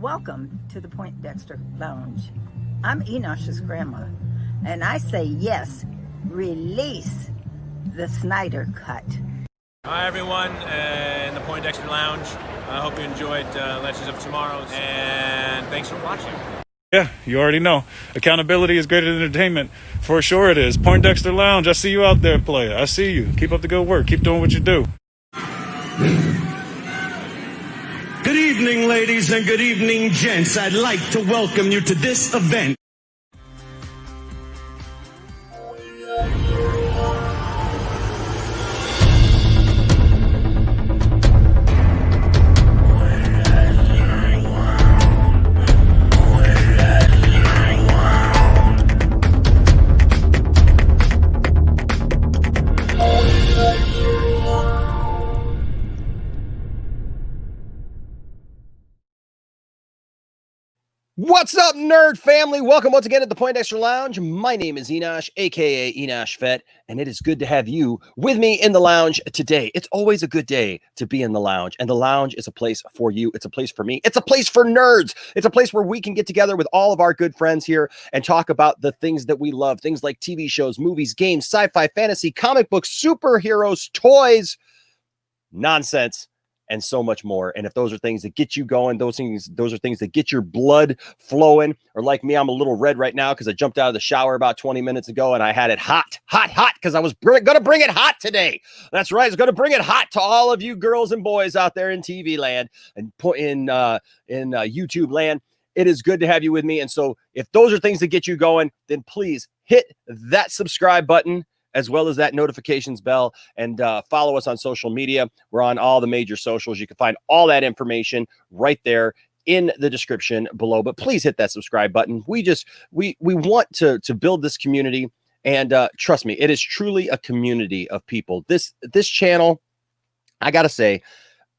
Welcome to the Point Dexter Lounge. I'm Enosh's grandma, and I say yes, release the Snyder Cut. Hi everyone in the Point Dexter Lounge. I hope you enjoyed Legends of Tomorrow, and thanks for watching. Yeah, you already know. Accountability is greater than entertainment. For sure it is. Point Dexter Lounge, I see you out there, player. I see you. Keep up the good work. Keep doing what you do. Good evening, ladies, and good evening, gents. I'd like to welcome you to this event. What's up, nerd family? Welcome once again to the Point Dexter Lounge. My name is Enosh, aka Enosh Vet, and it is good to have you with me in the lounge today. It's always a good day to be in the lounge, and the lounge is a place for you. It's a place for me. It's a place for nerds. It's a place where we can get together with all of our good friends here and talk about the things that we love, things like TV shows, movies, games, sci-fi, fantasy, comic books, superheroes, toys, nonsense, and so much more. And if those are things that get you going, those are things that get your blood flowing. Or like me, I'm a little red right now because I jumped out of the shower about 20 minutes ago and I had it hot, because I was going to bring it hot today. That's right. I was going to bring it hot to all of you girls and boys out there in TV land and put in YouTube land. It is good to have you with me. And so if those are things that get you going, then please hit that subscribe button, as well as that notifications bell, and follow us on social media. We're on all the major socials. You can find all that information right there in the description below. But please hit that subscribe button. We want to build this community, and trust me, it is truly a community of people. This channel, I gotta say,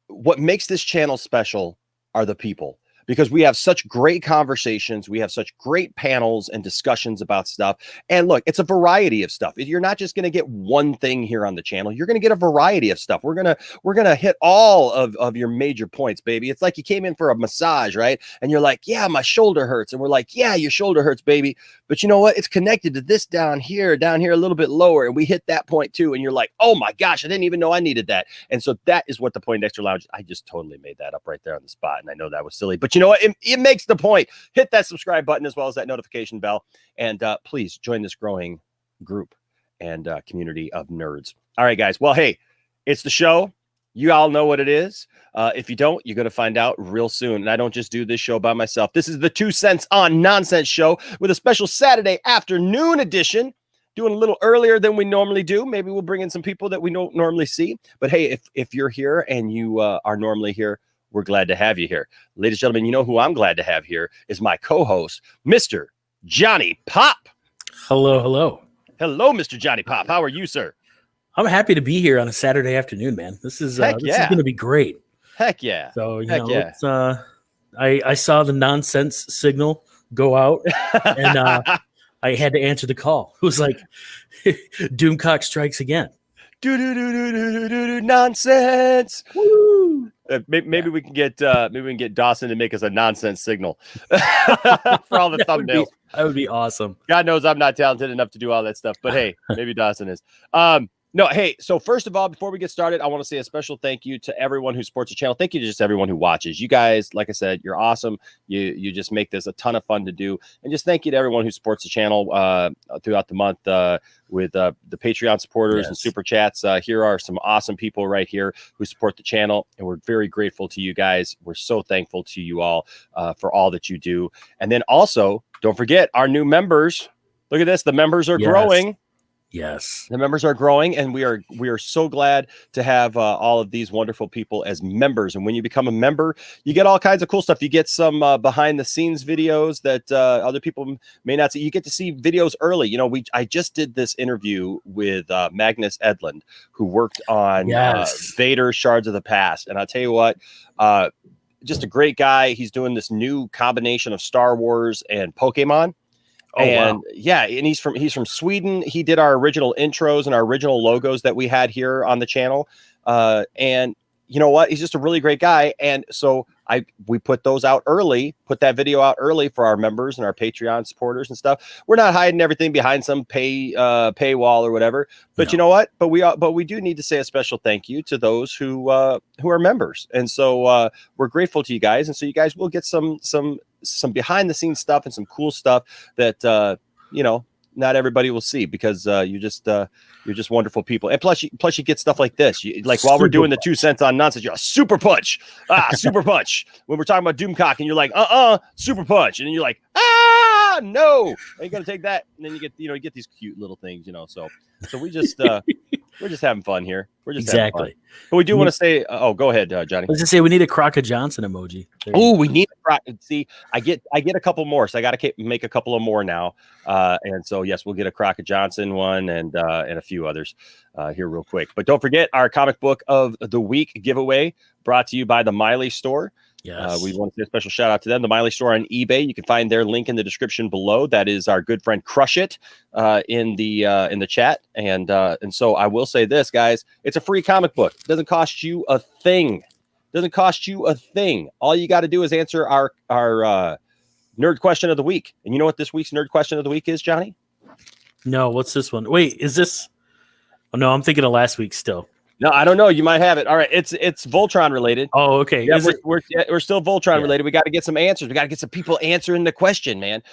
what makes this channel special are the people. Because we have such great conversations, we have such great panels and discussions about stuff. And look, it's a variety of stuff. You're not just going to get one thing here on the channel. You're going to get a variety of stuff. We're gonna hit all of your major points, baby. It's like you came in for a massage, right? And you're like, yeah, my shoulder hurts. And we're like, yeah, your shoulder hurts, baby. But you know what? It's connected to this down here a little bit lower. And we hit that point too. And you're like, oh my gosh, I didn't even know I needed that. And so that is what the Point Dexter Lounge, I just totally made that up right there on the spot. And I know that was silly, but you know what? It makes the point. Hit that subscribe button as well as that notification bell. And please join this growing group and community of nerds. All right, guys. Well, hey, it's the show. You all know what it is. If you don't, you're going to find out real soon. And I don't just do this show by myself. This is the 2 Cents on Nonsense show with a special Saturday afternoon edition. Doing a little earlier than we normally do. Maybe we'll bring in some people that we don't normally see. But hey, if you're here and you are normally here, we're glad to have you here. Ladies and gentlemen, you know who I'm glad to have here is my co-host, Mr. Johnny Pop. Hello, hello. Hello, Mr. Johnny Pop. How are you, sir? I'm happy to be here on a Saturday afternoon, man. This is going to be great. Heck yeah. So, you know, it's, I saw the nonsense signal go out and I had to answer the call. It was like DOOMCOCK strikes again. Nonsense. Woo! Maybe we can get Dawson to make us a nonsense signal for all the thumbnails. That would be awesome. God knows I'm not talented enough to do all that stuff, but hey, maybe Dawson is. No, hey, so first of all, before we get started, I want to say a special thank you to everyone who supports the channel. Thank you to just everyone who watches. You guys, like I said, you're awesome. You just make this a ton of fun to do. And just thank you to everyone who supports the channel throughout the month with the Patreon supporters and super chats. Here are some awesome people right here who support the channel, and we're very grateful to you guys. We're so thankful to you all for all that you do. And then also, don't forget our new members. Look at this. The members are growing. Yes, the members are growing, and we are so glad to have all of these wonderful people as members. And when you become a member, you get all kinds of cool stuff. You get some behind the scenes videos that other people may not see. You get to see videos early. You know, I just did this interview with Magnus Edlund, who worked on Vader Shards of the Past. And I'll tell you what, just a great guy. He's doing this new combination of Star Wars and Pokemon. Oh, and wow. Yeah, and he's from Sweden. He did our original intros and our original logos that we had here on the channel. And you know what? He's just a really great guy. And so we put those out early, put that video out early for our members and our Patreon supporters and stuff. We're not hiding everything behind some paywall or whatever. But No. you know what? But we do need to say a special thank you to those who are members. And so we're grateful to you guys. And so you guys will get some behind the scenes stuff and some cool stuff that not everybody will see, because you're just wonderful people. And plus you get stuff like this. While we're doing the 2 cents on nonsense, you're a super punch. Super punch. When we're talking about DOOMCOCK and you're like, super punch. And then you're like, no. And you got to take that. And then you get these cute little things, So we just, we're just having fun here. We're just having fun. But we do want to say, go ahead, Johnny. Let's just say we need a Crocker Johnson emoji. Oh, we need a Crocker. See, I get a couple more, so I got to make a couple of more now. And so yes, we'll get a Crocker Johnson one and a few others here real quick. But don't forget our comic book of the week giveaway, brought to you by the Milee Store. Yes. We want to say a special shout out to them, the Milee Store on eBay. You can find their link in the description below. That is our good friend Crush It in the chat. And so I will say this, guys, it's a free comic book. It doesn't cost you a thing. All you got to do is answer our nerd question of the week. And you know what this week's nerd question of the week is, Johnny? No, what's this one? Wait, is this? Oh no, I'm thinking of last week still. No, I don't know. You might have it. All right, it's Voltron related. Oh, okay. Yeah, we're still Voltron related. We got to get some answers. We got to get some people answering the question, man.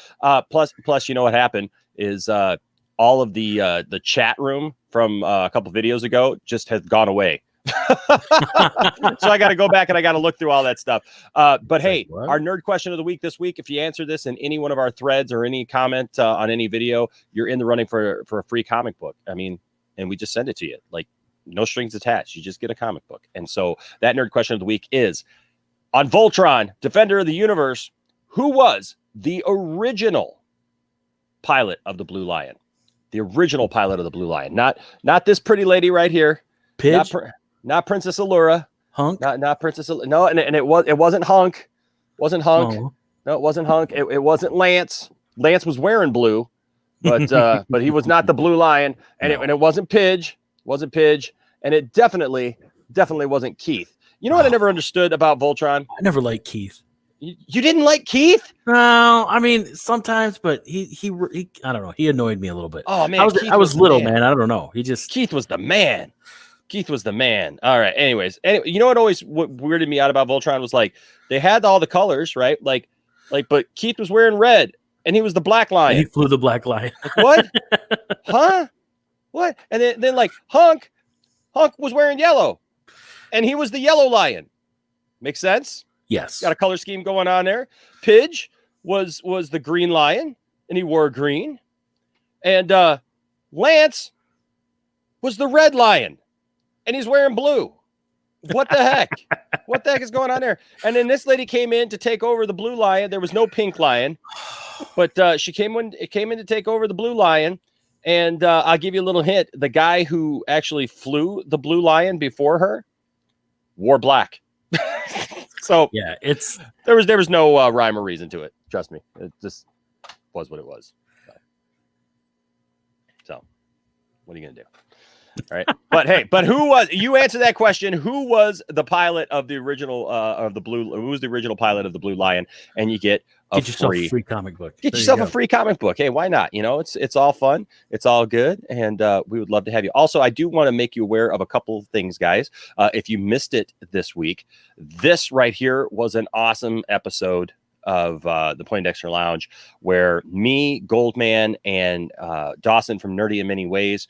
Plus, you know what happened is all of the chat room from a couple videos ago just has gone away. So I got to go back and I got to look through all that stuff. But hey, our nerd question of the week this week, if you answer this in any one of our threads or any comment on any video, you're in the running for a free comic book. I mean, and we just send it to you, like, no strings attached. You just get a comic book. And so that nerd question of the week is, on Voltron, Defender of the Universe, who was the original pilot of the Blue Lion? The original pilot of the Blue Lion. Not this pretty lady right here. Pidge? Not Princess Allura. Hunk? Not Princess Allura. No, and it wasn't Hunk. Wasn't Hunk. Oh. No, it wasn't Hunk. It wasn't Lance. Lance was wearing blue, but but he was not the Blue Lion. And it wasn't Pidge. Wasn't Pidge. And it definitely wasn't Keith. You know what I never understood about Voltron? I never liked Keith. You didn't like Keith? No, I mean sometimes, but he I don't know. He annoyed me a little bit. Oh man, I was little, man. I don't know. Keith was the man. All right. Anyway, you know what weirded me out about Voltron was, like, they had all the colors, right? Like, but Keith was wearing red, and he was the Black Lion. And he flew the Black Lion. What? Huh? What? And then like Hunk was wearing yellow, and he was the Yellow Lion. Makes sense? Yes. Got a color scheme going on there. Pidge was the Green Lion, and he wore green. And Lance was the Red Lion, and he's wearing blue. What the heck? What the heck is going on there? And then this lady came in to take over the Blue Lion. There was no Pink Lion, but she came in to take over the Blue Lion. And I'll give you a little hint. The guy who actually flew the Blue Lion before her wore black. So yeah, there was no rhyme or reason to it. Trust me. It just was what it was. So what are you going to do? All right. But who was, you answer that question, who was the pilot of the original who was the original pilot of the Blue Lion? And you get a free comic book. Get yourself a free comic book. Hey, why not? It's all fun. It's all good. And we would love to have you. Also, I do want to make you aware of a couple of things, guys. If you missed it this week, this right here was an awesome episode of the Poindexter Lounge, where me, Goldman, and Dawson from Nerdy in Many Ways,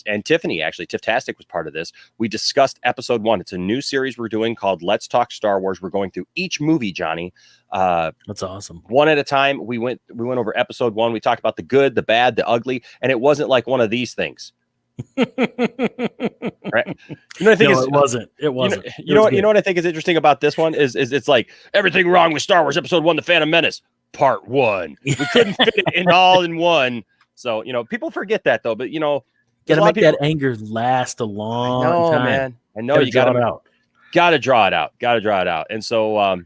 and Tiffany, actually, Tifftastic was part of this. We discussed episode 1. It's a new series we're doing called Let's Talk Star Wars. We're going through each movie, Johnny. That's awesome. One at a time. We went over episode 1. We talked about the good, the bad, the ugly, and it wasn't like one of these things. Right? It wasn't. You know what I think is interesting about this one is it's like everything wrong with Star Wars episode 1, The Phantom Menace, part 1. We couldn't fit it all in one. So, people forget that though, but gotta make that anger last a long time. Man. I know you gotta draw it out. And so,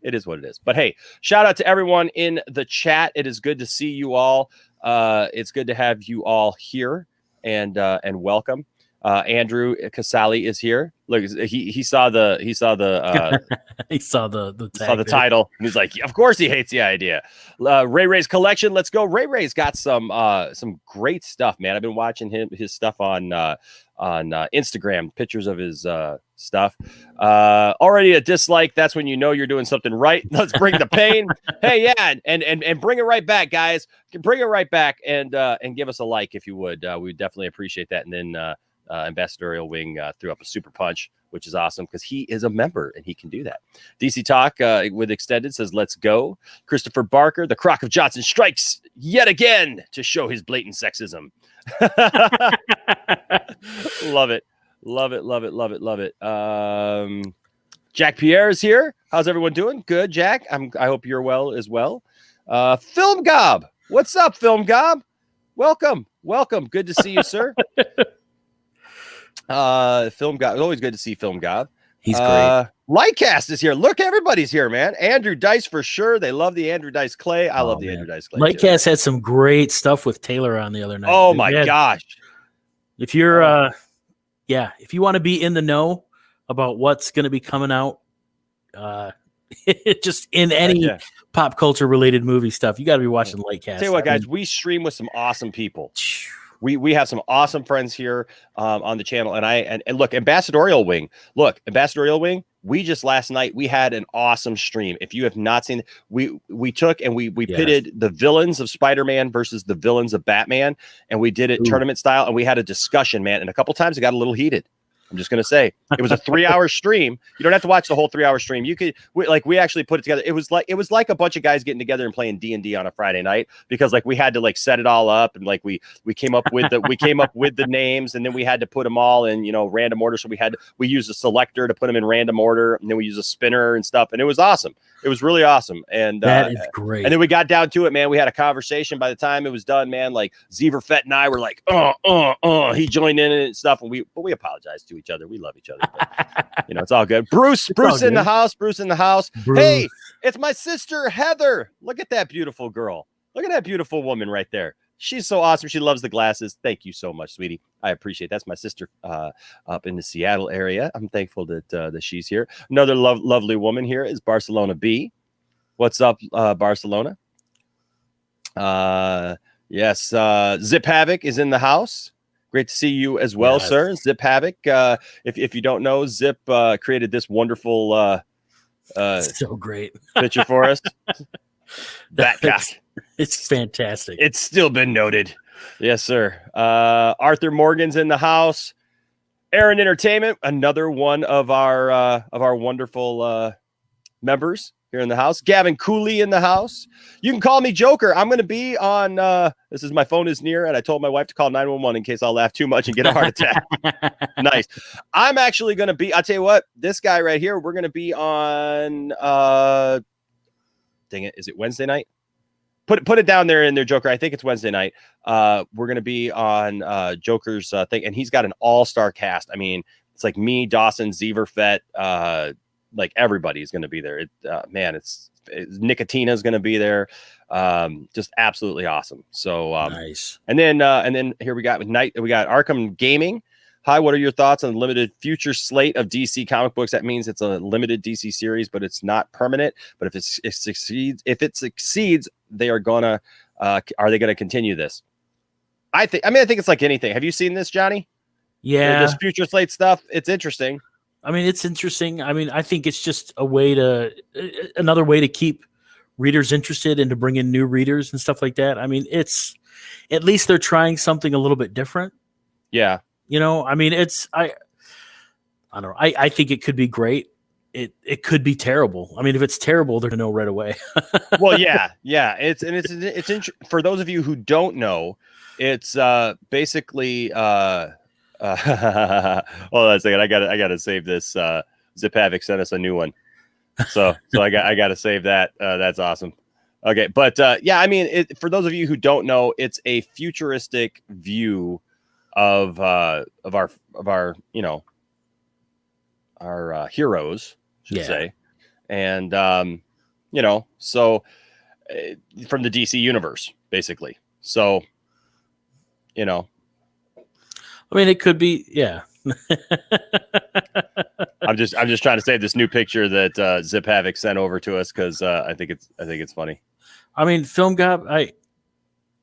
it is what it is. But hey, shout out to everyone in the chat. It is good to see you all. It's good to have you all here and welcome. Andrew Casali is here. Look, he saw the he saw the title, and he's like, of course he hates the idea. Ray Ray's collection. Let's go. Ray Ray's got some great stuff, man. I've been watching his stuff on Instagram, pictures of his stuff. Already a dislike. That's when you know you're doing something right. Let's bring the pain. Hey, yeah, and bring it right back, guys. Bring it right back, and give us a like if you would. We definitely appreciate that. And then Ambassadorial Wing threw up a super punch, which is awesome because he is a member and he can do that. DC Talk with Extended says, let's go. Christopher Barker, the Croc of Johnson strikes yet again to show his blatant sexism. Love it. Love it. Love it. Love it. Love it. Jack Pierre is here. How's everyone doing? Good, Jack. I hope you're well as well. Film Gob. What's up, Film Gob? Welcome. Welcome. Good to see you, sir. Film Gob. Always good to see Film Gob. He's great. Lightcast is here. Look, everybody's here, man. Andrew Dice for sure. They love the Andrew Dice Clay. I love the Andrew Dice Clay. Lightcast had some great stuff with Taylor on the other night. Oh my gosh. If you're if you want to be in the know about what's going to be coming out, just in any pop culture related movie stuff, you got to be watching Lightcast. Tell you what, guys, we stream with some awesome people. We have some awesome friends here on the channel, and look, Ambassadorial Wing. Look, Ambassadorial Wing. We just last night we had an awesome stream. If you have not seen, we took and we pitted the villains of Spider-Man versus the villains of Batman, and we did it tournament style, and we had a discussion, man. And a couple times it got a little heated. I'm just going to say it was a 3-hour stream. You don't have to watch the whole 3-hour stream. You could we actually put it together. It was like a bunch of guys getting together and playing D&D on a Friday night, because like we had to like set it all up, and like we came up with the names, and then we had to put them all in, random order. So we used a selector to put them in random order, and then we used a spinner and stuff, and it was awesome. It was really awesome. And that is great. And then we got down to it, man. We had a conversation. By the time it was done, man, like Zever Fett and I were like, he joined in and stuff, and we apologized to each other. We love each other, but, it's all good. Bruce in the house. Bruce in the house. Bruce. Hey, it's my sister Heather. Look at that beautiful girl. Look at that beautiful woman right there. She's so awesome. She loves the glasses. Thank you so much, sweetie. I appreciate it. That's my sister up in the Seattle area. I'm thankful that she's here. Another lovely woman here is Barcelona B. What's up, Barcelona? Yes, Zip Havoc is in the house. Great to see you as well, sir. Zip Havoc. If you don't know, Zip created this wonderful so great picture for us. That guy. It's fantastic. It's still been noted. Yes, sir. Arthur Morgan's in the house. Aaron Entertainment, another one of our wonderful members here in the house. Gavin Cooley in the house. You can call me Joker. I'm going to be on. My phone is near, and I told my wife to call 911 in case I'll laugh too much and get a heart attack. Nice. I'm actually going to be. I'll tell you what. This guy right here. We're going to be on. Dang it! Is it Wednesday night? Put it down there in there, Joker. I think it's Wednesday night. We're going to be on Joker's thing, and he's got an all-star cast. I mean, it's like me, Dawson, Zever Fett, like everybody's going to be there. Nicotina's going to be there. Just absolutely awesome. So nice. And then here we got Arkham Gaming. Hi, what are your thoughts on the limited future slate of DC comic books? That means it's a limited DC series, but it's not permanent. But if it succeeds, they are gonna are they gonna continue this? I think it's like anything. Have you seen this, Johnny? Yeah, this future slate stuff. It's interesting. I mean, it's interesting. I mean, I think it's just another way to keep readers interested and to bring in new readers and stuff like that. I mean, it's at least they're trying something a little bit different. Yeah. I mean, I don't know. I think it could be great. It could be terrible. I mean, if it's terrible, they're going to know right away. Well, yeah. It's for those of you who don't know, it's basically hold on a second. I got to save this. Zip Havoc sent us a new one. So I got to save that. That's awesome. Okay. But I mean, for those of you who don't know, it's a futuristic view of our our heroes, should say, and so from the DC universe, basically. So I mean, it could be, yeah. I'm just trying to save this new picture that Zip Havoc sent over to us because I think it's funny. I mean, Film Gob,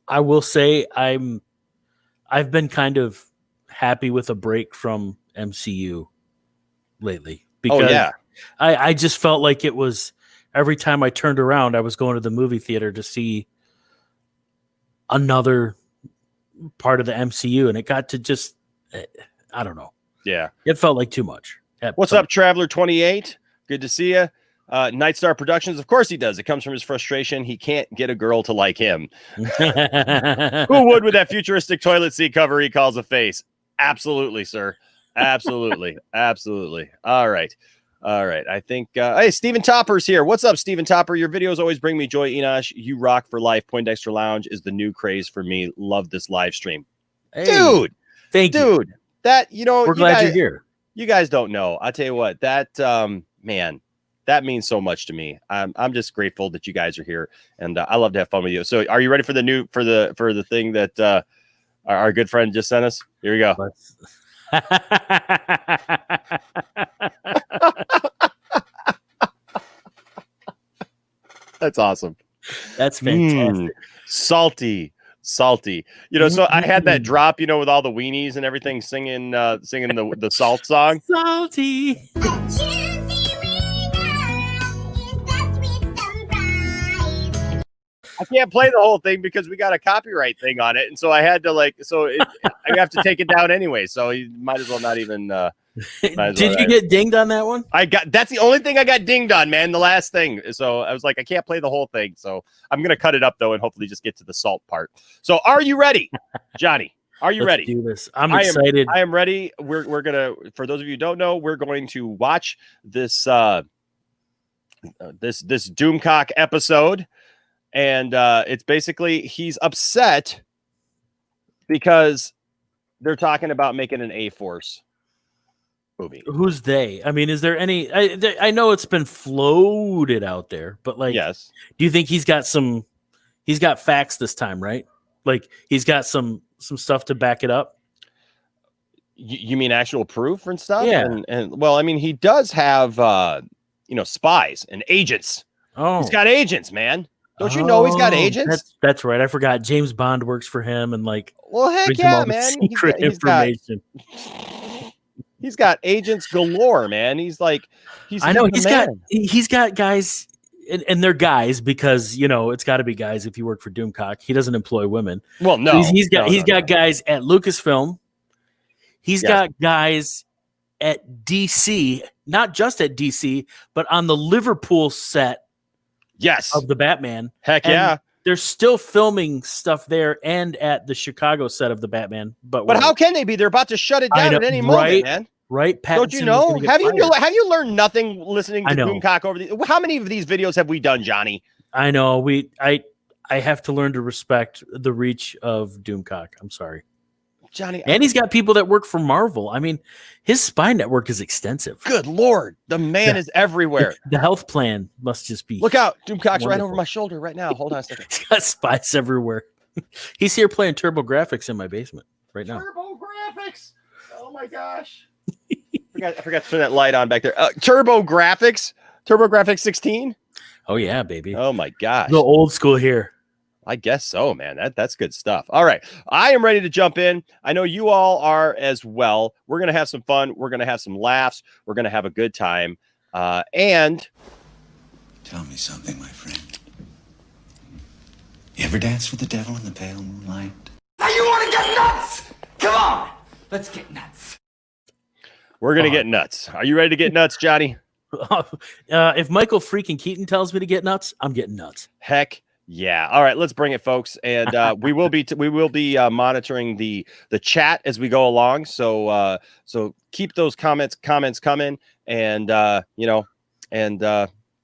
I will say I've been kind of happy with a break from MCU lately because I just felt like it was every time I turned around, I was going to the movie theater to see another part of the MCU, and it got to just I don't know. Yeah, it felt like too much. What's up, Traveler 28? Good to see you. Night Star Productions, of course he does. It comes from his frustration. He can't get a girl to like him. Who would with that futuristic toilet seat cover he calls a face? Absolutely, sir. Absolutely. Absolutely. All right. I think, hey, Steven Topper's here. What's up, Steven Topper? Your videos always bring me joy, Enosh. You rock for life. Poindexter Lounge is the new craze for me. Love this live stream. Hey, dude. Thank you. Dude, that, we're glad you're here. You guys don't know. I'll tell you what, that, man, that means so much to me. I'm just grateful that you guys are here, and I love to have fun with you. So are you ready for the thing that our good friend just sent us? Here we go. That's awesome. That's fantastic. Salty. So I had that drop, with all the weenies and everything singing the salt song. Salty. I can't play the whole thing because we got a copyright thing on it, and so I had to I have to take it down anyway. So you might as well not even. Did you get dinged on that one? That's the only thing I got dinged on, man. The last thing. So I was like, I can't play the whole thing. So I'm gonna cut it up though, and hopefully just get to the salt part. So are you ready, Johnny? Are you ready? Do this. I'm excited. I am ready. We're gonna. For those of you who don't know, we're going to watch this this Doomcock episode. And it's basically he's upset because they're talking about making an A-Force movie. Who's they? I mean, is there any? I know it's been floated out there, but yes. Do you think he's got facts this time, right? Like he's got some stuff to back it up. You mean actual proof and stuff? Yeah. And well, I mean, he does have spies and agents. Oh, he's got agents, man. Don't you know he's got agents? That's right. I forgot. James Bond works for him, and well, heck yeah, man. Secret information. He's got agents galore, man. I know he's got guys, and they're guys because it's got to be guys if you work for Doomcock. He doesn't employ women. Well, no, he's got guys at Lucasfilm. He's got guys at DC, not just at DC, but on the Liverpool set. Yes. Of the Batman. Heck and yeah. They're still filming stuff there and at the Chicago set of the Batman. But how can they be? They're about to shut it down at any moment, man. Right? Don't you know? Have you learned nothing listening to Doomcock over the? How many of these videos have we done, Johnny? I know. I have to learn to respect the reach of Doomcock. I'm sorry. Johnny. And he's got people that work for Marvel. I mean, his spy network is extensive. Good Lord. The man is everywhere. The health plan must just be. Look out. Doomcock's right over my shoulder right now. Hold on a second. He's got spies everywhere. He's here playing Turbo Graphics in my basement right now. Turbo Graphics. Oh my gosh. I forgot to turn that light on back there. Turbo Graphics. Turbo Graphics 16. Oh yeah, baby. Oh my gosh. The old school here. I guess so, man. That's good stuff. All right. I am ready to jump in. I know you all are as well. We're going to have some fun. We're going to have some laughs. We're going to have a good time. And tell me something, my friend. You ever dance with the devil in the pale moonlight? Now you want to get nuts? Come on. Let's get nuts. We're going to get nuts. Are you ready to get nuts, Johnny? If Michael freaking Keaton tells me to get nuts, I'm getting nuts. Heck yeah. All right, let's bring it, folks. And we will be monitoring the chat as we go along. So keep those comments coming, and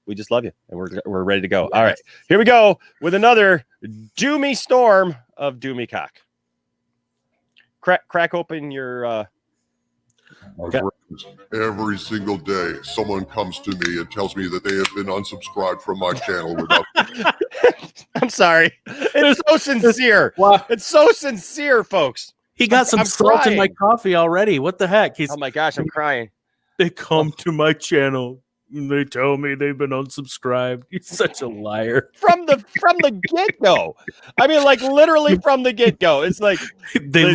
we just love you, and we're ready to go. All right, here we go with another doomy storm of DOOMCOCK. Crack open your. Every single day, someone comes to me and tells me that they have been unsubscribed from my channel without. I'm sorry. It's so sincere. Wow. It's so sincere, folks. He got some I'm salt in my crying. coffee already. What the heck? Oh my gosh, I'm crying. They come to my channel and they tell me they've been unsubscribed. He's such a liar. From the get-go. I mean, like literally from the get-go. It's like They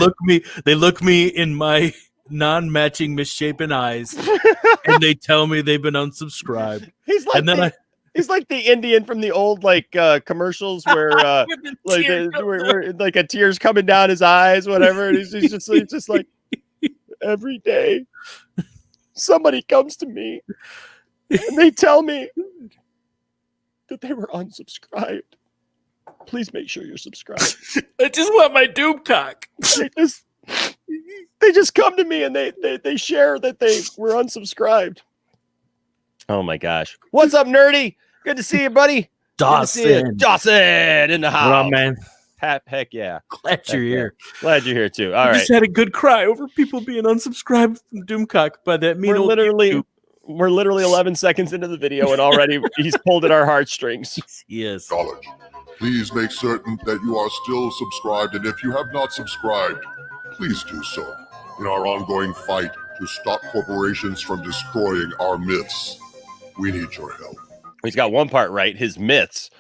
look me in my non-matching misshapen eyes and they tell me they've been unsubscribed. he's like And then he's like the Indian from the old like commercials where where like a tear's coming down his eyes, whatever. And he's just like every day somebody comes to me and they tell me that they were unsubscribed. Please make sure you're subscribed. I just want my DOOMCOCK. They just come to me and they share that they were unsubscribed. Oh my gosh. What's up, Nerdy? Good to see you, buddy. Dawson. Dawson in the house. What up, man? Heck yeah. Glad you're here. Glad you're here too. All I right. just had a good cry over people being unsubscribed from DOOMCOCK by that mean old YouTube. We're literally 11 seconds into the video and already he's pulled at our heartstrings. Yes. College. Please make certain that you are still subscribed, and if you have not subscribed, please do so in our ongoing fight to stop corporations from destroying our myths. We need your help. He's got one part right, his myths.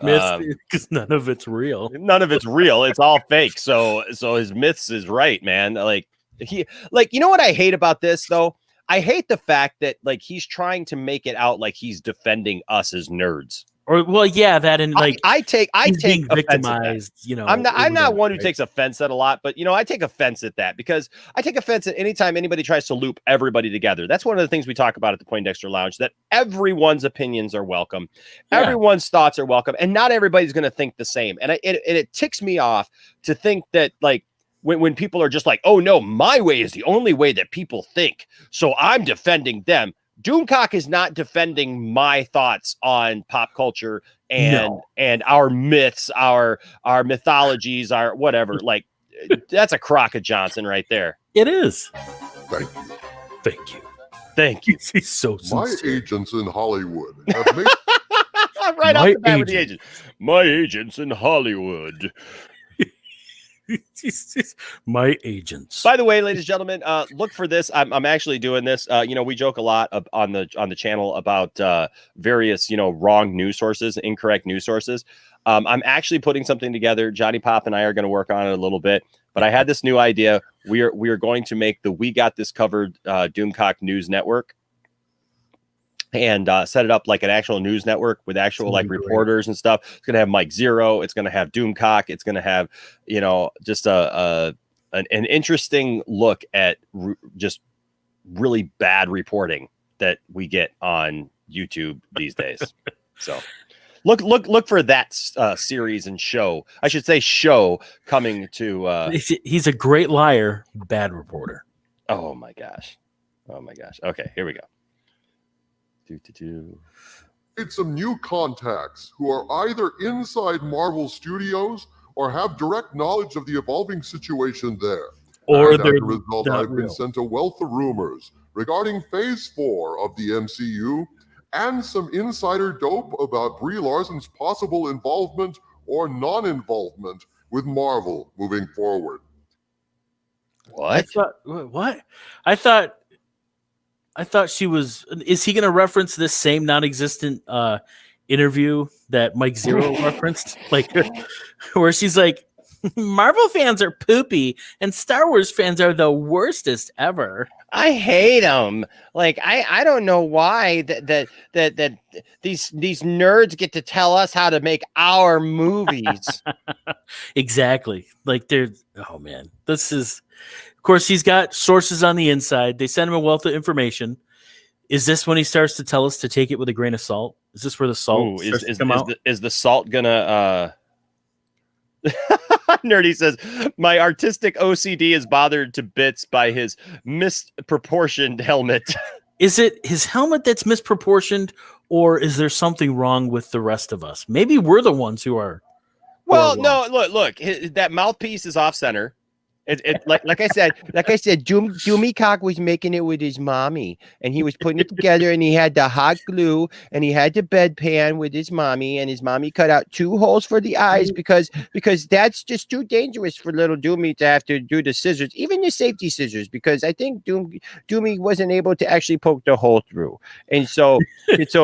Because none of it's real. None of it's real. It's all fake. So his myths is right, man. Like you know what I hate about this though? I hate the fact that like he's trying to make it out like he's defending us as nerds. Or well, yeah, that and like I take being offense victimized. at that. You know, I'm not one who right? takes offense at a lot, but you know, I take offense at that because I take offense at any time anybody tries to loop everybody together. That's one of the things we talk about at the Poindexter Lounge, that everyone's opinions are welcome, everyone's thoughts are welcome, and not everybody's going to think the same. And it ticks me off to think that like when people are just like, oh no, my way is the only way that people think, so I'm defending them. DOOMCOCK is not defending my thoughts on pop culture and our myths, our mythologies, our whatever. Like that's a Crockett Johnson right there. It is. Thank you. Thank you. Thank you. He's so My sincere. agents in Hollywood have made right off the bat with the agent. My agents in Hollywood. My agents. By the way, ladies and gentlemen, look for this. I'm actually doing this. You know, we joke a lot on the channel about various, you know, wrong news sources, incorrect news sources. I'm actually putting something together. Johnny Pop and I are going to work on it a little bit. But I had this new idea. We are going to make the We Got This Covered DOOMCOCK News Network. And set it up like an actual news network with actual like reporters and stuff. It's gonna have Mike Zero. It's gonna have DOOMCOCK. It's gonna have, you know, just an interesting look at just really bad reporting that we get on YouTube these days. So look for that series and show. I should say show coming to. He's a great liar, bad reporter. Oh my gosh. Okay, here we go. It's some new contacts who are either inside Marvel Studios or have direct knowledge of the evolving situation there. Or and as they're a result, not I've real. been sent a wealth of rumors regarding Phase 4 of the MCU and some insider dope about Brie Larson's possible involvement or non-involvement with Marvel moving forward. What? What? I thought she was. Is he going to reference this same non-existent interview that Mike Zero referenced? Like, where she's like, Marvel fans are poopy and Star Wars fans are the worstest ever. I hate them. Like, I don't know why that these nerds get to tell us how to make our movies. Exactly. Like, oh man, this is. Of course, he's got sources on the inside. They send him a wealth of information. Is this when he starts to tell us to take it with a grain of salt? Is this where the salt is the salt gonna Nerdy says, my artistic OCD is bothered to bits by his misproportioned helmet. Is it his helmet that's misproportioned, or is there something wrong with the rest of us? Maybe we're the ones who are. Well, no, look, that mouthpiece is off center. Like I said, DOOMCOCK was making it with his mommy, and he was putting it together, and he had the hot glue, and he had the bedpan with his mommy, and his mommy cut out 2 holes for the eyes because that's just too dangerous for little Doomy to have to do the scissors, even the safety scissors, because I think Doomy wasn't able to actually poke the hole through, and so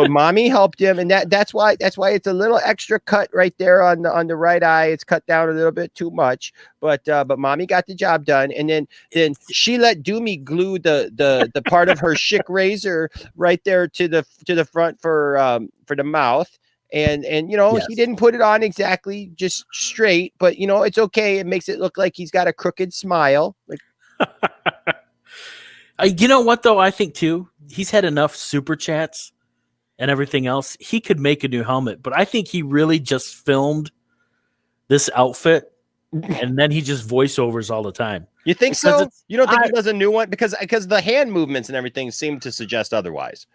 mommy helped him, and that's why it's a little extra cut right there on the right eye. It's cut down a little bit too much, but mommy got the job done, and then she let Doomy glue the part of her Schick razor right there to the front for the mouth, and Yes. he didn't put it on exactly just straight, but it's okay. It makes it look like he's got a crooked smile. Like, you know what though? I think too, he's had enough super chats and everything else. He could make a new helmet, but I think he really just filmed this outfit. And then he just voiceovers all the time. You think Because so? You don't think he does a new one because the hand movements and everything seem to suggest otherwise.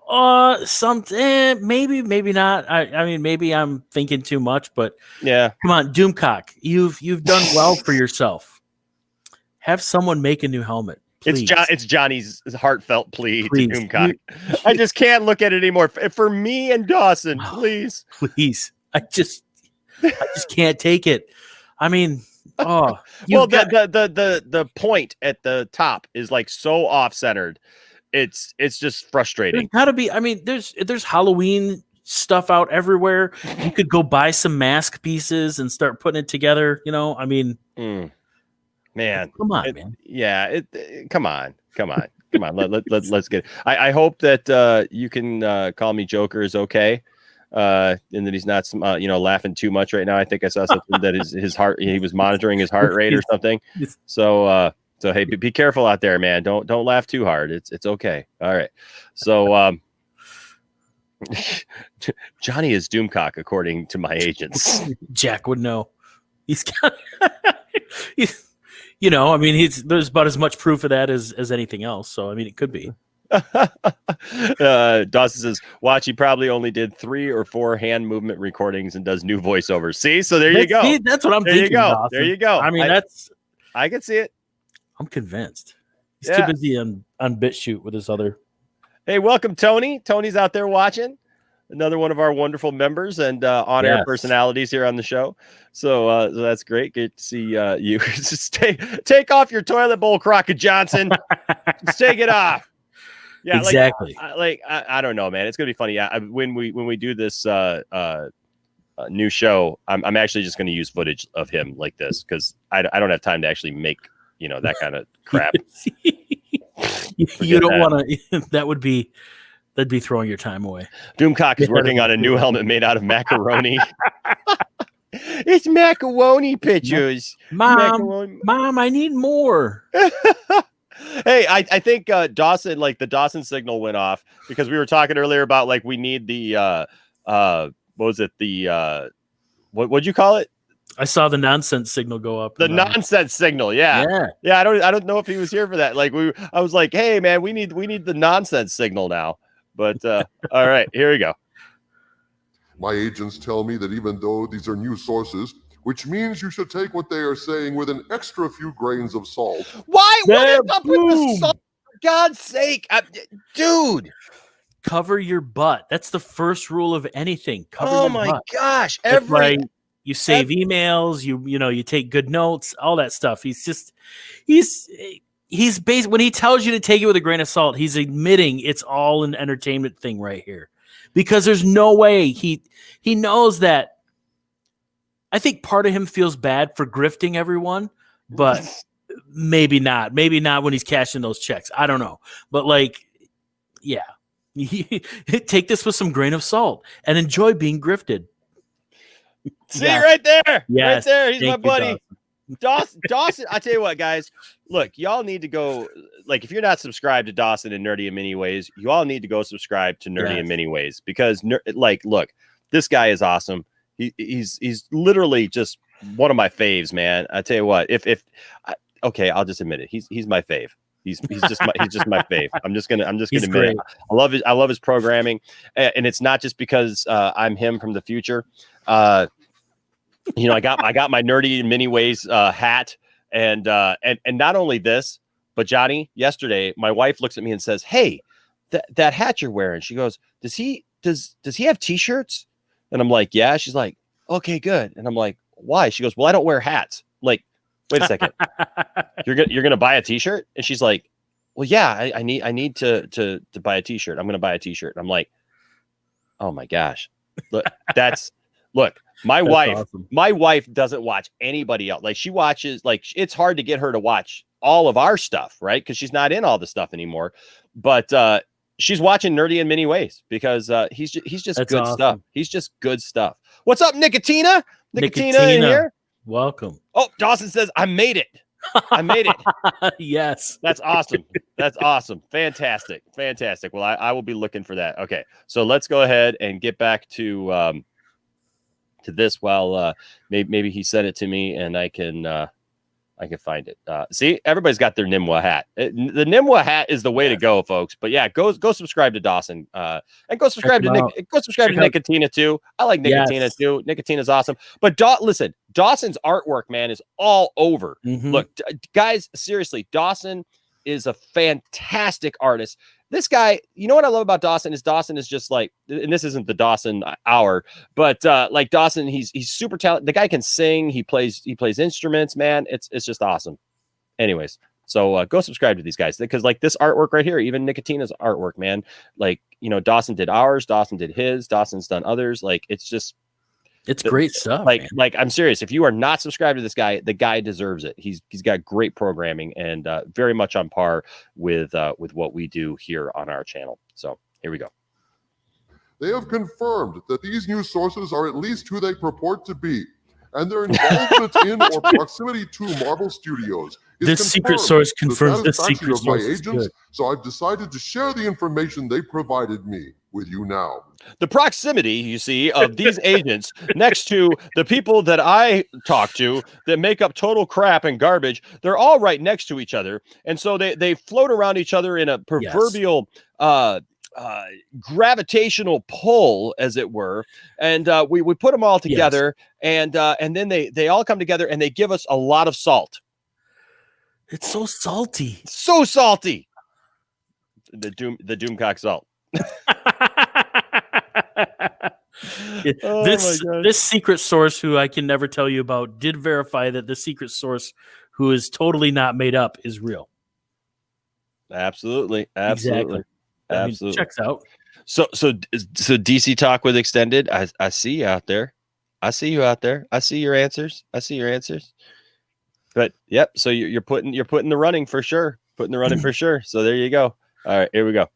Maybe not. I mean, maybe I'm thinking too much, but yeah. Come on, Doomcock, you've done well for yourself. Have someone make a new helmet. Please. It's Johnny's heartfelt plea to Doomcock. I just can't look at it anymore. For me and Dawson, please. Please. I just can't take it. I mean, well, the point at the top is like so off-centered. It's just frustrating. There's gotta be. I mean, there's Halloween stuff out everywhere. You could go buy some mask pieces and start putting it together. I mean, man, come on, man. Yeah, come on. Let's get it. I hope that you can call me Joker is okay. And that he's not laughing too much right now. I think I saw something that his heart, he was monitoring his heart rate or something. So hey, be careful out there, man. Don't laugh too hard. It's okay. All right. So Johnny is Doomcock according to my agents. Jack would know. He's got I mean, there's about as much proof of that as anything else. So I mean, it could be. Dawson says, watch, he probably only did 3 or 4 hand movement recordings and does new voiceovers. See, so there you go. That's what I'm thinking. There you go. I mean, I can see it. I'm convinced. He's too busy on BitChute with his other. Hey, welcome, Tony. Tony's out there watching. Another one of our wonderful members and on-air personalities here on the show. So that's great. Good to see you. Just take off your toilet bowl, Crockett Johnson. Just take it off. Yeah, exactly. I don't know, man. It's gonna be funny. When we do this new show, I'm actually just gonna use footage of him like this because I don't have time to actually make that kind of crap. You don't want to. That'd be throwing your time away. Doomcock is working on a new helmet made out of macaroni. It's macaroni pictures, Mom. I need more. Hey, I think Dawson, like the Dawson signal went off because we were talking earlier about like we need the what was it, the what'd you call it? I saw the nonsense signal go up. The nonsense signal, yeah. I don't know if he was here for that. Like I was like, hey man, we need the nonsense signal now. But all right, here we go. My agents tell me that even though these are new sources, which means you should take what they are saying with an extra few grains of salt. Why? What is up with the salt? For God's sake, dude. Cover your butt. That's the first rule of anything. Cover oh your my butt. gosh! You save emails. You take good notes. All that stuff. He's based when he tells you to take it with a grain of salt. He's admitting it's all an entertainment thing right here, because there's no way he knows that. I think part of him feels bad for grifting everyone, but maybe not. Maybe not when he's cashing those checks. I don't know. But take this with some grain of salt and enjoy being grifted. See right there. Yes. Right there. He's my buddy. Dawson, I tell you what, guys. Look, y'all need to go. Like, if you're not subscribed to Dawson and Nerdy in Many Ways, you all need to go subscribe to Nerdy in Many Ways because, look, this guy is awesome. He's literally just one of my faves, man. I tell you what, okay, I'll just admit it. He's my fave. He's just my fave. I'm just gonna admit it. I love his programming, and it's not just because I'm him from the future. I got my Nerdy in Many Ways hat, And not only this, but Johnny, yesterday, my wife looks at me and says, "Hey, that hat you're wearing." She goes, "Does he have t-shirts?" And I'm like, "Yeah." She's like, "Okay, good." And I'm like, "Why?" She goes, "Well, I don't wear hats." I'm like, wait a second. You're gonna buy a t-shirt? And she's like, "Well, yeah, I need to buy a t-shirt. I'm gonna buy a t-shirt." And I'm like, "Oh my gosh." Look, my wife, awesome. my wife doesn't watch anybody else. Like she watches, like it's hard to get her to watch all of our stuff, right? Because she's not in all the stuff anymore. But she's watching Nerdy in Many Ways because he's just That's good awesome. stuff. He's just good stuff. What's up, Nicotina? Nicotina in here. Welcome. Oh, Dawson says, "I made it. I made it." Yes. That's awesome. That's awesome. Fantastic. Fantastic. Well, I will be looking for that. Okay. So let's go ahead and get back to this while maybe he sent it to me and I can find it. See, everybody's got their Nimwa hat. The Nimwa hat is the way to go, folks. But yeah, go subscribe to Dawson and go subscribe to Nicotina too. I like Nicotina too. Nicotina's awesome. But listen, Dawson's artwork, man, is all over. Look, guys, seriously, Dawson is a fantastic artist. This guy, you know what I love about Dawson is just like, and this isn't the Dawson hour, but like Dawson, he's super talented. The guy can sing. He plays instruments, man. It's just awesome. Anyways, so go subscribe to these guys because like this artwork right here, even Nicotina's artwork, man. Like, you know, Dawson did ours. Dawson did his. Dawson's done others. Like, it's great stuff. Like I'm serious. If you are not subscribed to this guy, the guy deserves it. He's got great programming and very much on par with what we do here on our channel. So here we go. They have confirmed that these news sources are at least who they purport to be, and their involvement in or proximity to Marvel Studios is this secret source confirms this secret of my source is agents. good. So I've decided to share the information they provided me with you now. The proximity, you see, of these agents next to the people that I talk to that make up total crap and garbage, they're all right next to each other. And so they float around each other in a proverbial gravitational pull, as it were. And we put them all together and then they all come together and they give us a lot of salt. It's so salty. So salty. The Doomcock salt. This secret source, who I can never tell you about, did verify that the secret source, who is totally not made up, is real. Absolutely. Exactly. Absolutely. Checks out. So DC Talk with Extended. I see you out there. I see you out there. I see your answers. But yep. So you're putting the running for sure. So there you go. All right, here we go.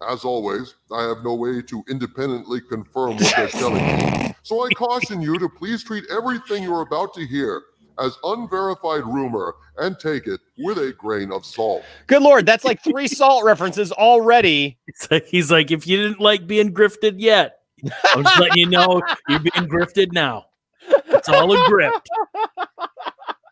As always, I have no way to independently confirm what they're telling me. So I caution you to please treat everything you're about to hear as unverified rumor and take it with a grain of salt. Good Lord, that's like 3 salt references already. He's like, if you didn't like being grifted yet, I'm just letting you know you're being grifted now. It's all a grift.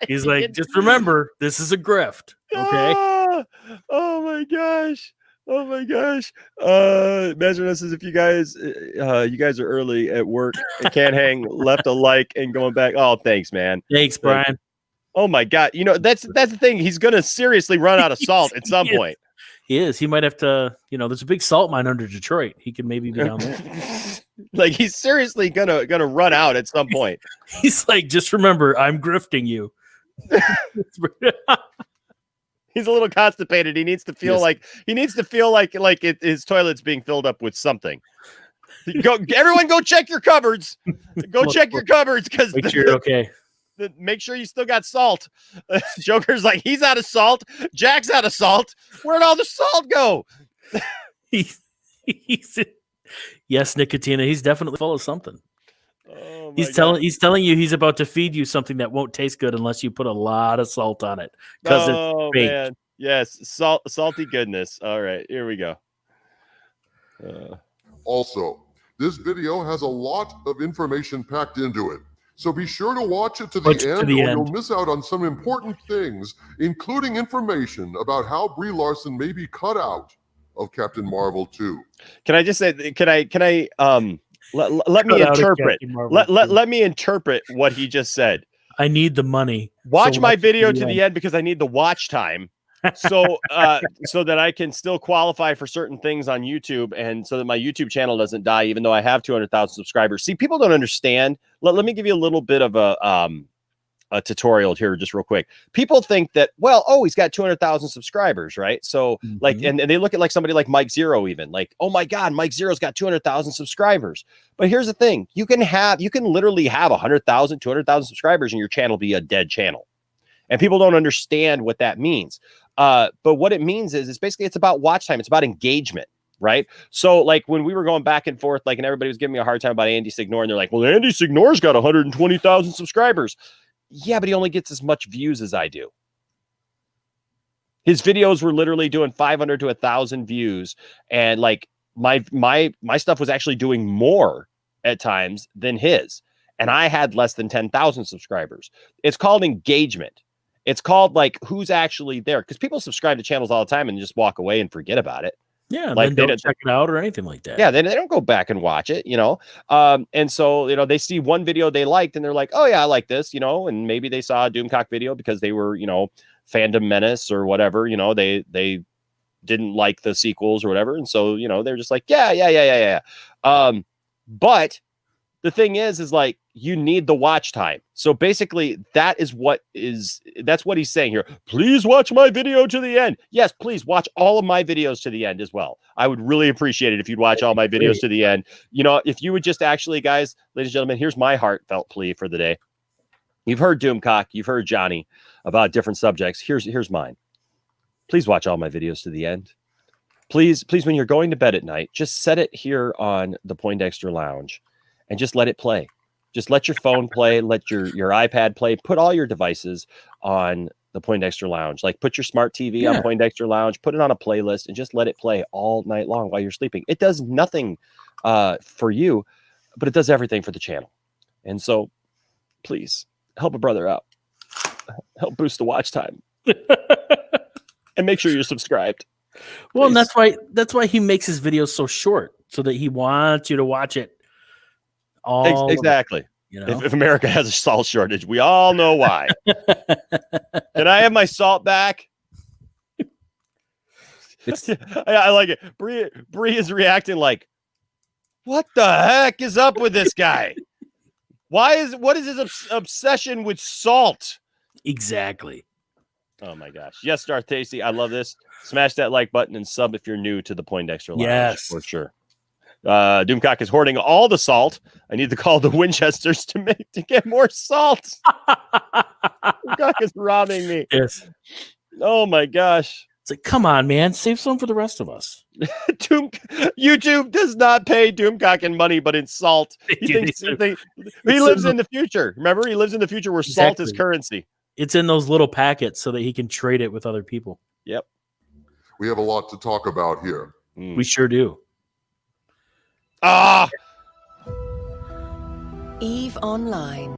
He's like, just remember, this is a grift. Okay. Oh my gosh. Imagine this as if you guys are early at work and can't hang, left a like and going back. Oh, thanks, man. Thanks, Brian. Oh my God. You know, that's the thing. He's gonna seriously run out of salt at some point. He is. He might have to, there's a big salt mine under Detroit. He could maybe be down there. Like he's seriously gonna run out at some point. He's like, just remember, I'm grifting you. He's a little constipated. He needs to feel like his toilet's being filled up with something. Everyone go check your cupboards. Check your cupboards because make sure you're okay. Make sure you still got salt. Joker's like, he's out of salt. Jack's out of salt. Where'd all the salt go? Yes, Nicotina. He's definitely full of something. Oh he's telling you he's about to feed you something that won't taste good unless you put a lot of salt on it. Because it's fake. Man. Yes, salty goodness. All right, here we go. Also, this video has a lot of information packed into it. So be sure to watch it to the end, or you'll miss out on some important things, including information about how Brie Larson may be cut out of Captain Marvel 2. Can I just say, let me interpret. Let me interpret what he just said. I need the money. Watch So my watch video to the end because I need the watch time. So so that I can still qualify for certain things on YouTube, and so that my YouTube channel doesn't die, even though I have 200,000 subscribers. See, people don't understand. Let me give you a little bit of a tutorial here just real quick. People think that, well, oh, he's got 200,000 subscribers, right? So like, and they look at like somebody like Mike Zero, even like, oh my God, Mike Zero's got 200,000 subscribers. But here's the thing. You can literally have 100,000, 200,000 subscribers and your channel be a dead channel. And people don't understand what that means. But what it means is it's basically, it's about watch time. It's about engagement. Right. So like when we were going back and forth, like, and everybody was giving me a hard time about Andy Signore, and they're like, well, Andy Signore's got 120,000 subscribers. Yeah, but he only gets as much views as I do. His videos were literally doing 500 to 1,000 views. And like my stuff was actually doing more at times than his. And I had less than 10,000 subscribers. It's called engagement. It's called like who's actually there. Because people subscribe to channels all the time and just walk away and forget about it. Yeah, like they don't check it out or anything like that. Yeah, they don't go back and watch it, you know. And so, you know, they see one video they liked and they're like, oh yeah, I like this, you know, and maybe they saw a Doomcock video because they were, you know, fandom menace or whatever, you know, they didn't like the sequels or whatever. And so, you know, they're just like, yeah. But the thing is like, you need the watch time. So basically that's what he's saying here. Please watch my video to the end. Yes, please watch all of my videos to the end as well. I would really appreciate it if you'd watch all my videos to the end. You know, if you would just actually, guys, ladies and gentlemen, here's my heartfelt plea for the day. You've heard Doomcock, you've heard Johnny about different subjects. Here's mine. Please watch all my videos to the end. Please, when you're going to bed at night, just set it here on the Poindexter Lounge and just let it play. Just let your phone play, let your iPad play, put all your devices on the Poindexter Lounge. Like put your smart TV on Poindexter Lounge, put it on a playlist, and just let it play all night long while you're sleeping. It does nothing for you, but it does everything for the channel. And so please help a brother out. Help boost the watch time. And make sure you're subscribed. Well, and that's why he makes his videos so short, so that he wants you to watch it. Exactly. You know? If America has a salt shortage, we all know why. Can I have my salt back? I like it. Bree is reacting like, what the heck is up with this guy? What is his obsession with salt? Exactly. Oh my gosh. Yes, Darth Tasty. I love this. Smash that like button and sub if you're new to the Poindexter Lounge. Yes, for sure. Doomcock is hoarding all the salt. I need to call the Winchesters to get more salt. Doomcock is robbing me. Yes. Oh my gosh. It's like, come on, man, save some for the rest of us. YouTube does not pay Doomcock in money, but in salt. He lives in the future. Remember, he lives in the future where salt is currency. It's in those little packets so that he can trade it with other people. Yep. We have a lot to talk about here. We sure do. Eve Online.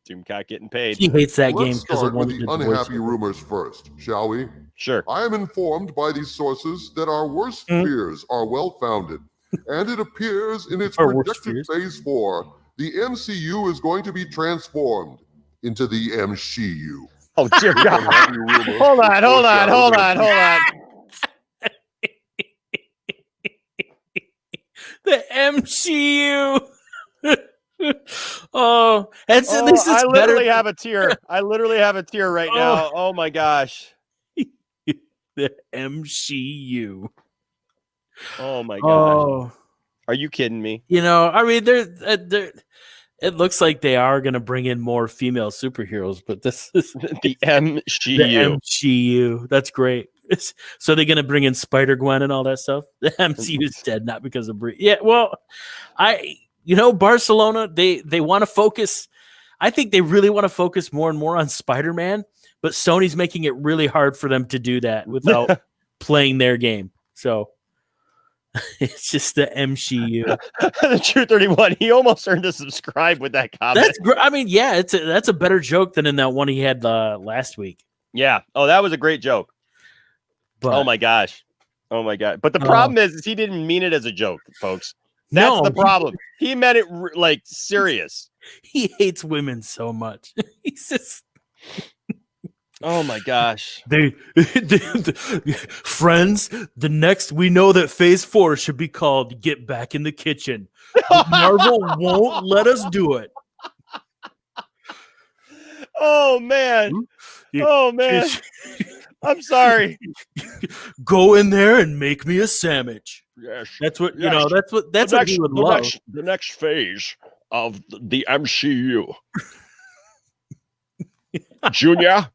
Doomcock getting paid. He hates that game Let's because start of with the unhappy rumors first, shall we? Sure. I am informed by these sources that our worst fears are well-founded, and it appears in its projected phase 4, the MCU is going to be transformed into the MCU. Oh, dear God. Hold on. The MCU. At least it's I literally better. have a tear. I literally have a tear right now. Oh my gosh. The MCU. Oh my gosh. Oh, are you kidding me? You know, I mean, they're it looks like they are going to bring in more female superheroes, but this is the MCU. The MCU. That's great. So they're going to bring in Spider-Gwen and all that stuff. The MCU is dead, not because of Brie. Yeah, well, Barcelona, they want to focus. I think they really want to focus more and more on Spider-Man, but Sony's making it really hard for them to do that without playing their game. So it's just the MCU. The True 31. He almost earned to subscribe with that comment. That's great. I mean, yeah, that's a better joke than in that one he had last week. Yeah. Oh, that was a great joke. But, oh my gosh. But the problem is he didn't mean it as a joke, folks. That's No, the problem. He meant it like serious. He hates women so much. He's just Oh my gosh. Friends, the next we know that phase 4 should be called Get Back in the Kitchen. But Marvel won't let us do it. Oh man. Oh man. I'm sorry. Go in there and make me a sandwich. Yes. That's what you know, that's what he would love. The next phase of the MCU. Junior,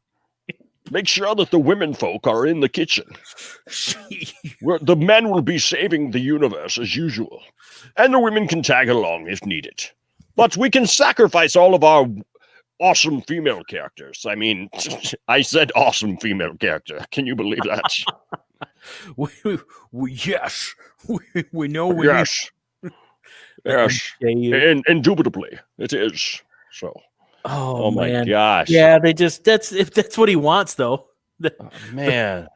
make sure that the women folk are in the kitchen. The men will be saving the universe as usual, and the women can tag along if needed. But we can sacrifice all of our awesome female characters. I mean, I said awesome female character. Can you believe that? Yes. We know we Yes. Yes. Indubitably, it is. So. Oh my man. gosh. Yeah, that's what he wants though. Oh, man.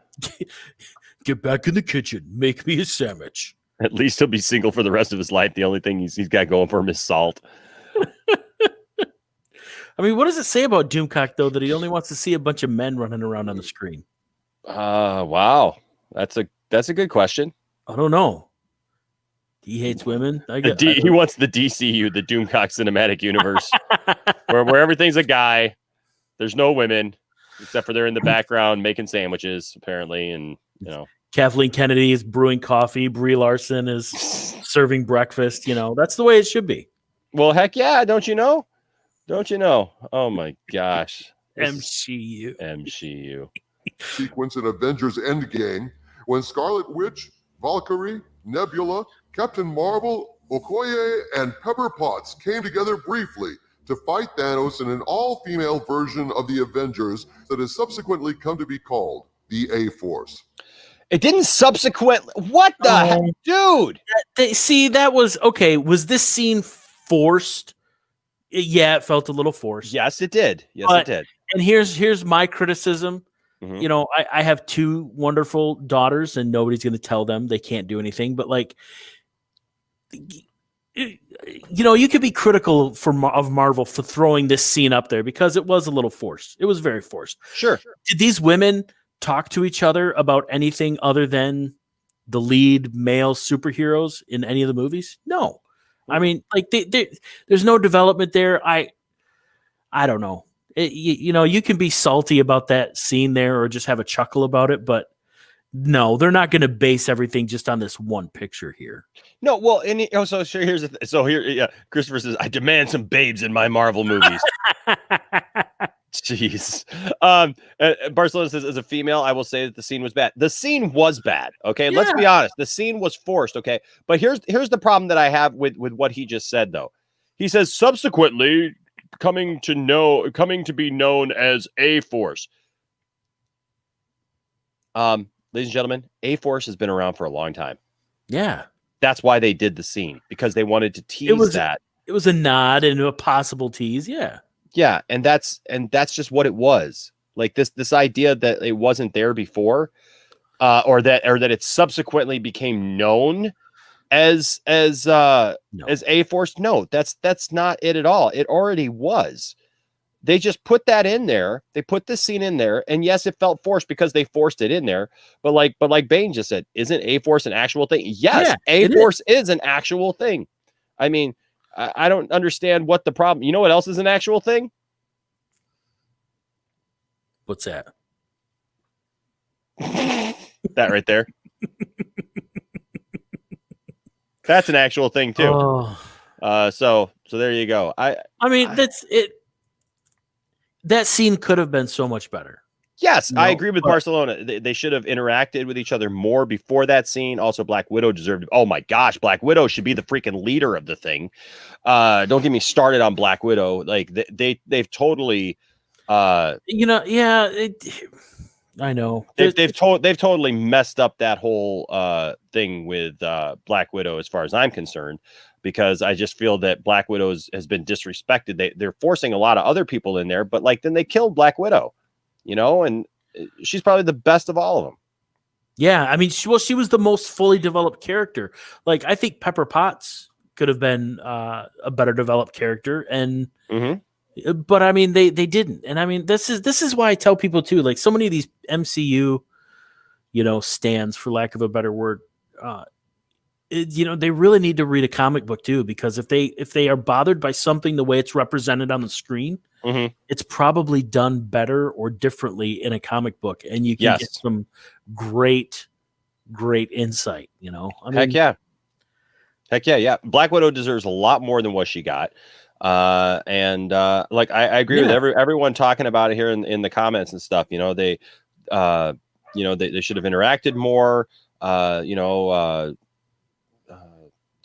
Get back in the kitchen. Make me a sandwich. At least he'll be single for the rest of his life. The only thing he's got going for him is salt. I mean, what does it say about Doomcock though that he only wants to see a bunch of men running around on the screen? Wow. That's a good question. I don't know. He hates women. He wants the DCU, the Doomcock Cinematic Universe, where everything's a guy. There's no women, except for they're in the background making sandwiches, apparently, and you know. Kathleen Kennedy is brewing coffee. Brie Larson is serving breakfast. You know, that's the way it should be. Well, heck yeah! Don't you know? Don't you know? Oh my gosh! MCU. Sequence in Avengers Endgame when Scarlet Witch, Valkyrie, Nebula, Captain Marvel, Okoye, and Pepper Potts came together briefly to fight Thanos in an all-female version of the Avengers that has subsequently come to be called the A-Force. It didn't subsequently. What the heck, dude? See, that was okay. Was this scene forced? Yeah, it felt a little forced. Yes, it did. It did. And here's my criticism. Mhm. You know, I have two wonderful daughters, and nobody's going to tell them they can't do anything. But like, you know, you could be critical of Marvel for throwing this scene up there because it was a little forced. It was very forced. Sure. Did these women talk to each other about anything other than the lead male superheroes in any of the movies? No. I mean, like there's no development there. I don't know. You know, you can be salty about that scene there or just have a chuckle about it, but no, they're not going to base everything just on this one picture here. No, well, and so sure, Christopher says, I demand some babes in my Marvel movies. Jeez. Barcelona says, as a female, I will say that the scene was bad. The scene was bad. Okay. Yeah. Let's be honest. The scene was forced. Okay. But here's the problem that I have with what he just said, though. He says, subsequently coming to be known as A-Force. Ladies and gentlemen, A-Force has been around for a long time. Yeah. That's why they did the scene, because they wanted to tease that. It was a nod and a possible tease. Yeah. Yeah, and that's just what it was. Like this idea that it wasn't there before, or that it subsequently became known as A-Force. No, that's not it at all. It already was. They just put that in there. They put this scene in there, and yes, it felt forced because they forced it in there. But like Bane just said, isn't A-Force an actual thing? Yes, yeah, A-Force is an actual thing. I mean, I don't understand what the problem. You know what else is an actual thing? What's that? That right there. That's an actual thing too. Oh. So there you go. I mean, that's it. That scene could have been so much better. Yes, I agree with Barcelona. They should have interacted with each other more before that scene. Also, Black Widow deserved it. Oh my gosh, Black Widow should be the freaking leader of the thing. Don't get me started on Black Widow. Like they've totally, I know they've totally messed up that whole thing with Black Widow as far as I'm concerned, because I just feel that Black Widow has been disrespected. They're forcing a lot of other people in there, but like then they killed Black Widow. You know, and she's probably the best of all of them. Yeah, I mean, she was the most fully developed character. Like, I think Pepper Potts could have been a better developed character, and but I mean they didn't. And I mean this is why I tell people too, like so many of these MCU, stands, for lack of a better word, they really need to read a comic book too, because if they are bothered by something the way it's represented on the screen, it's probably done better or differently in a comic book, and you can get some great insight. I mean, Heck yeah. Black Widow deserves a lot more than what she got. And like I agree with everyone talking about it here in the comments and stuff. They they should have interacted more. Does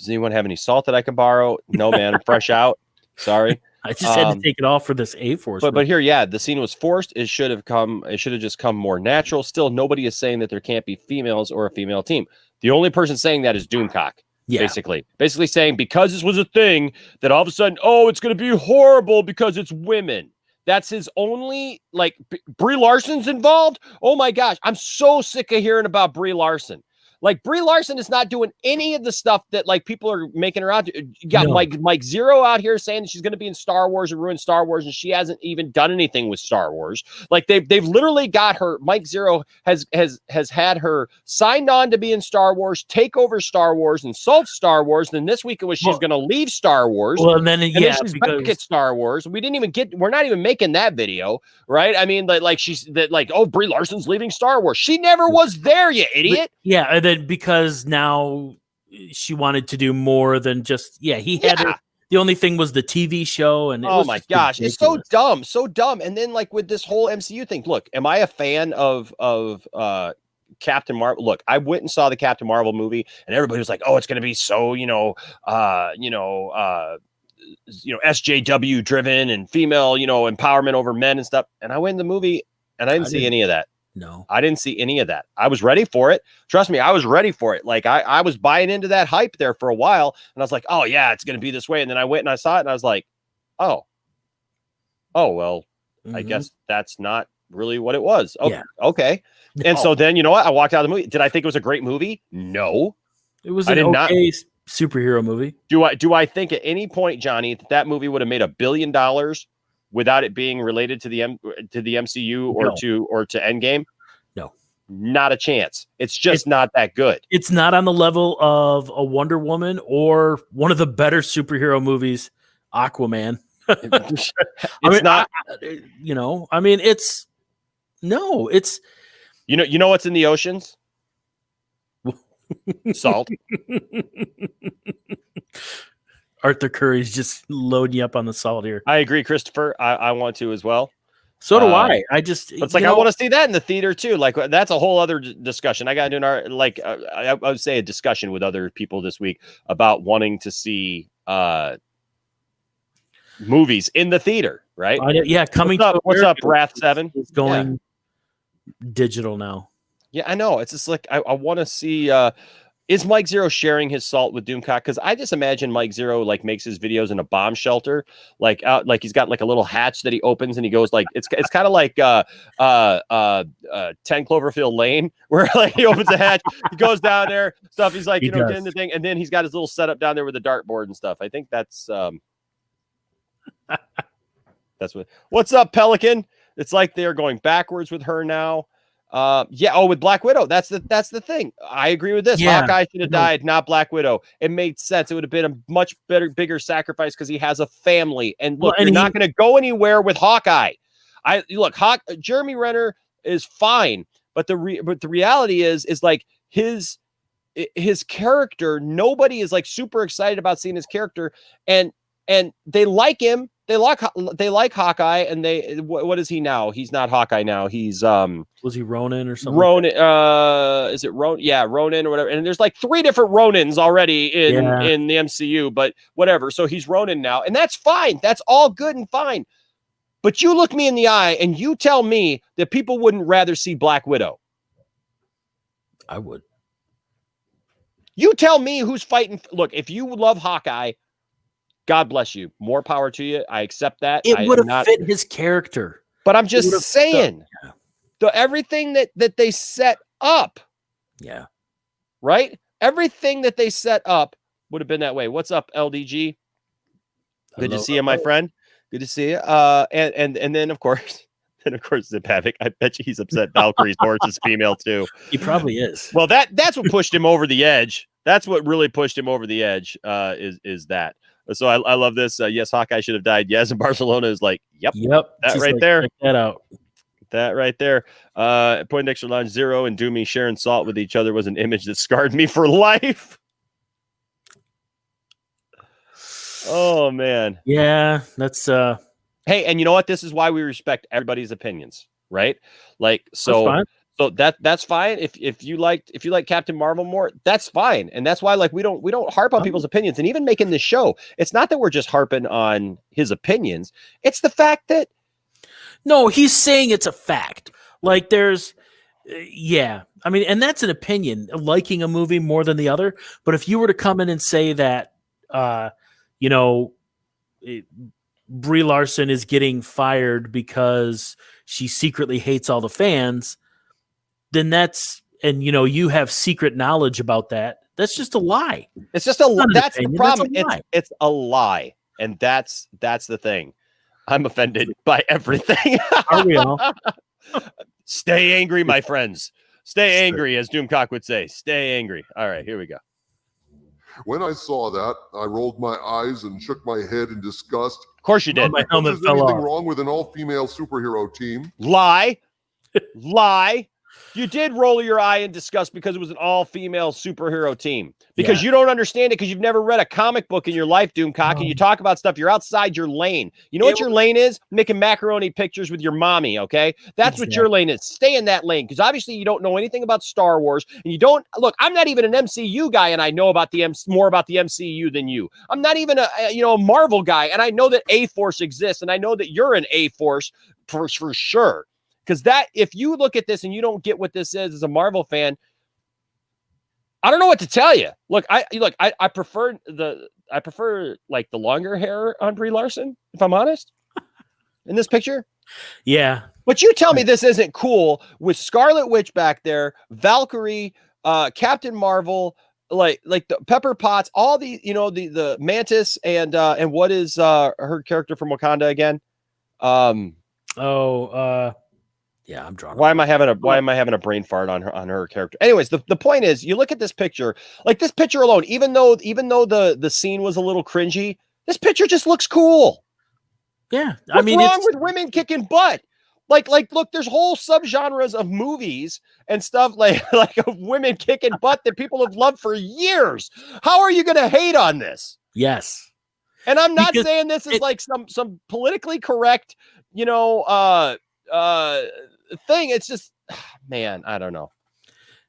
anyone have any salt that I can borrow? No, man, I'm fresh out. Sorry. I just had to take it off for this A-Force. But here, the scene was forced. It should have just come more natural. Still, nobody is saying that there can't be females or a female team. The only person saying that is Doomcock. Yeah. Basically saying because this was a thing that all of a sudden, it's going to be horrible because it's women. That's his only, like, Brie Larson's involved. Oh my gosh. I'm so sick of hearing about Brie Larson. Like, Brie Larson is not doing any of the stuff that, like, people are making her out to. You got Mike Zero out here saying that she's going to be in Star Wars and ruin Star Wars, and she hasn't even done anything with Star Wars. Like, they've literally got her. Mike Zero has had her signed on to be in Star Wars, take over Star Wars, insult Star Wars. Then this week it was she's going to leave Star Wars. Well, and then she's back at Star Wars. We're not even making that video, right? I mean, Brie Larson's leaving Star Wars. She never was there, you idiot. Yeah, and then because now she wanted to do more than just he had her. The only thing was the TV show, and oh my gosh, ridiculous. It's so dumb. And then like with this whole MCU thing, look, am I a fan of Captain Marvel? Look, I went and saw the Captain Marvel movie, and everybody was like, "Oh, it's going to be so SJW driven and female, empowerment over men and stuff." And I went in the movie, and I didn't see any of that. No, I didn't see any of that. I was ready for it. Trust me, I was ready for it. Like I was buying into that hype there for a while, and I was like, "Oh yeah, it's going to be this way." And then I went and I saw it, and I was like, "Oh well, I guess that's not really what it was." Oh, yeah. Okay. No. And so then, you know what? I walked out of the movie. Did I think it was a great movie? No. It was an okay superhero movie. Do I think at any point, Johnny, that movie would have made $1 billion without it being related to the MCU or to Endgame? No, not a chance. It's just not that good. It's not on the level of a Wonder Woman or one of the better superhero movies, Aquaman. It's not. It's you know what's in the oceans? Salt. Arthur Curry's just loading you up on the salt here. I agree, Christopher. I want to as well. So do I. It's like I want to see that in the theater too. Like that's a whole other discussion. I got to do I would say a discussion with other people this week about wanting to see movies in the theater. Right? Coming. What's up, Wrath 7? It's going digital now. Yeah, I know. It's just like I want to see. Is Mike Zero sharing his salt with Doomcock? Because I just imagine Mike Zero like makes his videos in a bomb shelter, like he's got like a little hatch that he opens and he goes like it's kind of like 10 Cloverfield Lane, where like he opens a hatch, he goes down there, stuff. He's like getting the thing, and then he's got his little setup down there with the dartboard and stuff. I think that's that's what's up, Pelican. It's like they're going backwards with her now. With Black Widow. That's the thing. I agree with this. Hawkeye should have died, not Black Widow. It made sense. It would have been a much bigger sacrifice because he has a family. And look, you're not going to go anywhere with Hawkeye. Jeremy Renner is fine, but the reality is like his character. Nobody is like super excited about seeing his character, and they like him. They like Hawkeye, and what is he now? He's not Hawkeye now. He's was he Ronin or something? Ronin, is it Ronin? Yeah, Ronin or whatever. And there's like 3 different Ronins already in the MCU, but whatever. So he's Ronin now, and that's fine. That's all good and fine. But you look me in the eye and you tell me that people wouldn't rather see Black Widow. I would. You tell me who's fighting. Look, if you love Hawkeye, God bless you. More power to you. I accept that. It would have fit his character. But I'm just saying, everything that they set up. Yeah. Right? Everything that they set up would have been that way. What's up, LDG? Good to Hello, see you, my hello. friend. Good to see you. And then of course, Zip Havoc. I bet you he's upset Valkyrie's horse is female too. He probably is. Well, that's what pushed him over the edge. That's what really pushed him over the edge. Is that? So I love this. Yes, Hawkeye should have died. Yes, and Barcelona is like, yep. That She's right like, there. Check that out. That right there. Poindexter Lounge 0 and Doomy sharing salt with each other was an image that scarred me for life. Oh man. Yeah, that's Hey, and you know what? This is why we respect everybody's opinions, right? Like fine. so that's fine. If you like Captain Marvel more, that's fine. And that's why like we don't harp on people's opinions. And even making this show, it's not that we're just harping on his opinions. It's the fact that no, he's saying it's a fact. Like there's yeah. I mean, and that's an opinion, liking a movie more than the other. But if you were to come in and say that you know, Brie Larson is getting fired because she secretly hates all the fans, then that's, and you know, you have secret knowledge about that. That's just a lie. It's just a that's the opinion, problem. that's a lie. It's a lie. And that's the thing. I'm offended by everything. Are we all? Stay angry, my friends. Stay angry, as Doomcock would say. Stay angry. All right, here we go. When I saw that, I rolled my eyes and shook my head in disgust. Of course you did. My Is helmet there fell anything off. wrong with an all-female superhero team? Lie. Lie. You did roll your eye in disgust because it was an all-female superhero team. Because you don't understand it because you've never read a comic book in your life, Doomcock, and you talk about stuff. You're outside your lane. You know what your lane is? Making macaroni pictures with your mommy, okay? That's what your lane is. Stay in that lane because obviously you don't know anything about Star Wars. And you don't... Look, I'm not even an MCU guy, and I know about more about the MCU than you. I'm not even a Marvel guy, and I know that A-Force exists, and I know that you're an A-Force for sure. Because that, if you look at this and you don't get what this is as a Marvel fan, I don't know what to tell you. Look, I prefer like the longer hair on Brie Larson, if I'm honest, in this picture. Yeah. But you tell me this isn't cool with Scarlet Witch back there, Valkyrie, Captain Marvel, like the Pepper Potts, all the the Mantis and what is her character from Wakanda again? Yeah, I'm drunk. Why am I having a brain fart on her character? Anyways, the point is, you look at this picture, like this picture alone, even though the scene was a little cringy, this picture just looks cool. Yeah, What's wrong with women kicking butt? Like, look, there's whole subgenres of movies and stuff like of women kicking butt that people have loved for years. How are you going to hate on this? Yes. And I'm not saying this is like some politically correct, thing. It's just, man, I don't know.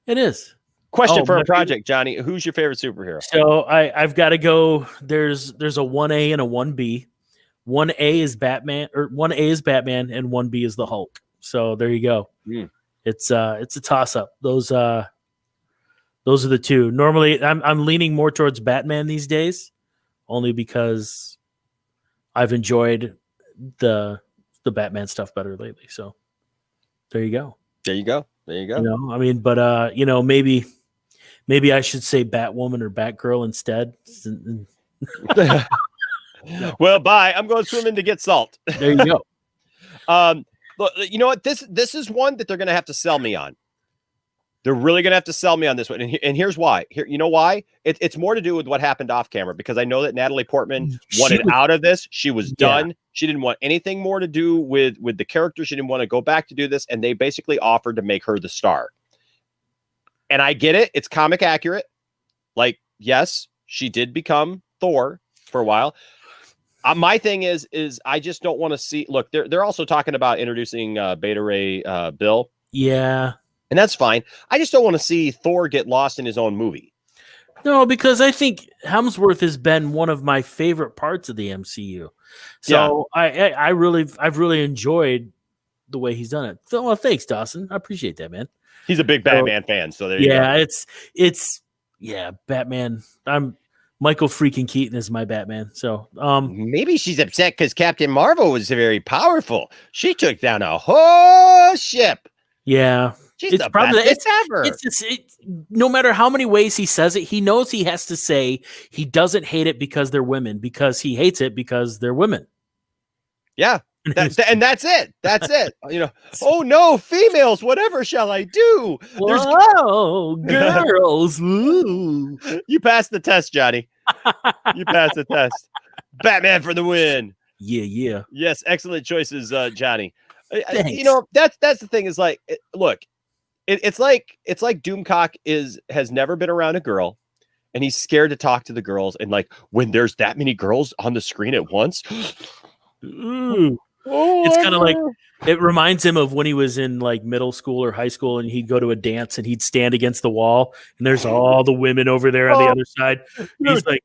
It is. Question for a project, Johnny. Who's your favorite superhero? So I've got to go. There's a 1A and a 1B. 1A is Batman, or 1A is Batman, and 1B is the Hulk. So there you go. It's a toss up. Those are the two. Normally, I'm leaning more towards Batman these days, only because I've enjoyed the Batman stuff better lately. So there you go. There you go. I mean, but maybe I should say Batwoman or Batgirl instead. Well, bye. I'm going swimming to get salt. There you go. Look, you know what? This is one that they're going to have to sell me on. They're really going to have to sell me on this one. And here's why. You know why? It's more to do with what happened off camera, because I know that Natalie Portman wanted out of this. She was done. She didn't want anything more to do with the character. She didn't want to go back to do this. And they basically offered to make her the star. And I get it. It's comic accurate. Like, yes, she did become Thor for a while. My thing is I just don't want to see. Look, they're also talking about introducing Beta Ray Bill. Yeah. And that's fine. I just don't want to see Thor get lost in his own movie. No, because I think Hemsworth has been one of my favorite parts of the MCU. So I've really enjoyed the way he's done it. So, well, thanks, Dawson. I appreciate that, man. He's a big Batman fan, so there you go. It's Batman. Michael freaking Keaton is my Batman. So maybe she's upset because Captain Marvel was very powerful. She took down a whole ship. Yeah. She's the best bitch ever. It's just, no matter how many ways he says it, he knows he has to say he doesn't hate it because they're women, because he hates it because they're women. Yeah. And that's it. That's it. Oh no, females, whatever shall I do? Whoa, girls. Ooh. You passed the test, Johnny. You passed the test. Batman for the win. Yeah. Yes, excellent choices, Johnny. Thanks. That's the thing is like, look, it's like Doomcock has never been around a girl, and he's scared to talk to the girls. And like when there's that many girls on the screen at once, ooh. It's kind of like, it reminds him of when he was in like middle school or high school, and he'd go to a dance and he'd stand against the wall, and there's all the women over there on the other side. He's like,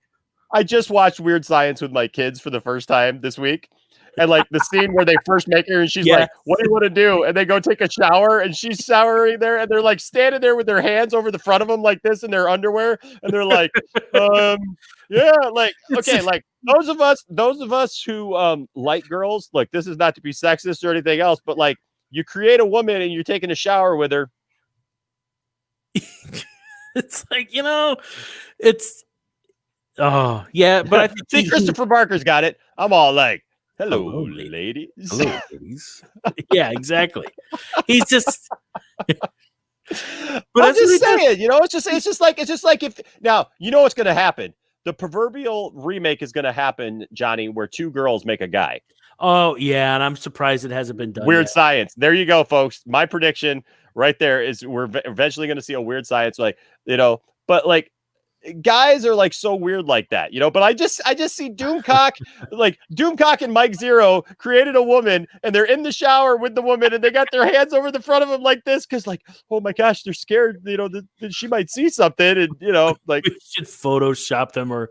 I just watched Weird Science with my kids for the first time this week. And like the scene where they first make her and she's like, what do you want to do? And they go take a shower and she's showering there and they're like standing there with their hands over the front of them like this in their underwear. And they're like, yeah, like, okay, like those of us who like girls, like this is not to be sexist or anything else, but like you create a woman and you're taking a shower with her. It's like, it's, oh yeah, but I think Christopher Barker's got it. I'm all like, hello, ladies. Hello, ladies. Yeah, exactly. He's just. But I'm just saying, it's just like if now what's going to happen. The proverbial remake is going to happen, Johnny, where two girls make a guy. Oh yeah, and I'm surprised it hasn't been done. Weird Science. There you go, folks. My prediction right there is we're eventually going to see a Weird Science, like but like. Guys are like so weird like that, but I just see Doomcock, like Doomcock and Mike Zero created a woman and they're in the shower with the woman and they got their hands over the front of them like this because like, oh my gosh, they're scared, that she might see something and like we should Photoshop them or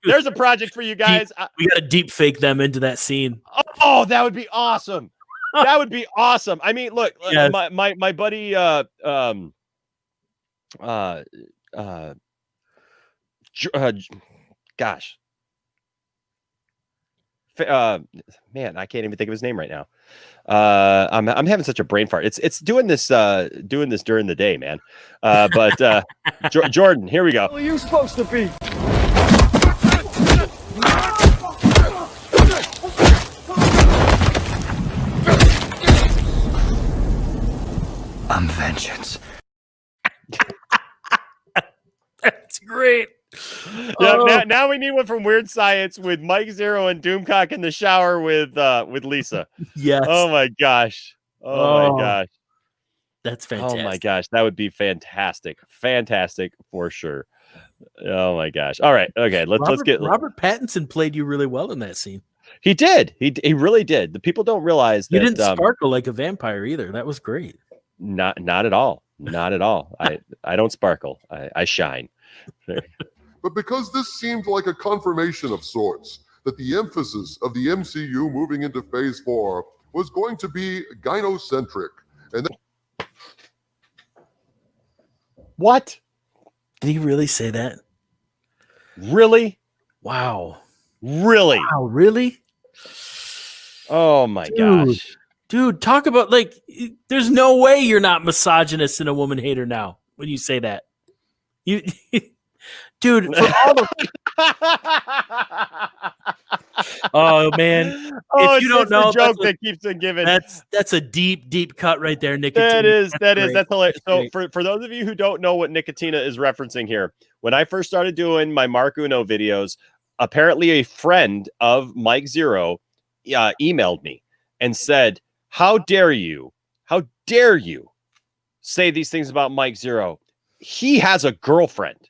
there's a project for you guys. We got to deep fake them into that scene. Oh, that would be awesome. That would be awesome. I mean, look, yes. my buddy gosh, man, I can't even think of his name right now. I'm having such a brain fart. It's doing this during the day, man. But Jordan, here we go. Who are you supposed to be? I'm vengeance. That's great. Yeah, now we need one from Weird Science with Mike Zero and Doomcock in the shower with Lisa. Yes. Oh my gosh. Oh my gosh. That's fantastic. Oh my gosh, that would be fantastic. Fantastic for sure. Oh my gosh. All right. Okay, let's get Robert Pattinson played you really well in that scene. He did. He really did. The people don't realize that you didn't sparkle like a vampire either. That was great. Not at all. Not at all. I don't sparkle. I shine. But because this seemed like a confirmation of sorts that the emphasis of the MCU moving into Phase 4 was going to be gynocentric. And what? Did he really say that? Really? Wow. Really? Wow, really? Oh my gosh. Dude, talk about like there's no way you're not misogynist and a woman hater now when you say that. You dude, for all the oh man. Oh, if you don't know the joke that keeps on giving. That's a deep cut right there, Nick. That's hilarious. So for those of you who don't know what Nicotina is referencing here, when I first started doing my Mark Uno videos, apparently a friend of Mike Zero emailed me and said, how dare you say these things about Mike Zero? He has a girlfriend.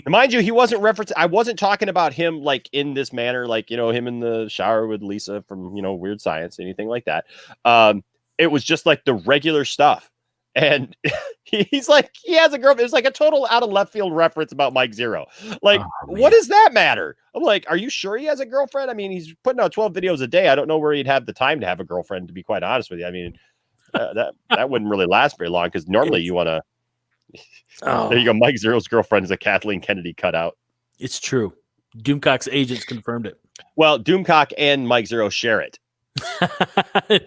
Mind you, he wasn't referencing. I wasn't talking about him like in this manner, like, him in the shower with Lisa from, Weird Science, anything like that. It was just like the regular stuff. And he's like, he has a girlfriend. It's like a total out of left field reference about Mike Zero. Like, what does that matter? I'm like, are you sure he has a girlfriend? I mean, he's putting out 12 videos a day. I don't know where he'd have the time to have a girlfriend, to be quite honest with you. I mean, that wouldn't really last very long because normally you want to. There you go. Mike Zero's girlfriend is a Kathleen Kennedy cutout. It's true. Doomcock's agents confirmed it. Well, Doomcock and Mike Zero share it.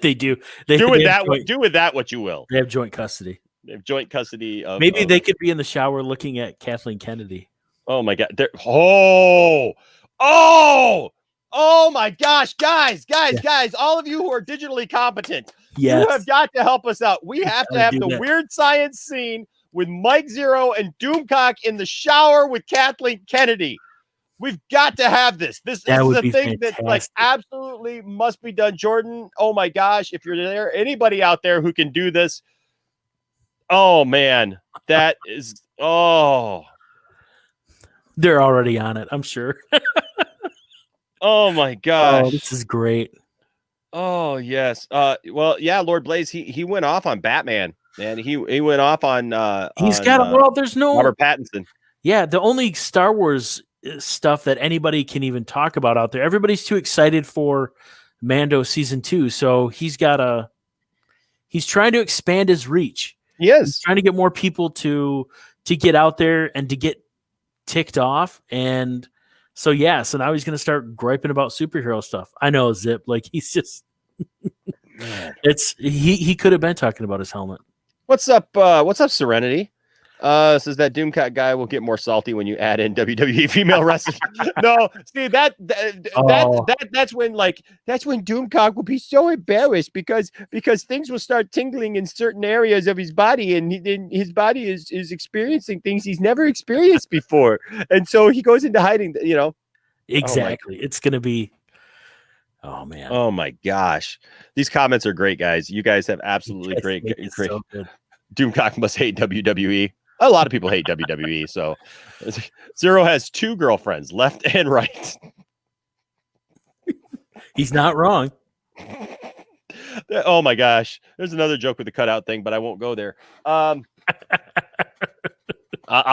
They do. Do with have that what you will. They have joint custody. They have joint custody of. Maybe they could be in the shower looking at Kathleen Kennedy. Oh my God! Oh my gosh, guys! All of you who are digitally competent, you have got to help us out. We have to have the weird science scene with Mike Zero and Doomcock in the shower with Kathleen Kennedy. We've got to have this. This is a thing that like absolutely must be done. Jordan, oh my gosh, if you're there, anybody out there who can do this. Oh man, that is they're already on it, I'm sure. Oh my gosh. Oh, this is great. Oh yes. Well, yeah, Lord Blaze, he went off on Batman, and he went off on there's no Robert Pattinson. Yeah, the only Star Wars stuff that anybody can even talk about out there. Everybody's too excited for Mando season 2, so he's trying to expand his reach. He's trying to get more people to get out there and to get ticked off. And so now he's going to start griping about superhero stuff. I know, Zip, like he's just he could have been talking about his helmet. What's up Serenity? Says that Doomcock guy will get more salty when you add in WWE female wrestling. No, see that's when Doomcock will be so embarrassed because things will start tingling in certain areas of his body, and his body is experiencing things he's never experienced before, and so he goes into hiding. Exactly. It's gonna be. Oh man. Oh my gosh, these comments are great, guys. You guys have absolutely great. So good. Doomcock must hate WWE. A lot of people hate WWE. So Zero has 2 girlfriends, left and right. He's not wrong. Oh my gosh. There's another joke with the cutout thing, but I won't go there. I'll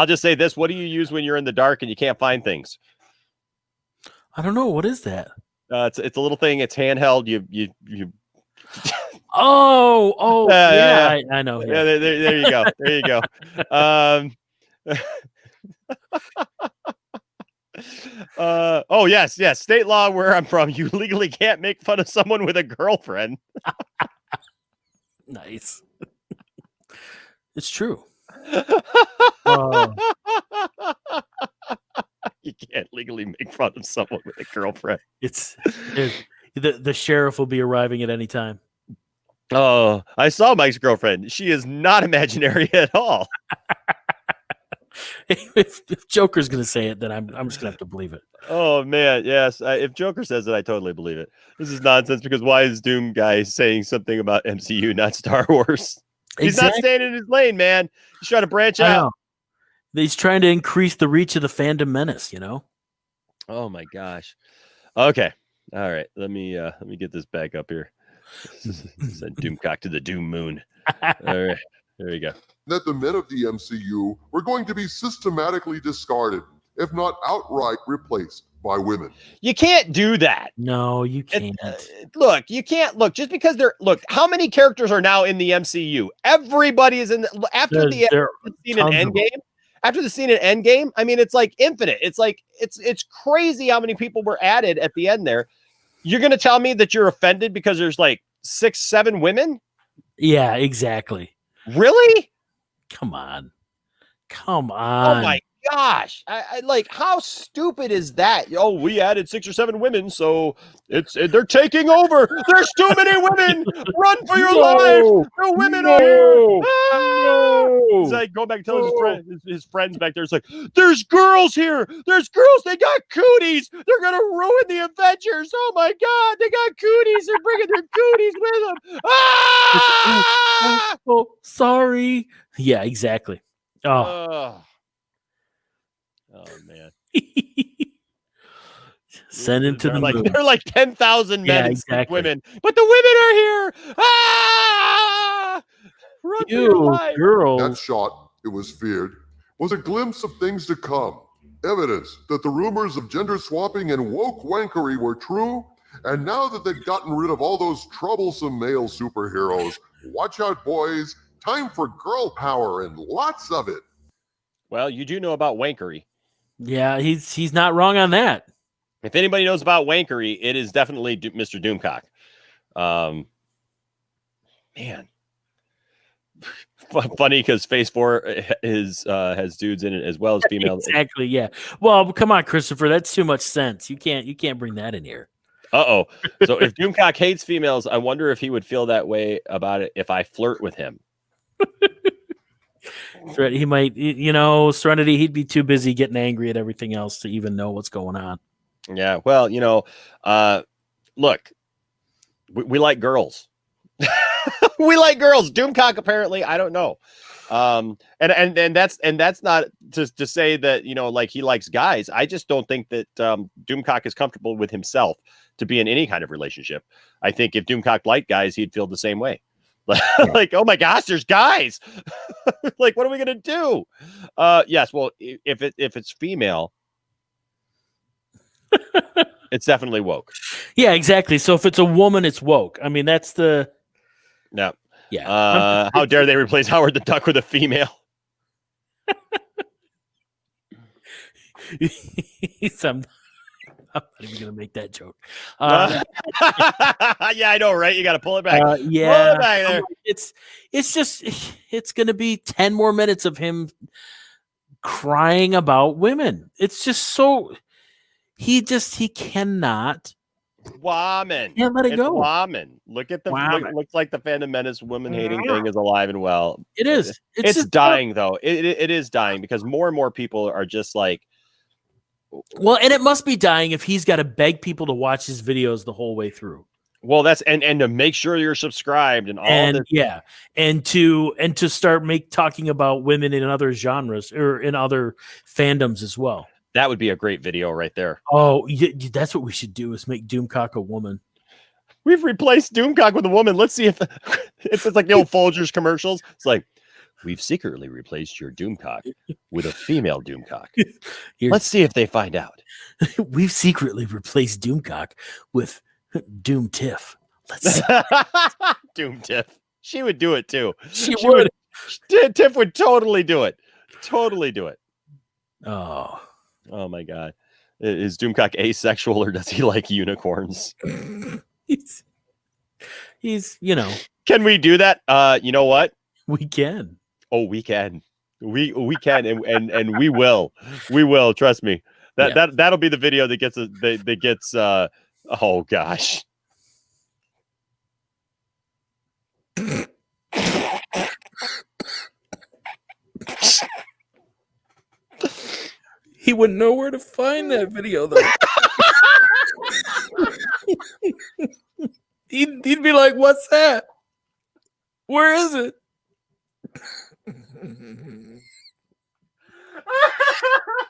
just say this. What do you use when you're in the dark and you can't find things? I don't know. What is that? It's a little thing. It's handheld. You yeah, I know. Yeah, there you go. There you go. Yes. State law where I'm from, you legally can't make fun of someone with a girlfriend. Nice. It's true. You can't legally make fun of someone with a girlfriend. The sheriff will be arriving at any time. Oh, I saw Mike's girlfriend. She is not imaginary at all. If Joker's going to say it, then I'm just going to have to believe it. Oh, man. Yes. If Joker says it, I totally believe it. This is nonsense because why is Doom guy saying something about MCU, not Star Wars? He's not staying in his lane, man. He's trying to branch out. He's trying to increase the reach of the fandom menace, Oh, my gosh. Okay. All right. Let me get this back up here. Send Doomcock to the Doom Moon. All right, there you go. That the men of the MCU were going to be systematically discarded, if not outright replaced by women. You can't do that. No, you can't. You can't look just because how many characters are now in the MCU? Everybody is in after the scene in Endgame. After the scene in Endgame, I mean, it's like infinite. It's like it's crazy how many people were added at the end there. You're going to tell me that you're offended because there's like 6-7 women? Yeah, exactly. Really? Come on. Oh my gosh. I like, how stupid is that? Oh, we added 6 or 7 women, so they're taking over. There's too many women. Run for your lives. The women are here. He's like going back and telling his friends back there. It's like, there's girls here. There's girls. They got cooties. They're going to ruin the Avengers. Oh my God. They got cooties. They're bringing their cooties with them. Oh, sorry. Yeah, exactly. Oh man. Send him to the moon. They're like 10,000 men and women, but the women are here. Run for your life. Girl. That shot, it was feared, was a glimpse of things to come. Evidence that the rumors of gender swapping and woke wankery were true. And now that they've gotten rid of all those troublesome male superheroes, watch out, boys. Time for girl power and lots of it. Well, you do know about wankery. Yeah, he's not wrong on that. If anybody knows about wankery, it is definitely Mr. Doomcock. Man. Funny because Phase 4 has dudes in it as well as female. Exactly. Yeah. Well, come on, Christopher. That's too much sense. You can't bring that in here. Uh-oh. So if Doomcock hates females, I wonder if he would feel that way about it if I flirt with him. He might, Serenity, he'd be too busy getting angry at everything else to even know what's going on. Yeah. Well, look, we like girls. We like girls. Doomcock, apparently, I don't know. And that's not to say that, like he likes guys. I just don't think that Doomcock is comfortable with himself to be in any kind of relationship. I think if Doomcock liked guys, he'd feel the same way. Like, oh my gosh, there's guys. Like, what are we gonna do? Yes, well, if it's female, it's definitely woke. Yeah, exactly. So if it's a woman, it's woke. I mean, that's the yeah. Yeah. How dare they replace Howard the Duck with a female? I'm not even gonna make that joke. Yeah, I know, right? You got to pull it back. Yeah, pull it back there. It's gonna be 10 more minutes of him crying about women. It's just so he cannot. Woman. Can't let it go. Woman. Look at the looks like the Phantom Menace woman hating thing is alive and well. It is. It's dying though. It is dying because more and more people are just like. Well, and it must be dying if he's got to beg people to watch his videos the whole way through. Well, that's and to make sure you're subscribed and all and this. Yeah, and to start talking about women in other genres or in other fandoms as well. That would be a great video right there. Oh, that's what we should do is make Doomcock a woman. We've replaced Doomcock with a woman. Let's see if it's like the old Folgers commercials. It's like, we've secretly replaced your Doomcock with a female Doomcock. Let's see if they find out. We've secretly replaced Doomcock with Doom Tiff. Let's see. Doom Tiff. She would do it too. She would. Tiff would totally do it. Totally do it. Oh my God. Is Doomcock asexual or does he like unicorns? He's Can we do that? You know what? We can. Oh, we can. We can and we will. We will, trust me. That'll be the video that gets oh gosh. He wouldn't know where to find that video though. He'd be like, "What's that? Where is it?"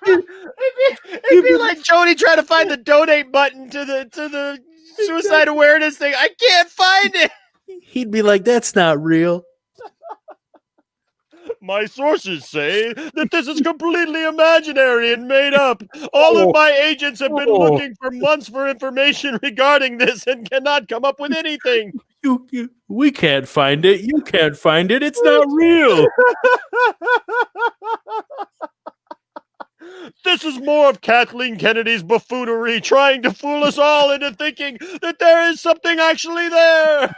It'd be like Jody trying to find the donate button to the suicide awareness thing. I can't find it. He'd be like, "That's not real." My sources say that this is completely imaginary and made up. All of my agents have been looking for months for information regarding this and cannot come up with anything. We can't find it. You can't find it. It's not real. This is more of Kathleen Kennedy's buffoonery, trying to fool us all into thinking that there is something actually there.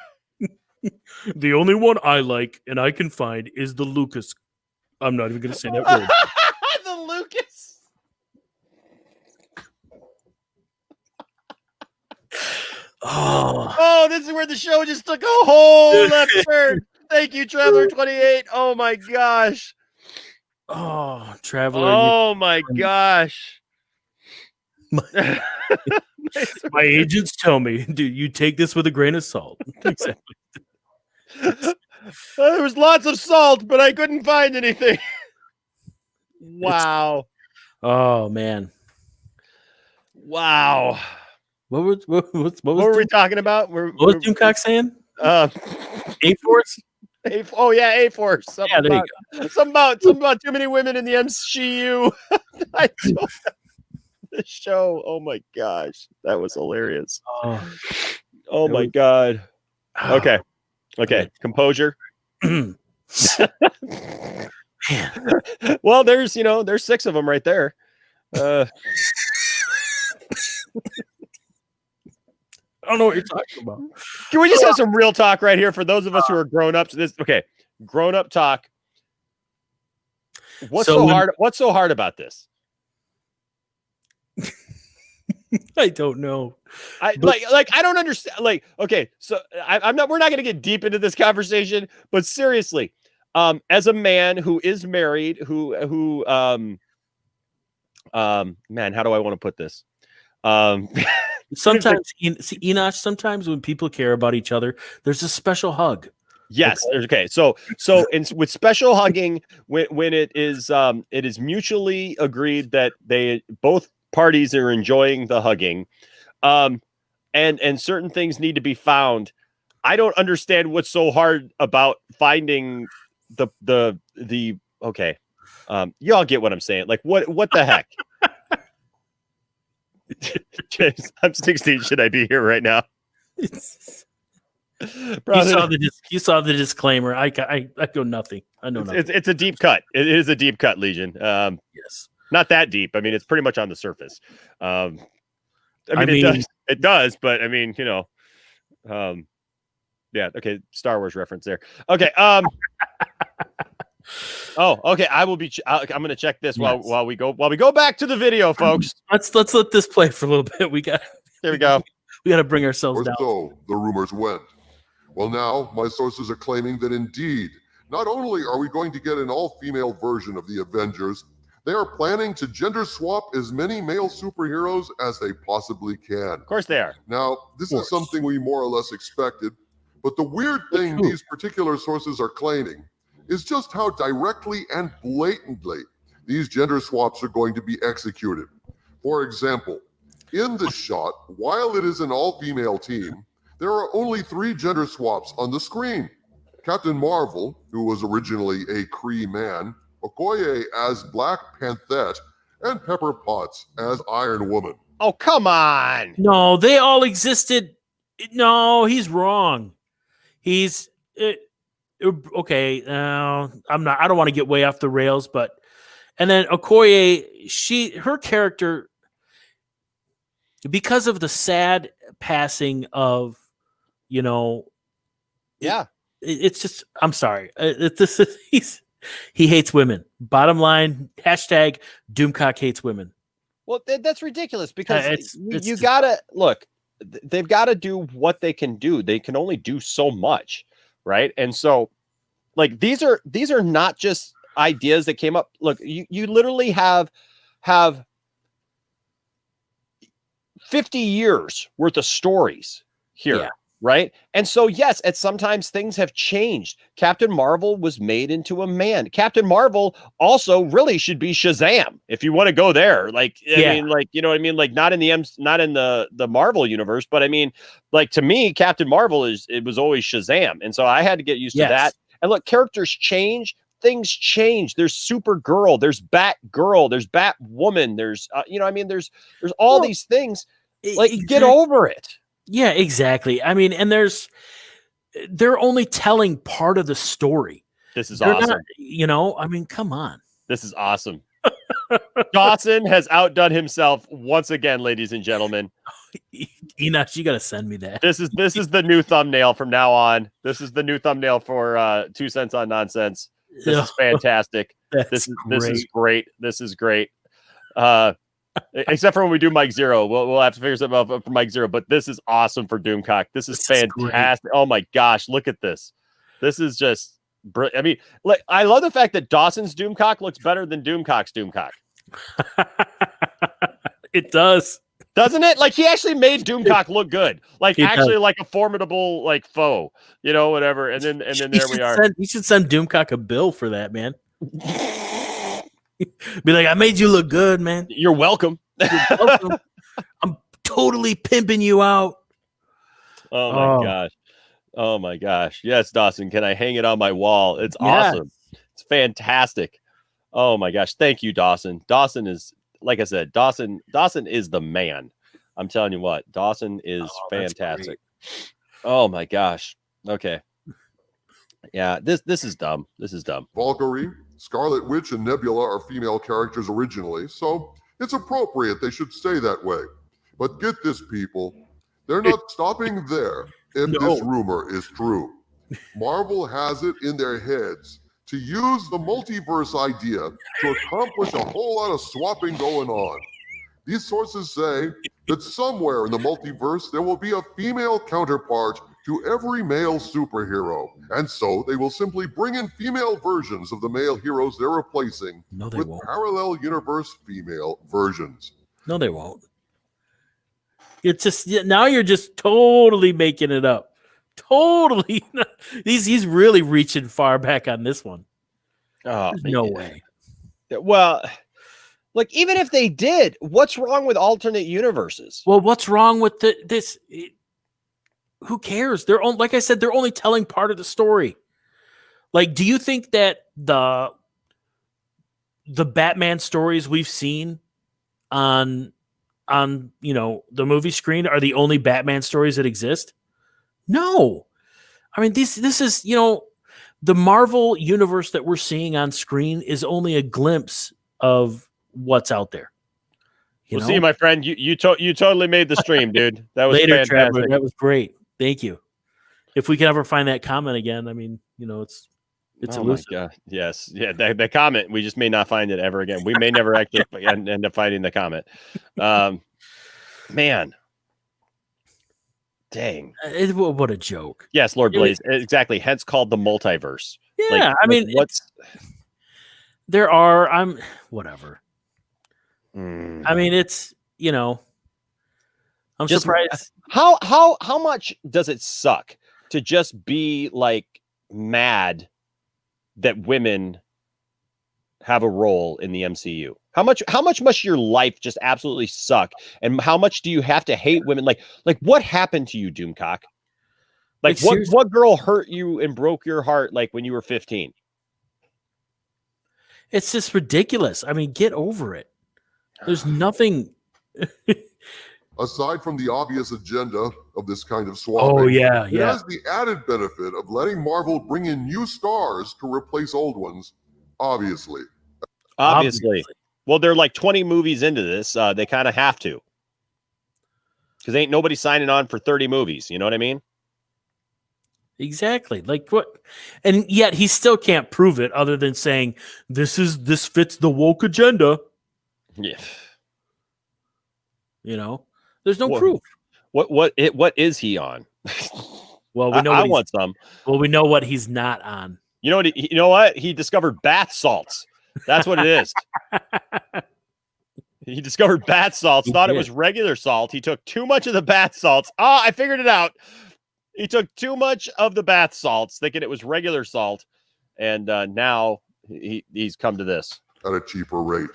The only one I like and I can find is the Lucas. I'm not even going to say that word. The Lucas. Oh, this is where the show just took a whole left turn. Thank you, Traveler 28. Oh my gosh. Oh, Traveler. Oh my gosh. My agents tell me, dude, you take this with a grain of salt. Exactly. There was lots of salt, but I couldn't find anything. Wow. Oh man. Wow. What were we talking about? What was Doomcock saying? A-Force? Oh yeah, A-Force. Yeah, there you go. Something about too many women in the MCU. I don't know. This show. Oh my gosh, that was hilarious. Oh my god. Okay. Composure. Well, there's 6 of them right there. don't know what you're talking about. Can we just have some real talk right here for those of us who are grown-ups? Grown-up talk. What's so hard? What's so hard about this? I don't know. I don't understand. Like, okay, so I'm not. We're not going to get deep into this conversation, but seriously, as a man who is married, man, how do I want to put this? Sometimes, Enoch. Sometimes when people care about each other, there's a special hug. Yes. Okay. So with special hugging, when it is mutually agreed that both parties are enjoying the hugging, and certain things need to be found. I don't understand what's so hard about finding the okay. Y'all get what I'm saying. Like what the heck? James, I'm 16. Should I be here right now? You saw the disclaimer. I go nothing. I know nothing. It's a deep cut. It is a deep cut, Legion. Yes. Not that deep. I mean, it's pretty much on the surface. It does, but I mean, yeah. Okay. Star Wars reference there. Okay. Okay. I will be. I'm going to check this while we go back to the video, folks. Let's let this play for a little bit. There we go. We got to bring ourselves Or down. so the rumors went. Well, now my sources are claiming that indeed, not only are we going to get an all-female version of the Avengers, they are planning to gender swap as many male superheroes as they possibly can. Of course they are. Now, this is something we more or less expected, but the weird thing these particular sources are claiming is just how directly and blatantly these gender swaps are going to be executed. For example, in this shot, while it is an all-female team, there are only 3 gender swaps on the screen. Captain Marvel, who was originally a Kree man, Okoye as Black Panther, and Pepper Potts as Iron Woman. Oh, come on. No, they all existed. No, he's wrong. He's okay. I don't want to get way off the rails, but and then Okoye, her character, because of the sad passing of, it's just, I'm sorry. He hates women. Bottom line, hashtag Doomcock hates women. Well, that's ridiculous because you gotta look. They've got to do what they can do. They can only do so much, right? And so, like these are not just ideas that came up. Look, you literally have 50 years worth of stories here. Yeah. Right. And so, yes, sometimes things have changed. Captain Marvel was made into a man. Captain Marvel also really should be Shazam if you want to go there. Like, I mean, like, you know what I mean? Like not in the Marvel universe, but I mean, like to me, Captain Marvel was always Shazam. And so I had to get used to that. And look, characters change. Things change. There's Supergirl, there's Batgirl, there's Batwoman, there's there's all these things. Like, get over it. Yeah, exactly. I mean, and they're only telling part of the story. This is awesome. I mean, come on. This is awesome. Dawson has outdone himself once again, ladies and gentlemen. Enoch, you got to send me that. This is the new thumbnail from now on. This is the new thumbnail for 2 cents on nonsense. This is fantastic. This is great. This is great. Except for when we do Mike Zero, we'll have to figure something out for Mike Zero. But this is awesome for Doomcock. This is fantastic. Oh my gosh, look at this. This is just brilliant. I mean, like, I love the fact that Dawson's Doomcock looks better than Doomcock's Doomcock. It does, doesn't it? Like, he actually made Doomcock look good, like like a formidable like foe, whatever. And then there we are. You should send Doomcock a bill for that, man. Be like, I made you look good, man. You're welcome. You're welcome. I'm totally pimping you out. Oh my gosh. Oh my gosh. Yes, Dawson. Can I hang it on my wall? It's awesome. It's fantastic. Oh my gosh. Thank you, Dawson. Dawson is, like I said, Dawson is the man. I'm telling you what, Dawson is fantastic. Oh my gosh. Okay. Yeah, this is dumb. This is dumb. Valkyrie, Scarlet Witch, and Nebula are female characters originally, so it's appropriate they should stay that way. But get this, people. They're not stopping there if No. this rumor is true. Marvel has it in their heads to use the multiverse idea to accomplish a whole lot of swapping going on. These sources say that somewhere in the multiverse there will be a female counterpart to every male superhero, and so they will simply bring in female versions of the male heroes they're replacing with parallel universe female versions. No, they won't. It's just now you're just totally making it up. Totally. He's really reaching far back on this one. Oh, There's no way. Well, like even if they did, what's wrong with alternate universes? Well, what's wrong with this? Who cares? They're like I said, they're only telling part of the story. Like, do you think that the Batman stories we've seen on the movie screen are the only Batman stories that exist? No. I mean, this is, the Marvel universe that we're seeing on screen is only a glimpse of what's out there. We'll see you, my friend. You totally made the stream, dude. That was Later, fantastic. Trevor. That was great. Thank you. If we can ever find that comment again, I mean, it's oh elusive. My God. Yes. Yeah. The comment, we just may not find it ever again. We may never actually end up finding the comment. Man. Dang. What a joke. Yes, Lord Blaze. Exactly. Hence called the multiverse. Yeah. I mean, whatever. I mean, it's, I'm just surprised. How much does it suck to just be like mad that women have a role in the MCU? How much must your life just absolutely suck? And how much do you have to hate women? Like what happened to you, Doomcock? Like what girl hurt you and broke your heart like when you were 15? It's just ridiculous. I mean, get over it. There's nothing. Aside from the obvious agenda of this kind of swapping, it has the added benefit of letting Marvel bring in new stars to replace old ones. Obviously. Well, they're like 20 movies into this. They kind of have to. Because ain't nobody signing on for 30 movies. You know what I mean? Exactly. Like what? And yet he still can't prove it other than saying this fits the woke agenda. Yeah. There's no proof. What is he on? Well, we know I want some. Well, we know what he's not on. You know what? He discovered bath salts. That's what it is. He discovered bath salts, thought it was regular salt. He took too much of the bath salts. I figured it out. He took too much of the bath salts, thinking it was regular salt, and now he's come to this. At a cheaper rate.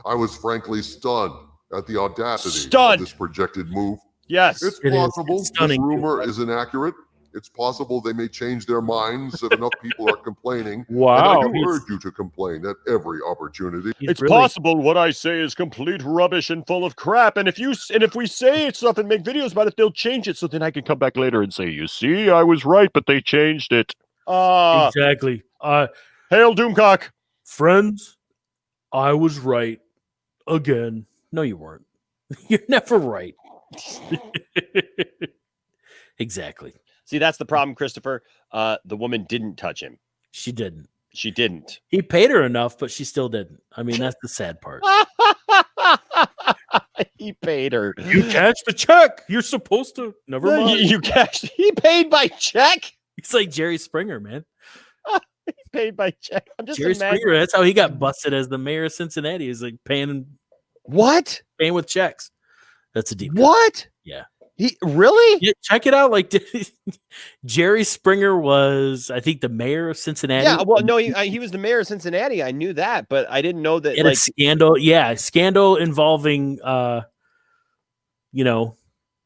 I was frankly stunned at the audacity of this projected move. Yes. It's possible this rumor is inaccurate. It's possible they may change their minds if enough people are complaining. Wow. And I do urge you to complain at every opportunity. It's possible what I say is complete rubbish and full of crap. And if we say it's stuff and make videos about it, they'll change it. So then I can come back later and say, you see, I was right, but they changed it. Exactly. Hail Doomcock. Friends, I was right again. No, you weren't. You're never right. Exactly. See, that's the problem, Christopher. The woman didn't touch him. She didn't. He paid her enough, but she still didn't. I mean, that's the sad part. He paid her. You cashed the check. You're supposed to. Never mind. You cashed. He paid by check. He's like Jerry Springer, man. He paid by check. I'm just Jerry Springer. That's how he got busted as the mayor of Cincinnati. He's like paying with checks. That's a deep. What? Yeah. He really? Yeah, check it out. Like Jerry Springer was, I think, the mayor of Cincinnati. Yeah. Well, no, he was the mayor of Cincinnati. I knew that, but I didn't know that. A scandal. Yeah, scandal involving, a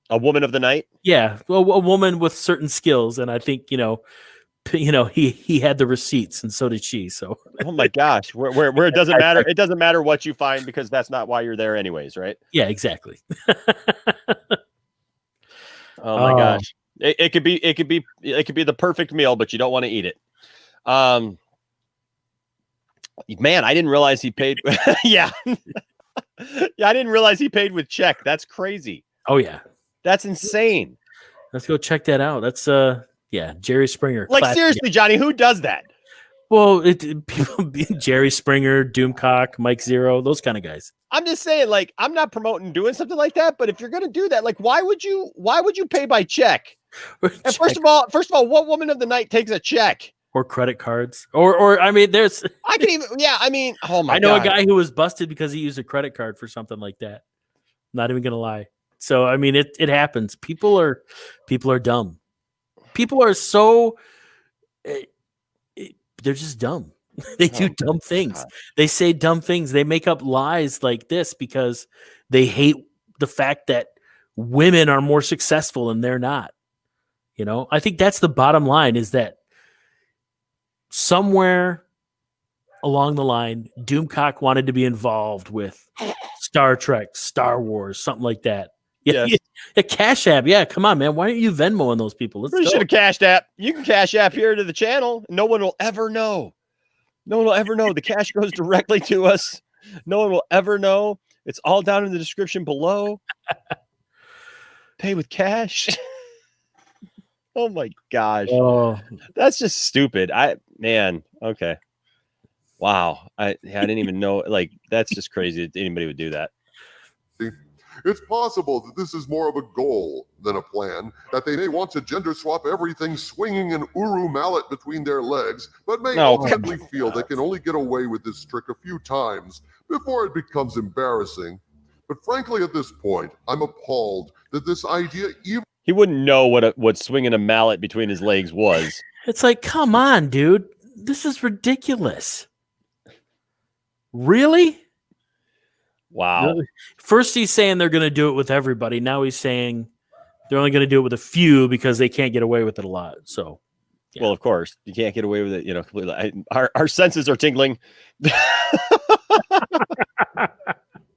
woman of the night. Yeah, a woman with certain skills, and I think he had the receipts, and so did she. So, oh my gosh, where it doesn't matter. It doesn't matter what you find because that's not why you're there, anyways, right? Yeah, exactly. Oh my gosh, it could be the perfect meal, but you don't want to eat it. Man, I didn't realize he paid. Yeah, I didn't realize he paid with check. That's crazy. Oh yeah, That's insane. Let's go check that out. That's Jerry Springer. Like classic. seriously, Johnny, who does that? Well, people, Jerry Springer, Doomcock, Mike Zero, those kind of guys. I'm just saying, like, I'm not promoting doing something like that, but if you're gonna do that, like, why would you pay by check? And first of all, what woman of the night takes a check? Or credit cards. Or I mean, there's I can even I mean, oh my god. I know a guy who was busted because he used a credit card for something like that. Not even gonna lie. So I mean it happens. People are dumb. People are so they're just dumb. They do dumb things. God. They say dumb things. They make up lies like this because they hate the fact that women are more successful and they're not. You know, I think that's the bottom line, is that somewhere along the line, Doomcock wanted to be involved with Star Trek, Star Wars, something like that. Yeah, Yes. a Cash App. Yeah, come on, man. Why aren't you Venmoing those people? Let's You go. should have cashed app. You can cash app here to the channel. No one will ever know. No one will ever know. The cash goes directly to us. No one will ever know. It's all down in the description below. Pay with cash. Oh my gosh. Oh, That's just stupid. Okay. Wow. I didn't even know. Like, that's just crazy that anybody would do that. It's possible that this is more of a goal than a plan, that they may want to gender swap everything swinging an Uru mallet between their legs, but may ultimately feel they can only get away with this trick a few times before it becomes embarrassing. But frankly, at this point, I'm appalled that this idea even... He wouldn't know what swinging a mallet between his legs was. it's like, come on, dude. This is ridiculous. Really? Wow. Really? First he's saying they're going to do it with everybody. Now he's saying they're only going to do it with a few because they can't get away with it a lot. So, yeah. Well, of course, you can't get away with it, completely. Our senses are tingling.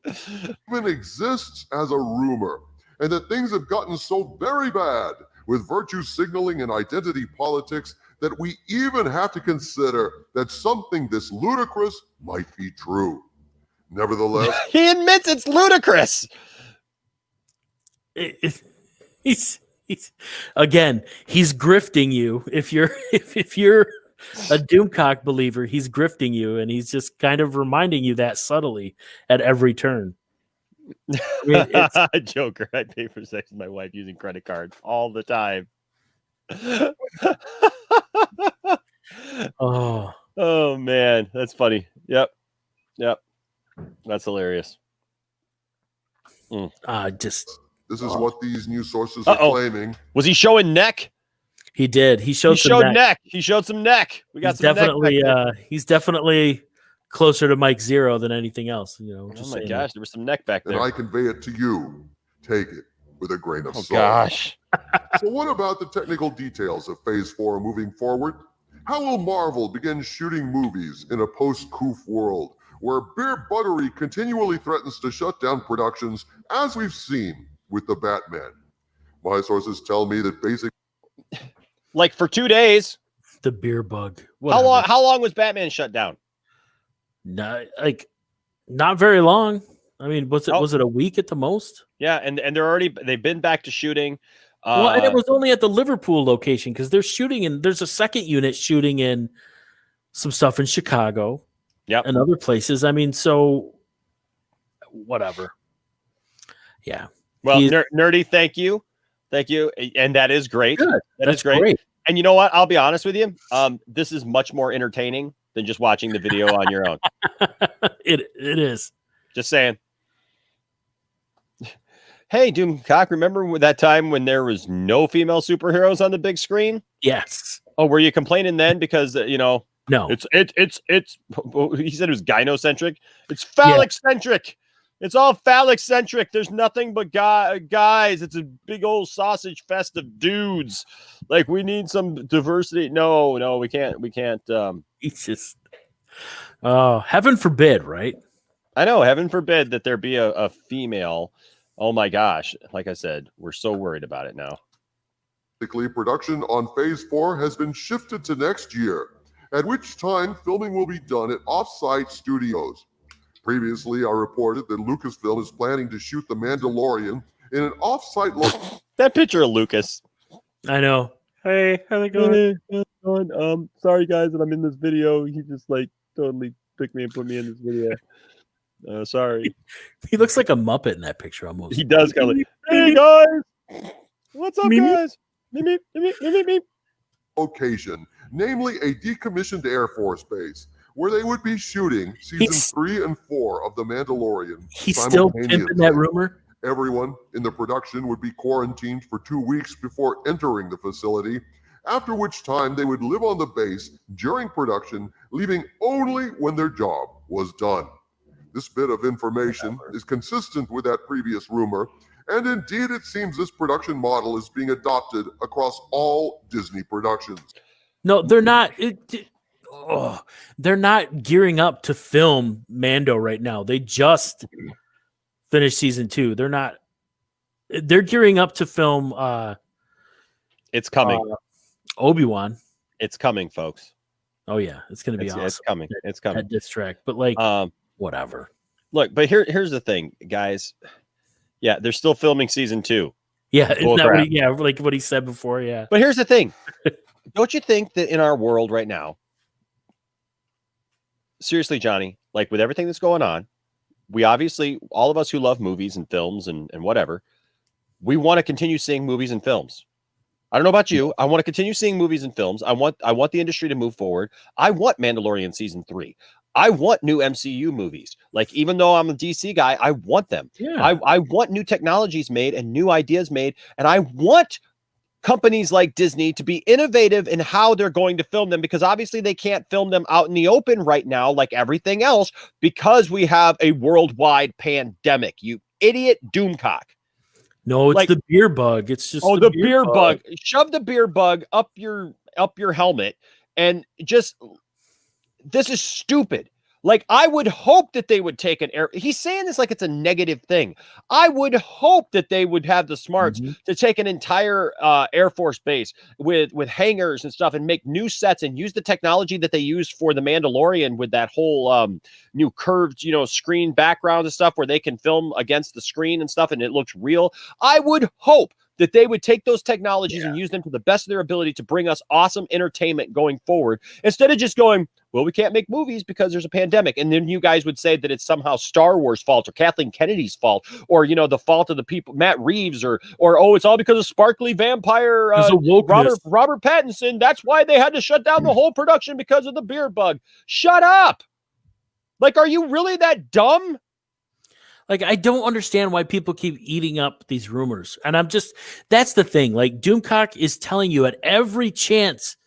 even exists as a rumor, and that things have gotten so very bad with virtue signaling and identity politics that we even have to consider that something this ludicrous might be true. Nevertheless, He admits it's ludicrous. He's again, he's grifting you. If you're a Doomcock believer, he's grifting you, and he's just kind of reminding you that subtly at every turn. I mean, Joker, I pay for sex with my wife using credit cards all the time. Oh man, that's funny. Yep. That's hilarious. this is what these new sources are claiming. Was he showing neck? He did. He showed neck. He showed some neck. We got some definitely neck. He's definitely closer to Mike Zero than anything else. Oh my gosh, there was some neck back there. And I convey it to you. Take it with a grain of salt. Gosh. So what about the technical details of Phase 4 moving forward? How will Marvel begin shooting movies in a post-Coof world where Beer Buttery continually threatens to shut down productions, as we've seen with the Batman? My sources tell me that basically... Like for 2 days. The beer bug. How long was Batman shut down? Not very long. I mean, was it a week at the most? Yeah, and they've been back to shooting. Well, and it was only at the Liverpool location because they're shooting there's a second unit shooting in some stuff in Chicago. Yep. And other places. I mean, so whatever. Yeah. Well, Nerdy, thank you. And that is great. Good. That's great. And you know what? I'll be honest with you. This is much more entertaining than just watching the video on your own. It is. Just saying. Hey, Doomcock, remember that time when there was no female superheroes on the big screen? Yes. Oh, were you complaining then because No. It's he said it was gynocentric. It's phallic-centric. It's all phallic-centric. There's nothing but guys. It's a big old sausage fest of dudes. Like, we need some diversity. No, we can't. It's just heaven forbid, right? I know, heaven forbid that there be a female. Oh my gosh. Like I said, we're so worried about it now. Production on Phase 4 has been shifted to next year, at which time filming will be done at off-site studios. Previously, I reported that Lucasfilm is planning to shoot The Mandalorian in an off-site location. That picture of Lucas. I know. Hey, how's it going? Sorry guys that I'm in this video. He just like totally picked me and put me in this video. Sorry. He looks like a Muppet in that picture almost. He does kind of like, hey guys, what's up, guys? Me. Location, namely a decommissioned Air Force base, where they would be shooting seasons 3 and 4 of The Mandalorian. He's still pimping that rumor. Everyone in the production would be quarantined for 2 weeks before entering the facility, after which time they would live on the base during production, leaving only when their job was done. This bit of information is consistent with that previous rumor, and indeed it seems this production model is being adopted across all Disney productions. No, they're not. They're not gearing up to film Mando right now. They just finished season 2. They're not. They're gearing up to film. It's coming. Obi-Wan. It's coming, folks. Oh yeah, it's going to be awesome. It's coming. It's coming. That diss track, but like, whatever. Look, but here's the thing, guys. Yeah, they're still filming season 2. Yeah, like what he said before. Yeah, but here's the thing. Don't you think that in our world right now, seriously, Johnny, like with everything that's going on, we obviously, all of us who love movies and films and whatever, we want to continue seeing movies and films. I don't know about you. I want to continue seeing movies and films. I want the industry to move forward. I want Mandalorian season 3. I want new MCU movies. Like, even though I'm a DC guy, I want them. Yeah. I want new technologies made and new ideas made. And I want companies like Disney to be innovative in how they're going to film them, because obviously they can't film them out in the open right now like everything else, because we have a worldwide pandemic. You idiot DOOMCOCK. No, it's the beer bug. It's just the beer bug. Shove the beer bug up your helmet, and just, this is stupid. Like, I would hope that they would take he's saying this like it's a negative thing. I would hope that they would have the smarts to take an entire Air Force base with hangars and stuff and make new sets and use the technology that they used for The Mandalorian with that whole new curved, screen background and stuff where they can film against the screen and stuff and it looks real. I would hope that they would take those technologies and use them to the best of their ability to bring us awesome entertainment going forward, instead of just going, well, we can't make movies because there's a pandemic. And then you guys would say that it's somehow Star Wars' fault or Kathleen Kennedy's fault, or, the fault of the people, Matt Reeves, or oh, it's all because of sparkly vampire Robert Pattinson. That's why they had to shut down the whole production, because of the beer bug. Shut up. Like, are you really that dumb? Like, I don't understand why people keep eating up these rumors. And that's the thing. Like, DOOMCOCK is telling you at every chance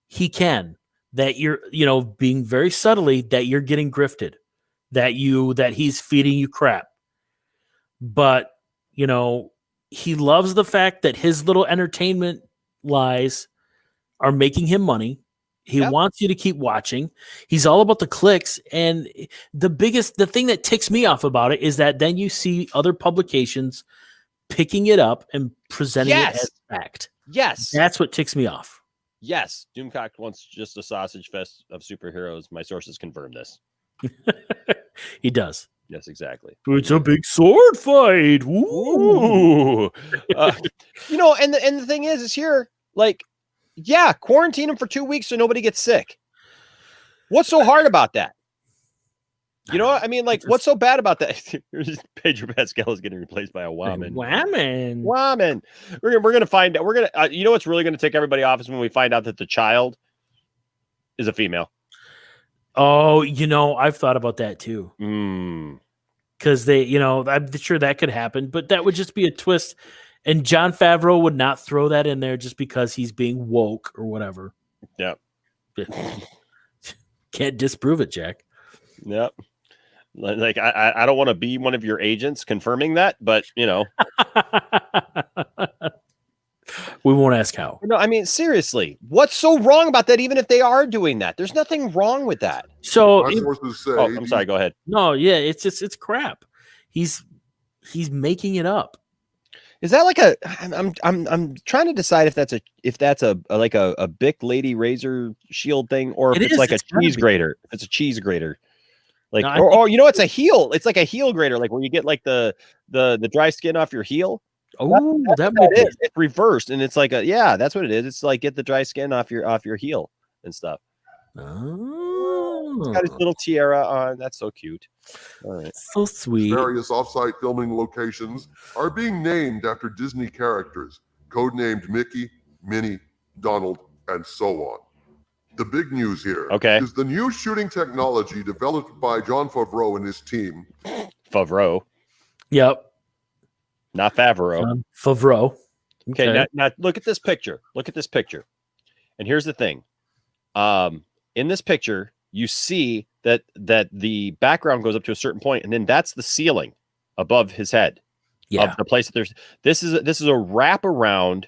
he can that you're, being very subtly, that you're getting grifted, that he's feeding you crap. But, he loves the fact that his little entertainment lies are making him money. He wants you to keep watching. He's all about the clicks. And the thing that ticks me off about it is that then you see other publications picking it up and presenting it as fact. Yes. That's what ticks me off. Yes. DOOMCOCK wants just a sausage fest of superheroes. My sources confirm this. He does. Yes, exactly. It's a big sword fight. Ooh. And the thing is here, like, yeah, quarantine them for 2 weeks so nobody gets sick. What's so hard about that? You know what I mean? Like, what's so bad about that? Pedro Pascal is getting replaced by a woman. Woman. We're gonna find out. We're gonna. You know what's really gonna tick everybody off is when we find out that the child is a female. Oh, I've thought about that too. Because I'm sure that could happen, but that would just be a twist. And Jon Favreau would not throw that in there just because he's being woke or whatever. Yep. Can't disprove it, Jack. Yep. Like, I don't want to be one of your agents confirming that, but, We won't ask how. No, I mean, seriously, what's so wrong about that, even if they are doing that? There's nothing wrong with that. So, I'm sorry, go ahead. No, yeah, it's crap. He's making it up. Is that like I'm trying to decide if that's a Bic Lady Razor Shield thing, or if it's like a cheese grater. If it's a cheese grater, Like, No, I or you know, it's a heel. It's like a heel grater, like where you get like the dry skin off your heel. Oh, that What might be. is. It's reversed, and it's like that's what it is. It's like get the dry skin off your heel and stuff. He's got his Oh, little tiara on. That's so cute. All right. so sweet. Various off-site filming locations are being named after Disney characters, codenamed Mickey, Minnie, Donald, and so on. The big news here is the new shooting technology developed by Jon Favreau and his team. Favreau. Yep. Not Favreau. Favreau. Okay. Now look at this picture. Look at this picture. And here's the thing. In this picture, you see that the background goes up to a certain point, and then that's the ceiling above his head. Yeah. Of the place that there's this is a wraparound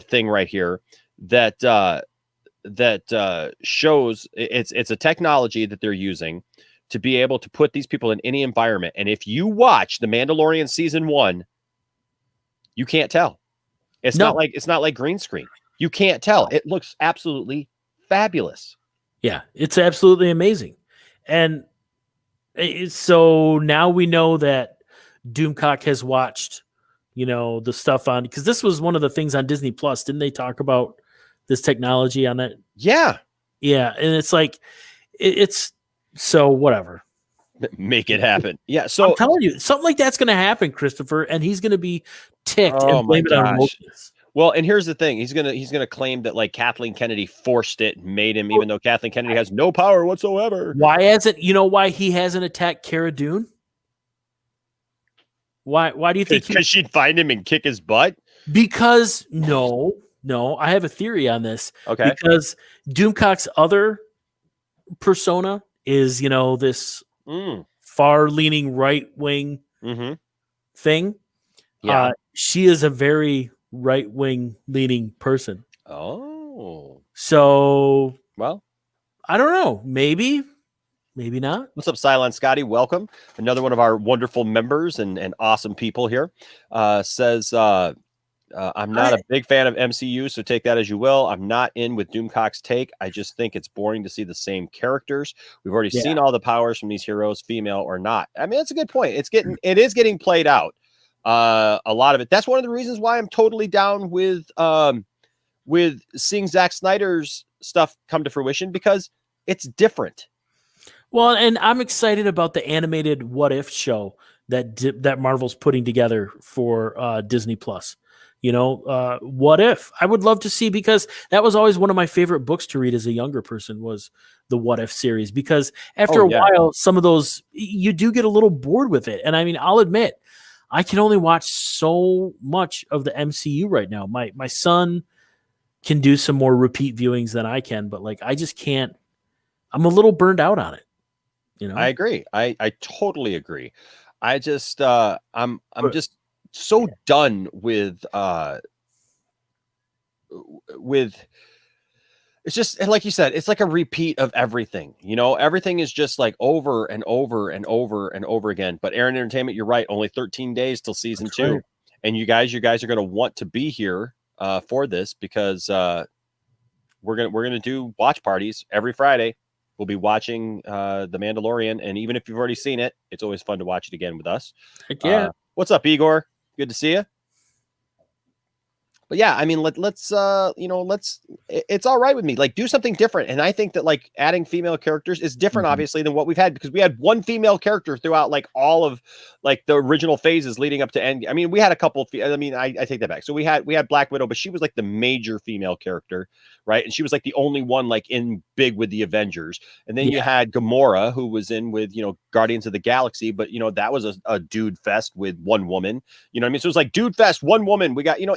thing right here that shows it's a technology that they're using to be able to put these people in any environment. And if you watch The Mandalorian season 1, you can't tell. It's not like green screen. You can't tell. It looks absolutely fabulous. Yeah, it's absolutely amazing. And so now we know that Doomcock has watched, the stuff on, because this was one of the things on Disney Plus. Didn't they talk about this technology on that? Yeah. Yeah. And it's like, it's so whatever. Make it happen. Yeah. So I'm telling you, something like that's going to happen, Christopher, and he's going to be ticked and blame it on emotions. Well, and here's the thing. He's gonna claim that like Kathleen Kennedy forced it, made him, even though Kathleen Kennedy has no power whatsoever. Why he hasn't attacked Cara Dune? Why do you think? Because she'd find him and kick his butt? Because no, I have a theory on this. Okay. Because Doomcock's other persona is, this far-leaning right-wing thing. Yeah. She is a very right-wing leaning person. Oh. So, well, I don't know. Maybe not. What's up, Silent Scotty? Welcome. Another one of our wonderful members and awesome people here says, I'm not a big fan of MCU, so take that as you will. I'm not in with Doomcock's take. I just think it's boring to see the same characters. We've already seen all the powers from these heroes, female or not. I mean, that's a good point. It is getting played out. A lot of it. That's one of the reasons why I'm totally down with seeing Zack Snyder's stuff come to fruition, because it's different. Well, and I'm excited about the animated What If show that Marvel's putting together for Disney Plus. What If? I would love to see, because that was always one of my favorite books to read as a younger person, was the What If series, because after a while, some of those, you do get a little bored with it. And I mean, I'll admit, I can only watch so much of the MCU right now. My son can do some more repeat viewings than I can, but like, I just can't. I'm a little burned out on it. I agree. I totally agree. I just I'm just so done with it's just like you said, it's like a repeat of everything. Everything is just like over and over and over and over again. But Aaron Entertainment, you're right. Only 13 days till season 2, right. And you guys are going to want to be here for this, because we're gonna do watch parties every Friday. We'll be watching The Mandalorian, and even if you've already seen it, it's always fun to watch it again with us. Heck yeah. What's up, Igor? Good to see you. But yeah, I mean, let's it's all right with me. Like, do something different. And I think that like adding female characters is different, obviously, than what we've had, because we had one female character throughout like all of like the original phases leading up to end. I mean, we had a couple. I take that back. So we had Black Widow, but she was like the major female character, right? And she was like the only one like in big with the Avengers. And then you had Gamora, who was in with Guardians of the Galaxy, but that was a dude fest with one woman. You know what I mean? So it was like dude fest, one woman. We got even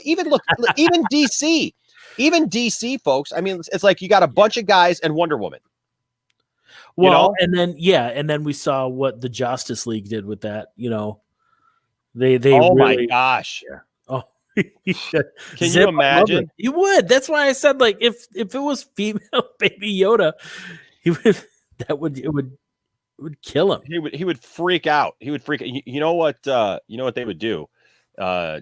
DC, folks. I mean, it's like you got a bunch of guys and Wonder Woman. Well, and then we saw what the Justice League did with that. They oh really, my gosh. Yeah. Oh, can you imagine? You would. That's why I said, like, if it was female Baby Yoda, it would kill him. He would freak out. He would freak. You know what they would do,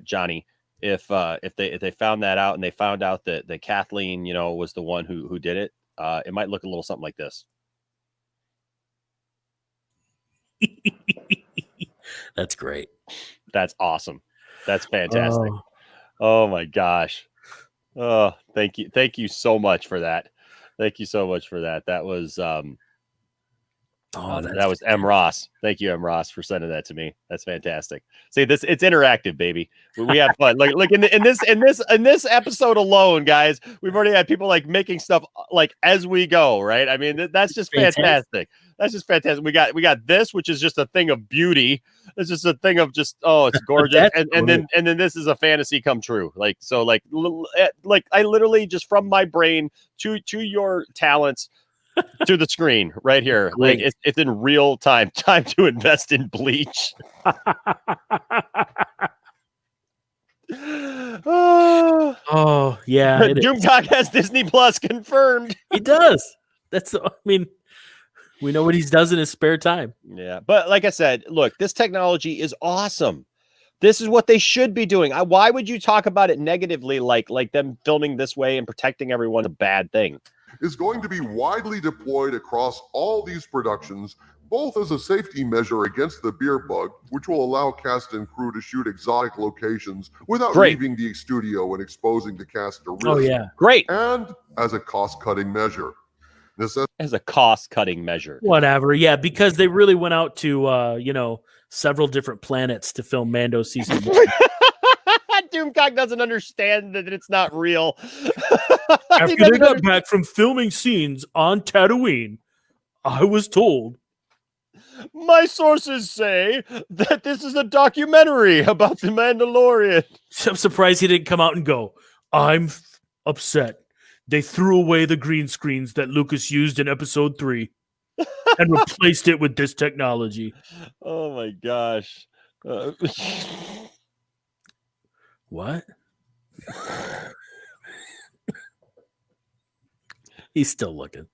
Johnny? If they found that out, and they found out that Kathleen, was the one who did it, it might look a little something like this. That's great. That's awesome. That's fantastic. Oh my gosh. Oh, thank you. Thank you so much for that. Thank you so much for that. That was that was M. Ross. Thank you, M. Ross, for sending that to me. That's fantastic. See, this it's interactive, baby. We have fun. Like in this episode alone, guys, we've already had people like making stuff like as we go, right? I mean, that's just fantastic. That's just fantastic. We got this, which is just a thing of beauty. It's just a thing of just it's gorgeous, and then this is a fantasy come true. Like so, like I literally just from my brain to your talents. To the screen right here. Like it's in real time. Time to invest in bleach. Oh yeah. Doomcock has Disney Plus confirmed. He does. I mean, we know what he does in his spare time. Yeah. But like I said, look, this technology is awesome. This is what they should be doing. Why would you talk about it negatively like them filming this way and protecting everyone a bad thing? Is going to be widely deployed across all these productions, both as a safety measure against the beer bug, which will allow cast and crew to shoot exotic locations without leaving the studio and exposing the cast to risk. Oh, yeah. Great. And as a cost-cutting measure. As a cost-cutting measure. Whatever. Yeah, because they really went out to, several different planets to film Mando season 1. Doomcock doesn't understand that it's not real. After they got back from filming scenes on Tatooine, I was told. My sources say that this is a documentary about the Mandalorian. I'm surprised he didn't come out and go, I'm upset. They threw away the green screens that Lucas used in episode 3 and replaced it with this technology. Oh my gosh. What? He's still looking.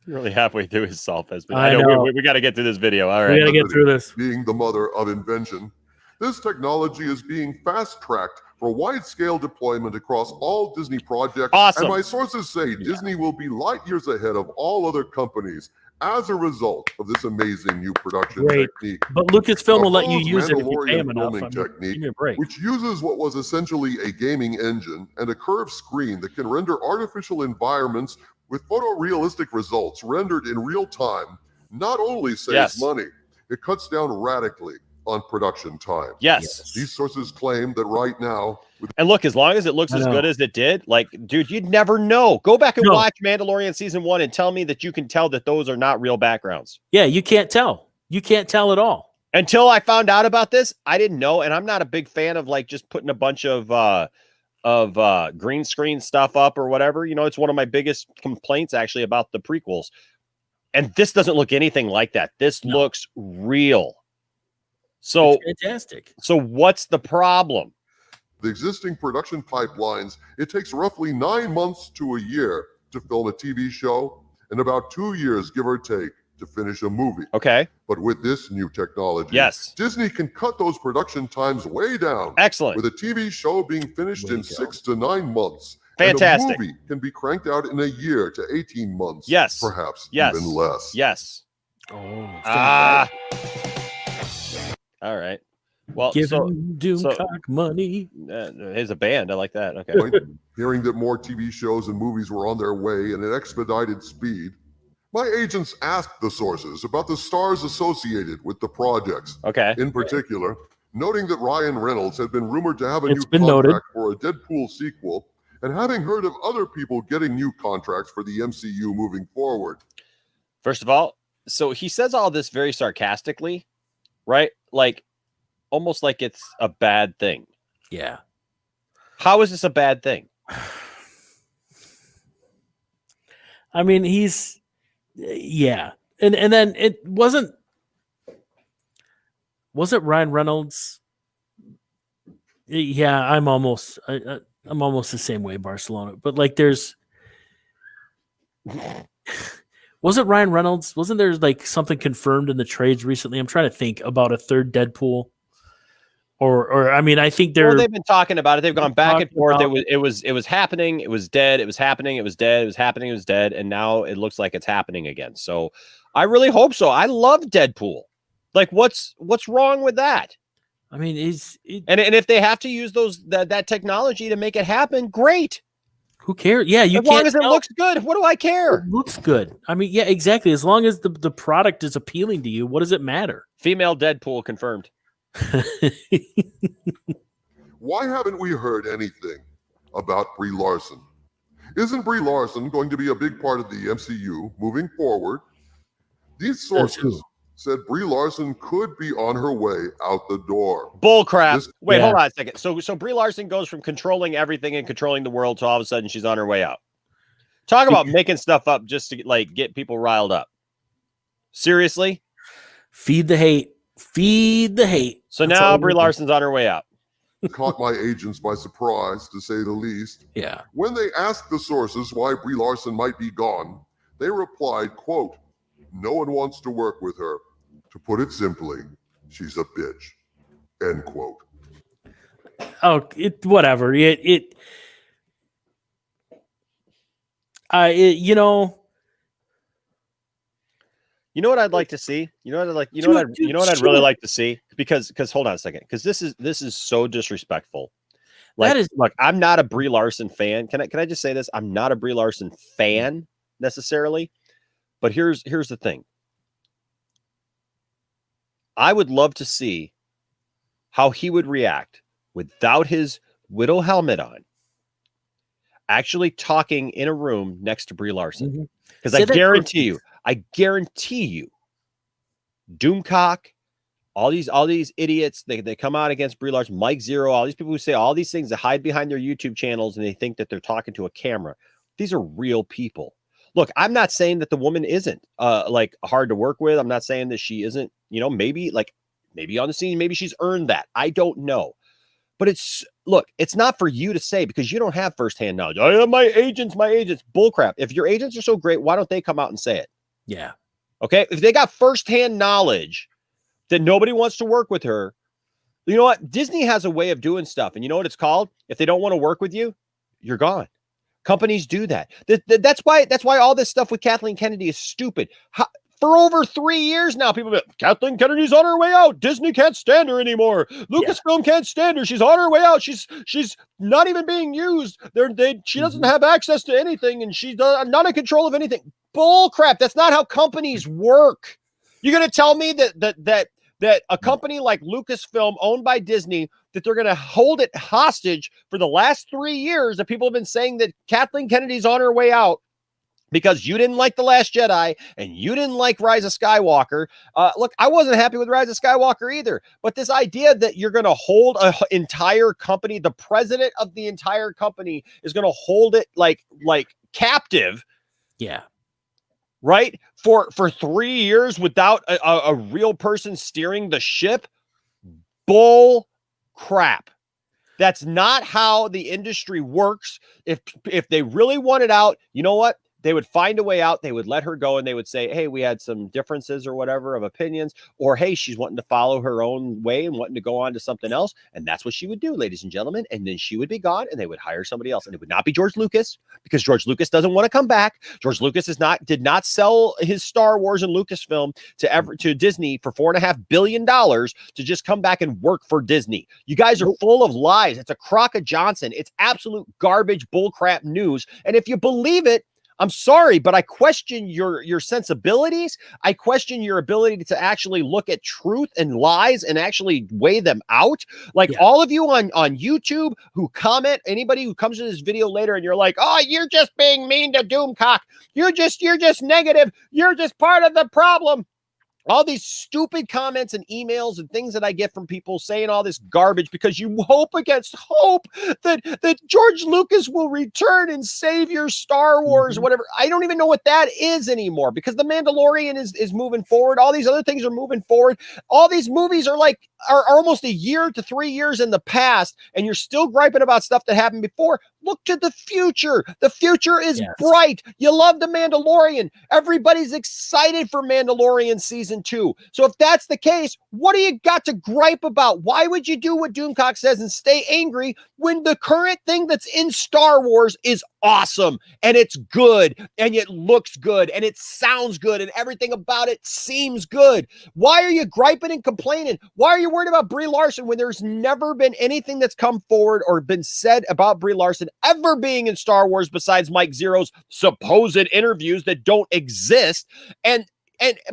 You're only halfway through his self-estimate. I know. We got to get through this video. All right. We got to get through this. Being the mother of invention, this technology is being fast-tracked for wide-scale deployment across all Disney projects. Awesome. And my sources say Disney will be light years ahead of all other companies as a result of this amazing new production technique. But Lucasfilm will let you use it if you pay him enough. Technique, give me a break. which uses what was essentially a gaming engine and a curved screen that can render artificial environments with photorealistic results rendered in real time, not only saves money, it cuts down radically on production time. Yes. These sources claim that right now... And look, as long as it looks as good as it did, like, dude, you'd never know. Go back and watch Mandalorian season 1 and tell me that you can tell that those are not real backgrounds. Yeah, you can't tell. You can't tell at all. Until I found out about this, I didn't know. And I'm not a big fan of like just putting a bunch of green screen stuff up or whatever. You know, it's one of my biggest complaints actually about the prequels. And this doesn't look anything like that. This looks real. So it's fantastic. So what's the problem? The existing production pipelines, it takes roughly 9 months to a year to film a TV show and about 2 years, give or take, to finish a movie. Okay. But with this new technology, Disney can cut those production times way down. Excellent. With a TV show being finished in 6 to 9 months. Fantastic. And a movie can be cranked out in a year to 18 months. Yes. Perhaps yes. even less. Yes. Oh. All right. Well, give Doomcock money. Here's a band. I like that. Okay. Hearing that more TV shows and movies were on their way in an expedited speed, my agents asked the sources about the stars associated with the projects. Okay. In particular, noting that Ryan Reynolds had been rumored to have a new contract for a Deadpool sequel, and having heard of other people getting new contracts for the MCU moving forward. First of all, so he says all this very sarcastically, right? Like, almost like it's a bad thing. Yeah. How is this a bad thing? I mean, and then it wasn't Ryan Reynolds. Yeah, I'm almost the same way, Barcelona. But like, wasn't Ryan Reynolds? Wasn't there like something confirmed in the trades recently? I'm trying to think about a third Deadpool. Or I mean, I think they've been talking about it. They've gone back and forth. It was happening. It was dead. It was happening. It was dead. It was happening. It was dead. And now it looks like it's happening again. So I really hope so. I love Deadpool. Like, what's wrong with that? I mean, and if they have to use that technology to make it happen, great. Who cares? Yeah, as long as it looks good. What do I care? It looks good. I mean, yeah, exactly. As long as the product is appealing to you, what does it matter? Female Deadpool confirmed. Why haven't we heard anything about Brie Larson? Isn't Brie Larson going to be a big part of the MCU moving forward? These sources said Brie Larson could be on her way out the door. Bullcrap. Wait, hold on a second. So Brie Larson goes from controlling everything and controlling the world to all of a sudden she's on her way out. Talk about making stuff up just to like get people riled up. Seriously? Feed the hate. Feed the hate. So now Brie Larson's on her way out. Caught my agents by surprise, to say the least. Yeah. When they asked the sources why Brie Larson might be gone, they replied, quote, "No one wants to work with her. To put it simply, she's a bitch." End quote. Oh, whatever. You know what I'd like to see? You know what I'd really like to see? Because hold on a second. Because this is so disrespectful. Like, look, I'm not a Brie Larson fan. Can I just say this? I'm not a Brie Larson fan necessarily. But here's the thing. I would love to see how he would react without his widow helmet on, actually talking in a room next to Brie Larson. Because I guarantee you, Doomcock, all these idiots, they come out against Brie Larson, Mike Zero, all these people who say all these things that hide behind their YouTube channels and they think that they're talking to a camera. These are real people. Look, I'm not saying that the woman isn't like hard to work with. I'm not saying that she isn't, maybe on the scene, maybe she's earned that. I don't know. But it's not for you to say because you don't have firsthand knowledge. I have my agents. Bullcrap. If your agents are so great, why don't they come out and say it? Yeah. Okay. If they got firsthand knowledge that nobody wants to work with her, you know what? Disney has a way of doing stuff. And you know what it's called? If they don't want to work with you, you're gone. Companies do that. That's why all this stuff with Kathleen Kennedy is stupid. For over 3 years now, people have been, Kathleen Kennedy's on her way out. Disney can't stand her anymore. Lucasfilm can't stand her. She's on her way out. She's not even being used. She doesn't have access to anything, and she's not in control of anything. Bull crap. That's not how companies work. You're gonna tell me that a company like Lucasfilm, owned by Disney, that they're going to hold it hostage for the last 3 years that people have been saying that Kathleen Kennedy's on her way out because you didn't like The Last Jedi and you didn't like Rise of Skywalker. Look, I wasn't happy with Rise of Skywalker either, but this idea that you're going to hold an entire company, the president of the entire company is going to hold it like captive. Yeah. Right? For 3 years without a real person steering the ship. Bull crap. That's not how the industry works. If they really wanted out, you know what? They would find a way out. They would let her go and they would say, hey, we had some differences or whatever of opinions, or hey, she's wanting to follow her own way and wanting to go on to something else. And that's what she would do, ladies and gentlemen. And then she would be gone and they would hire somebody else. And it would not be George Lucas because George Lucas doesn't want to come back. George Lucas did not sell his Star Wars and Lucasfilm to Disney for $4.5 billion to just come back and work for Disney. You guys are full of lies. It's a crock of Johnson. It's absolute garbage, bullcrap news. And if you believe it, I'm sorry, but I question your sensibilities. I question your ability to actually look at truth and lies and actually weigh them out. Like all of you on YouTube who comment, anybody who comes to this video later and you're like, oh, you're just being mean to Doomcock. You're just negative. You're just part of the problem. All these stupid comments and emails and things that I get from people saying all this garbage because you hope against hope that George Lucas will return and save your Star Wars, whatever. I don't even know what that is anymore because The Mandalorian is moving forward. All these other things are moving forward. All these movies are almost a year to 3 years in the past, and you're still griping about stuff that happened before. Look to the future. The future is bright. You love The Mandalorian. Everybody's excited for Mandalorian season season 2. So if that's the case, what do you got to gripe about? Why would you do what Doomcock says and stay angry when the current thing that's in Star Wars is awesome and it's good and it looks good and it sounds good and everything about it seems good? Why are you griping and complaining? Why are you worried about Brie Larson when there's never been anything that's come forward or been said about Brie Larson ever being in Star Wars besides Mike Zero's supposed interviews that don't exist?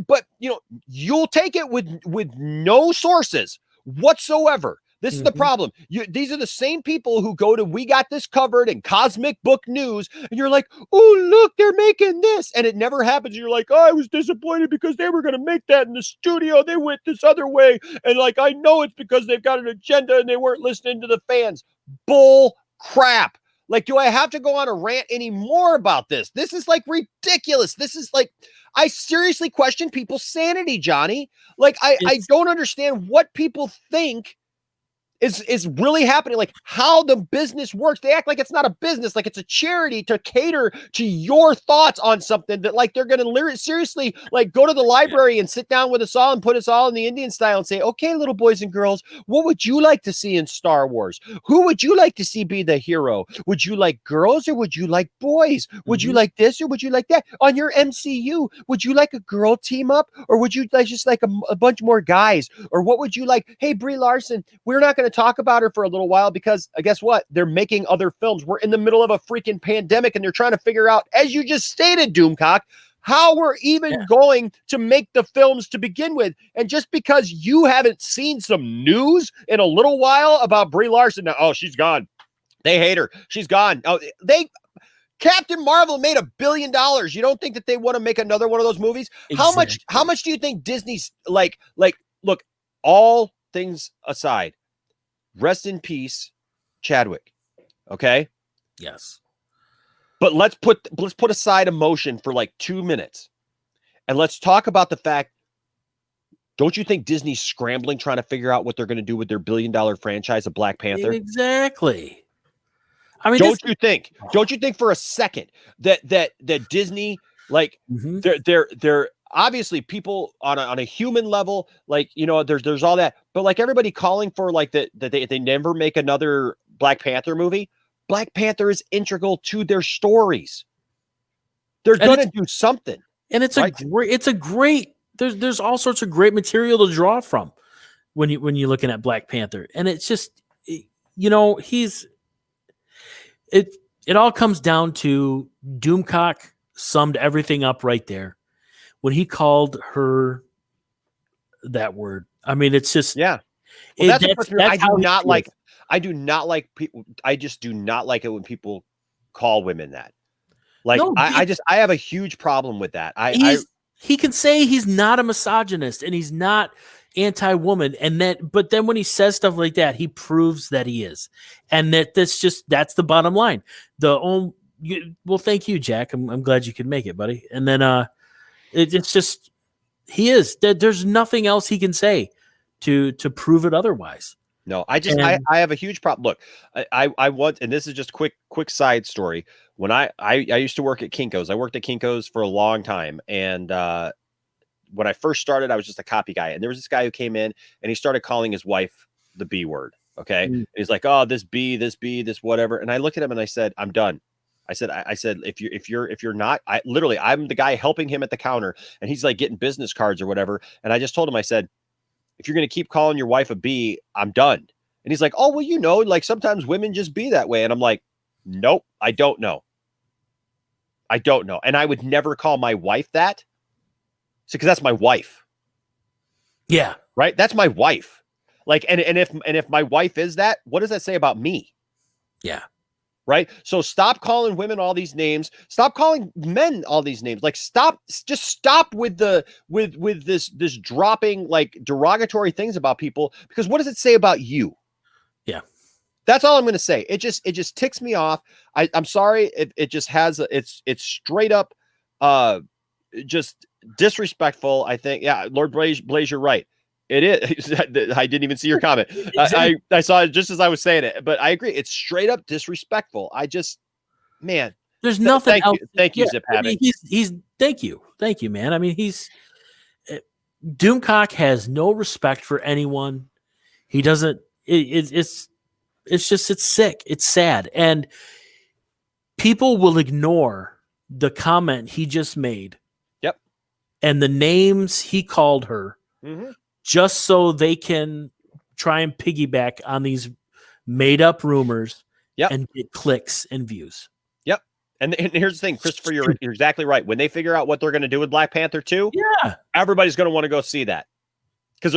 But you'll take it with no sources whatsoever. This is the problem. These are the same people who go to We Got This Covered and Cosmic Book News, and you're like, oh, look, they're making this. And it never happens. You're like, oh, I was disappointed because they were going to make that in the studio. They went this other way. And like, I know it's because they've got an agenda and they weren't listening to the fans. Bull crap. Like, do I have to go on a rant anymore about this? This is like ridiculous. This is like, I seriously question people's sanity, Johnny. Like, I don't understand what people think is really happening, like how the business works. They act like it's not a business, like it's a charity to cater to your thoughts on something that like they're going to seriously like go to the library and sit down with us all and put us all in the Indian style and say, okay, little boys and girls, what would you like to see in Star Wars? Who would you like to see be the hero? Would you like girls or would you like boys? Would you like this or would you like that? On your MCU, would you like a girl team up or would you like just like a bunch more guys? Or what would you like? Hey, Brie Larson, we're not going to talk about her for a little while because guess what? They're making other films. We're in the middle of a freaking pandemic and they're trying to figure out, as you just stated, Doomcock, how we're even going to make the films to begin with. And just because you haven't seen some news in a little while about Brie Larson, now, oh, she's gone. They hate her. She's gone. Oh, Captain Marvel made $1 billion. You don't think that they want to make another one of those movies? Exactly. How much do you think Disney's like, look, all things aside, rest in peace, Chadwick. Okay? Yes. But let's put aside emotion for like 2 minutes. And let's talk about the fact, don't you think Disney's scrambling trying to figure out what they're going to do with their $1 billion franchise of Black Panther? Exactly. I mean, don't you think for a second that Disney, like, they're obviously people on a human level, like, there's all that, but like everybody calling for like that they never make another Black Panther movie. Black Panther is integral to their stories. They're going to do something. And it's a great, there's all sorts of great material to draw from when you're looking at Black Panther. And it's just, it all comes down to Doomcock summed everything up right there when he called her that word. I mean, it's just, yeah. Well, I do not like people. I just do not like it when people call women that. Like, no, I have a huge problem with that. He can say he's not a misogynist and he's not anti-woman, but then when he says stuff like that, he proves that he is, and that's the bottom line. Well, thank you, Jack. I'm glad you could make it, buddy. And then it's just he is. There's nothing else he can say to prove it otherwise. No, I have a huge problem. Look, I want, and this is just quick side story. When I used to work at Kinko's, I worked at Kinko's for a long time. And when I first started, I was just a copy guy. And there was this guy who came in and he started calling his wife the B word. Okay. And he's like, oh, this B, this whatever. And I looked at him and I said, I'm done. I said, if you're not, I'm the guy helping him at the counter and he's like getting business cards or whatever. And I just told him, I said, if you're going to keep calling your wife a B, I'm done. And he's like, oh, well, like sometimes women just be that way. And I'm like, nope, I don't know. And I would never call my wife that. So, because that's my wife. Yeah. Right. That's my wife. Like, and if my wife is that, what does that say about me? Yeah. Right. So stop calling women all these names. Stop calling men all these names. Like, just stop with this dropping like derogatory things about people, because what does it say about you? Yeah. That's all I'm going to say. It just ticks me off. I'm sorry. It just has, it's straight up, just disrespectful. I think. Yeah. Lord Blaze, you're right. It is. I didn't even see your comment. I saw it just as I was saying it, but I agree. It's straight up disrespectful. Man, there's nothing else. Thank you, Zip Habit. He's thank you, man. I mean, Doomcock has no respect for anyone. He doesn't. It's sick. It's sad, and people will ignore the comment he just made. Yep. And the names he called her, just so they can try and piggyback on these made up rumors and get clicks and views. Yep. And here's the thing, Christopher, you're exactly right. When they figure out what they're going to do with Black Panther 2, everybody's going to want to go see that. Because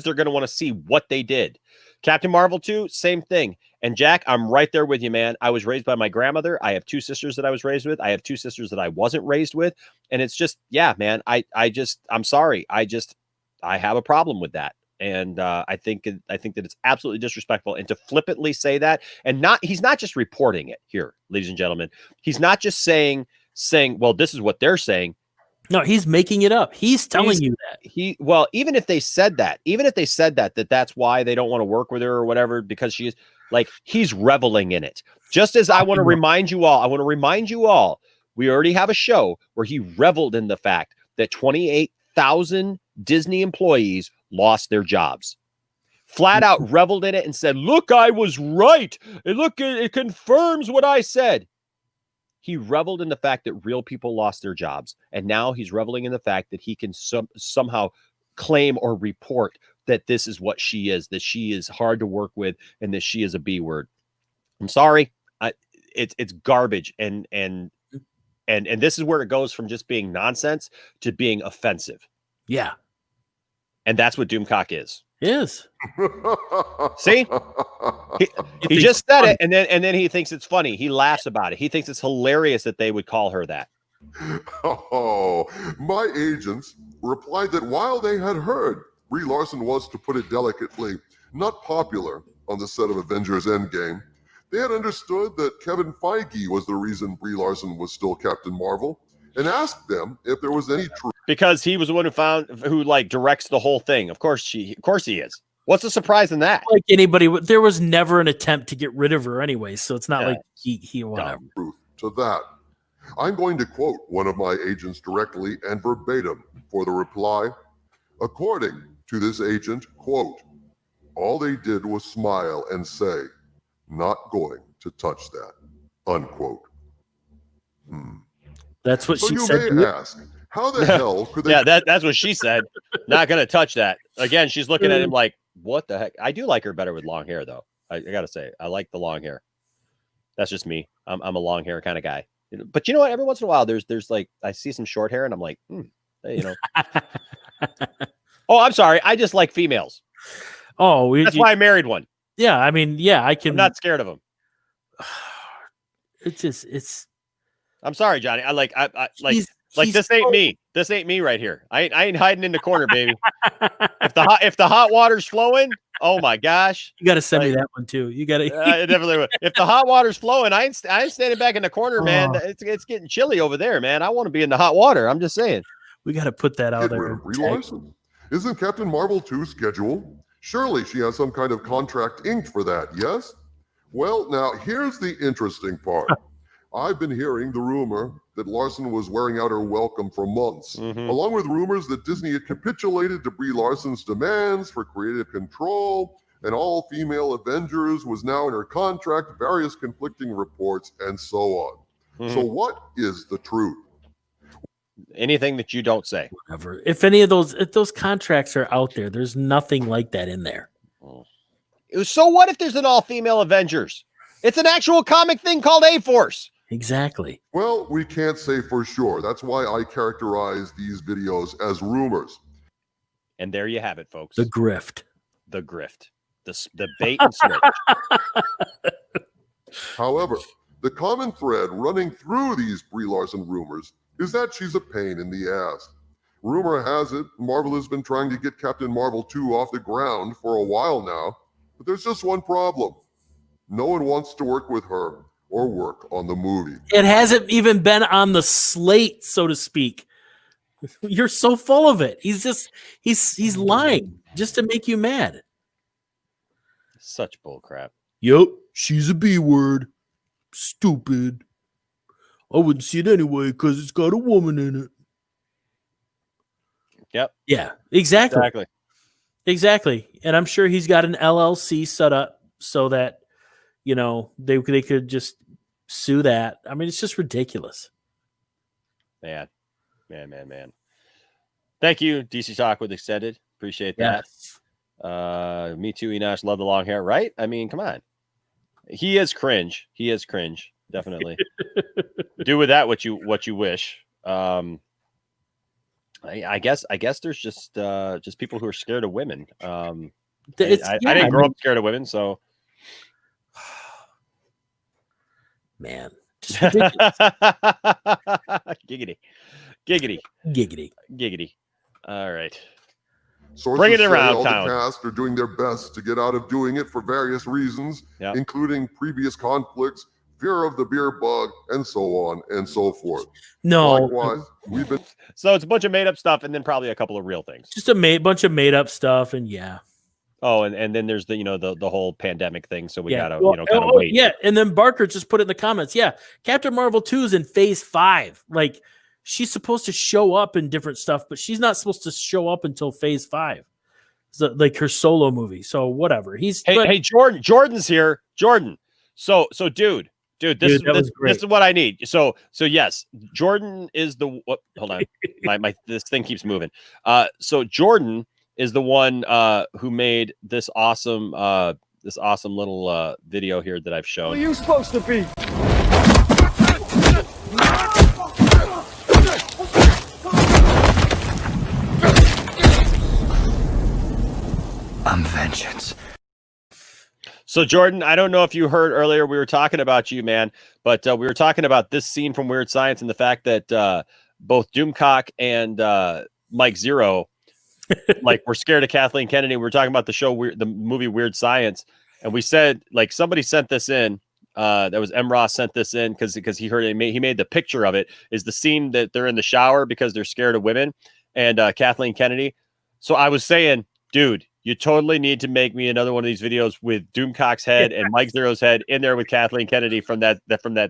they're going to want to see what they did. Captain Marvel 2, same thing. And Jack, I'm right there with you, man. I was raised by my grandmother. I have 2 sisters that I was raised with. I have 2 sisters that I wasn't raised with. And it's just, yeah, man, I'm sorry. I have a problem with that. And I think that it's absolutely disrespectful. And to flippantly say that, and he's not just reporting it here, ladies and gentlemen. He's not just saying, well, this is what they're saying. No, he's making it up. He's telling you that. Even if they said that that's why they don't want to work with her or whatever, because she's like, he's reveling in it. Just as I want to remind you all, we already have a show where he reveled in the fact that 28,000 Disney employees lost their jobs. Flat out reveled in it and said, look, I was right. And look, it confirms what I said. He reveled in the fact that real people lost their jobs. And now he's reveling in the fact that he can somehow claim or report that this is what she is, that she is hard to work with, and that she is a B word. I'm sorry. It's garbage. And this is where it goes from just being nonsense to being offensive. Yeah. And that's what Doomcock is. Is. See? He just said it, and then he thinks it's funny. He laughs about it. He thinks it's hilarious that they would call her that. Oh, my agents replied that while they had heard Brie Larson was, to put it delicately, not popular on the set of Avengers Endgame, they had understood that Kevin Feige was the reason Brie Larson was still Captain Marvel, and asked them if there was any truth. Because he was the one who directs the whole thing. Of course he is. What's the surprise in that? Like anybody, there was never an attempt to get rid of her anyway, so it's not like he whatever. Truth to that. I'm going to quote one of my agents directly and verbatim for the reply. According to this agent, quote, all they did was smile and say, not going to touch that, unquote. That's what she said. You may ask, how the hell could they? Yeah, that's what she said. Not going to touch that. Again, she's looking at him like, what the heck? I do like her better with long hair, though. I got to say, I like the long hair. That's just me. I'm a long hair kind of guy. But you know what? Every once in a while, there's like, I see some short hair and I'm like, Oh, I'm sorry. I just like females. Oh, that's why I married one. Yeah, I mean, yeah, I'm not scared of them. It's. I'm sorry, Johnny. I like this ain't me. This ain't me right here. I ain't hiding in the corner, baby. If the hot water's flowing, oh my gosh, you got to send me that one too. You got to definitely would. If the hot water's flowing, I ain't standing back in the corner, man. It's getting chilly over there, man. I want to be in the hot water. I'm just saying. We got to put that out there. Brie Larson. Isn't Captain Marvel 2 scheduled? Surely she has some kind of contract inked for that, yes? Well, now here's the interesting part. I've been hearing the rumor that Larson was wearing out her welcome for months, along with rumors that Disney had capitulated to Brie Larson's demands for creative control, and all female Avengers was now in her contract, various conflicting reports, and so on. So what is the truth? Anything that you don't say. Whatever. If those contracts are out there, there's nothing like that in there. So what if there's an all-female Avengers? It's an actual comic thing called A-Force. Exactly. Well, we can't say for sure. That's why I characterize these videos as rumors. And there you have it, folks. The grift. The grift. The bait and switch. However, the common thread running through these Brie Larson rumors is that she's a pain in the ass. Rumor has it, Marvel has been trying to get Captain Marvel 2 off the ground for a while now, but there's just one problem. No one wants to work with her or work on the movie. It hasn't even been on the slate, so to speak. You're so full of it. He's lying just to make you mad. Such bull crap. Yep, she's a B word. Stupid. I wouldn't see it anyway because it's got a woman in it. Yep. Yeah, exactly. And I'm sure he's got an LLC set up so that, you know, they could just sue that. I mean, it's just ridiculous. Man. Thank you, DC Talk with Extended. Appreciate that. Yes. Me too, Enosh. Love the long hair, right? I mean, come on. He is cringe. Definitely. Do with that what you wish. I guess there's just people who are scared of women. I didn't grow up scared of women, so man, just ridiculous. Giggity. All right. Sources Bring it say around all town. the cast are doing their best to get out of doing it for various reasons, including previous conflicts, fear of the beer bug, and so on and so forth. No. Likewise, we've been... So it's a bunch of made-up stuff and then probably a couple of real things. Just a bunch of made-up stuff, and yeah. Oh, and then there's the whole pandemic thing, so we gotta gotta wait. Yeah, and then Barker just put it in the comments. Yeah, Captain Marvel 2 is in phase 5. Like, she's supposed to show up in different stuff, but she's not supposed to show up until phase 5. So, like her solo movie. So whatever. Hey, Jordan's here. Jordan. So dude, this is what I need. So yes, Jordan is the hold on. my this thing keeps moving. So Jordan is the one who made this awesome little video here that I've shown. What are you supposed to be? I'm vengeance. So Jordan, I don't know if you heard earlier, we were talking about you, man, but we were talking about this scene from Weird Science and the fact that both Doomcock and Mike Zero, like, were scared of Kathleen Kennedy. We were talking about the movie Weird Science, and we said, like, somebody sent this in. That was M. Ross sent this in because he heard it. He made the picture of it. Is the scene that they're in the shower because they're scared of women and Kathleen Kennedy. So I was saying, dude, you totally need to make me another one of these videos with Doomcock's head and Mike Zero's head in there with Kathleen Kennedy from that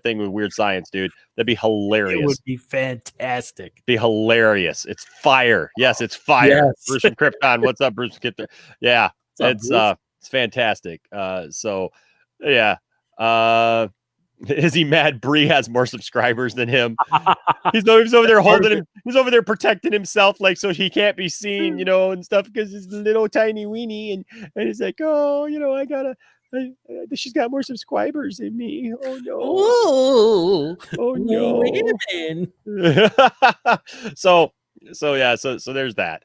thing with Weird Science, dude. That'd be hilarious. It would be fantastic. Be hilarious. It's fire. Yes, it's fire. Yes. Bruce from Krypton. What's up, Bruce? Get there. Yeah, it's fantastic. So yeah. Is he mad Bree has more subscribers than him? He's over there holding him. He's over there protecting himself, like, so he can't be seen, and stuff, because he's a little tiny weenie, and he's like, oh, she's got more subscribers than me. Oh no. Oh no. Wait a minute. So there's that.